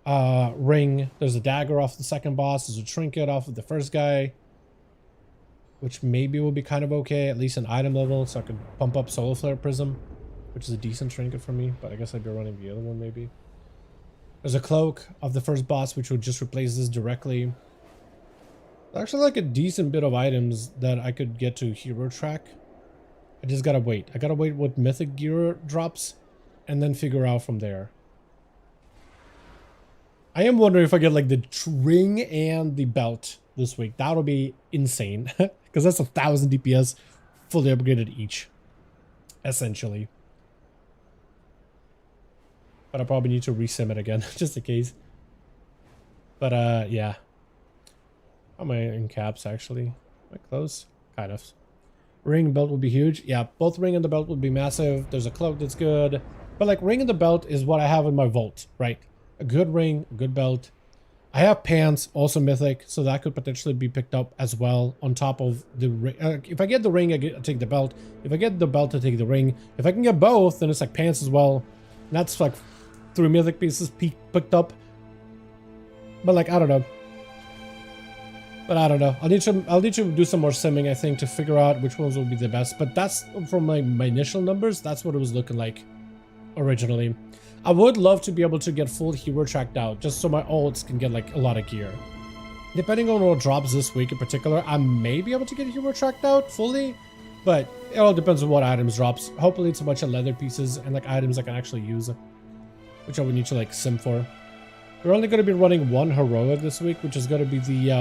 Ring. There's a dagger off the second boss. There's a trinket off of the first guy. Which maybe will be kind of okay. At least an item level. So I could pump up Solar Flare Prism. Which is a decent trinket for me. But I guess I'd be running the other one maybe. There's a cloak of the first boss. Which would just replace this directly. Actually like a decent bit of items that I could get to hero track. I just gotta wait. I gotta wait what mythic gear drops. And then figure out from there. I am wondering if I get like the ring and the belt this week. That'll be insane. Because that's 1,000 DPS fully upgraded each. Essentially. But I probably need to resim it again. Just in case. But yeah. How am I in caps actually? Am I close? Kind of. Ring, belt would be huge. Yeah, both ring and the belt would be massive. There's a cloak that's good. But like ring and the belt is what I have in my vault, right? A good ring, a good belt. I have pants, also mythic, so that could potentially be picked up as well on top of the ring. If I get the ring, I take the belt. If I get the belt, I take the ring. If I can get both, then it's like pants as well. And that's like 3 mythic pieces picked up. But like, I don't know. But I don't know. I'll need to do some more simming, I think, to figure out which ones will be the best. But that's from my initial numbers. That's what it was looking like originally. I would love to be able to get full hero tracked out, just so my ults can get like a lot of gear. Depending on what drops this week in particular, I may be able to get hero tracked out fully, but it all depends on what items drops. Hopefully it's a bunch of leather pieces and like items I can actually use, which I would need to like sim for. We're only going to be running 1 heroic this week, which is going to be the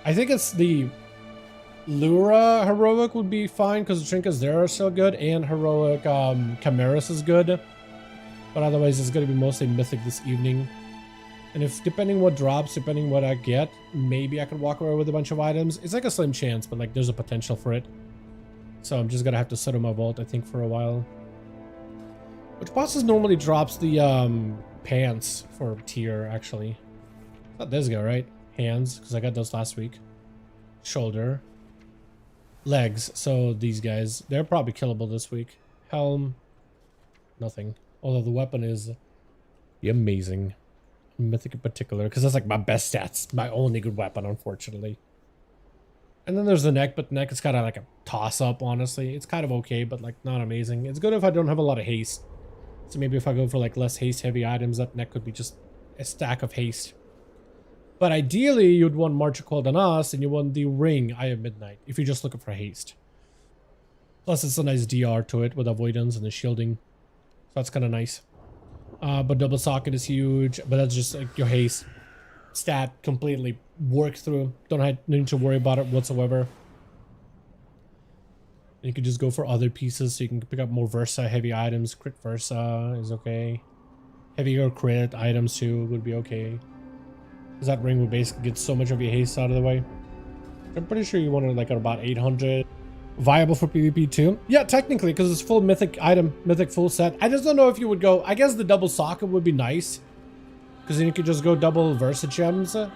I think it's the Lura heroic would be fine because the trinkets there are still good, and heroic Chimeras is good. But otherwise, it's going to be mostly mythic this evening. And if, depending what drops, depending what I get, maybe I could walk away with a bunch of items. It's like a slim chance, but like there's a potential for it. So I'm just going to have to sit on my vault, I think, for a while. Which bosses normally drops the pants for tier, actually? Not this guy, right? Hands, because I got those last week. Shoulder. Legs, so these guys. They're probably killable this week. Helm. Nothing. Although the weapon is amazing. Mythic in particular, because that's like my best stats. My only good weapon, unfortunately. And then there's the neck, but the neck is kind of like a toss-up, honestly. It's kind of okay, but like not amazing. It's good if I don't have a lot of haste. So maybe if I go for like less haste-heavy items, that neck could be just a stack of haste. But ideally, you'd want March of Cold on Us, and you want the Ring, Eye of Midnight, if you're just looking for haste. Plus, it's a nice DR to it with avoidance and the shielding. So that's kind of nice. But double socket is huge, but that's just like your haste stat completely worked through. Don't need to worry about it whatsoever. You could just go for other pieces, so you can pick up more Versa heavy items. Crit Versa is okay. Heavier crit items too would be okay. Because that ring would basically get so much of your haste out of the way. I'm pretty sure you wanted like about 800. Viable for PvP too? Yeah, technically, because it's full mythic item, mythic full set. I just don't know if you would go, I guess the double socket would be nice. Because then you could just go double Versa gems. And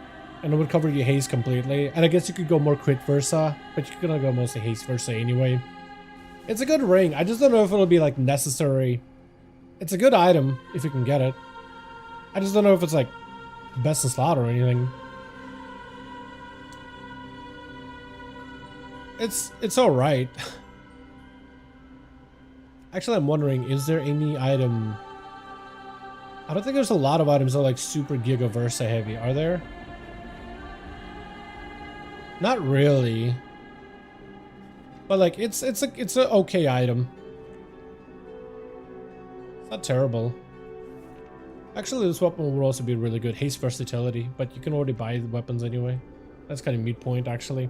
it would cover your haste completely. And I guess you could go more crit Versa. But you're gonna go mostly haste Versa anyway. It's a good ring. I just don't know if it'll be like necessary. It's a good item if you can get it. I just don't know if it's like best in slot or anything. It's all right. Actually, I'm wondering, is there any item? I don't think there's a lot of items that are like super Giga Versa heavy. Are there? Not really. But like, it's an okay item. It's not terrible. Actually, this weapon would also be really good. Haste versatility, but you can already buy the weapons anyway. That's kind of mute point, actually.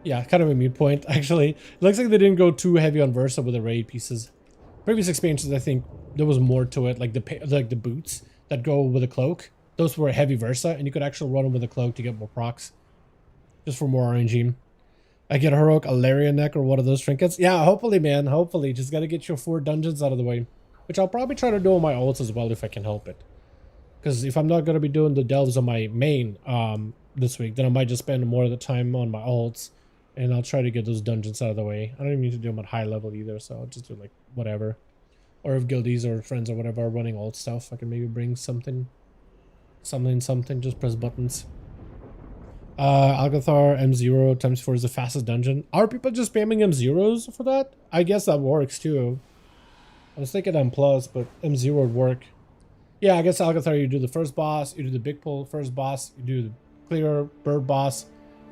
Yeah, kind of a mute point, actually. It looks like they didn't go too heavy on Versa with the raid pieces. Previous expansions, I think there was more to it, like the boots that go with a cloak. Those were heavy Versa, and you could actually run them with a cloak to get more procs. Just for more RNG. I get a heroic, a Larian neck, or one of those trinkets. Yeah, hopefully, man. Hopefully. Just gotta get your 4 dungeons out of the way. Which I'll probably try to do on my ults as well if I can help it. Because if I'm not gonna be doing the delves on my main this week, then I might just spend more of the time on my ults. And I'll try to get those dungeons out of the way. I don't even need to do them at high level either, so I'll just do like whatever. Or if guildies or friends or whatever are running alt stuff, I can maybe bring something. Just press buttons. Algathar M0 times 4 is the fastest dungeon. Are people just spamming M0s for that? I guess that works too. I was thinking M+, but M0 would work. Yeah, I guess Algathar, you do the first boss, you do the big pull first boss, you do the clear bird boss,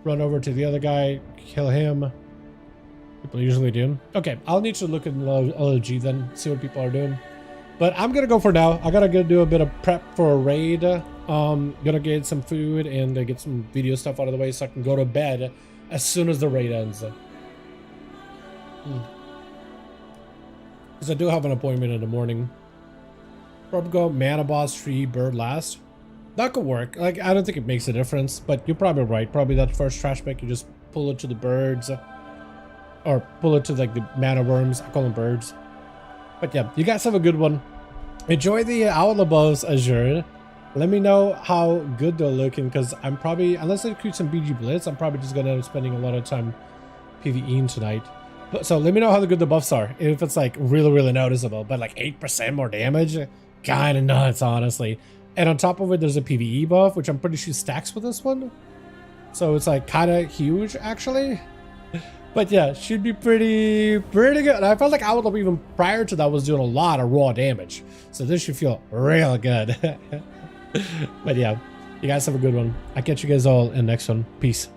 run over to the other guy, kill him. People usually do. Okay, I'll need to look at LOG then, see what people are doing. But I'm gonna go for now. I gotta go do a bit of prep for a raid. Gonna get some food and get some video stuff out of the way so I can go to bed as soon as the raid ends. Because I do have an appointment in the morning. Probably go mana boss, tree, bird last. That could work. Like, I don't think it makes a difference, but you're probably right. Probably that first trash bag, you just pull it to the birds. Or pull it to like the mana worms. I call them birds. But yeah, you guys have a good one. Enjoy the Owl Above Azure. Let me know how good they're looking, because I'm probably, unless I include some BG Blitz, I'm probably just gonna end up spending a lot of time PvEing tonight. But, so let me know how good the buffs are. If it's like really noticeable, but like 8% more damage, kind of nuts, honestly. And on top of it, there's a PvE buff, which I'm pretty sure stacks with this one. So it's like kind of huge, actually. But yeah, should be pretty good. And I felt like Owl even prior to that was doing a lot of raw damage. So this should feel real good. But yeah, you guys have a good one. I'll catch you guys all in the next one. Peace.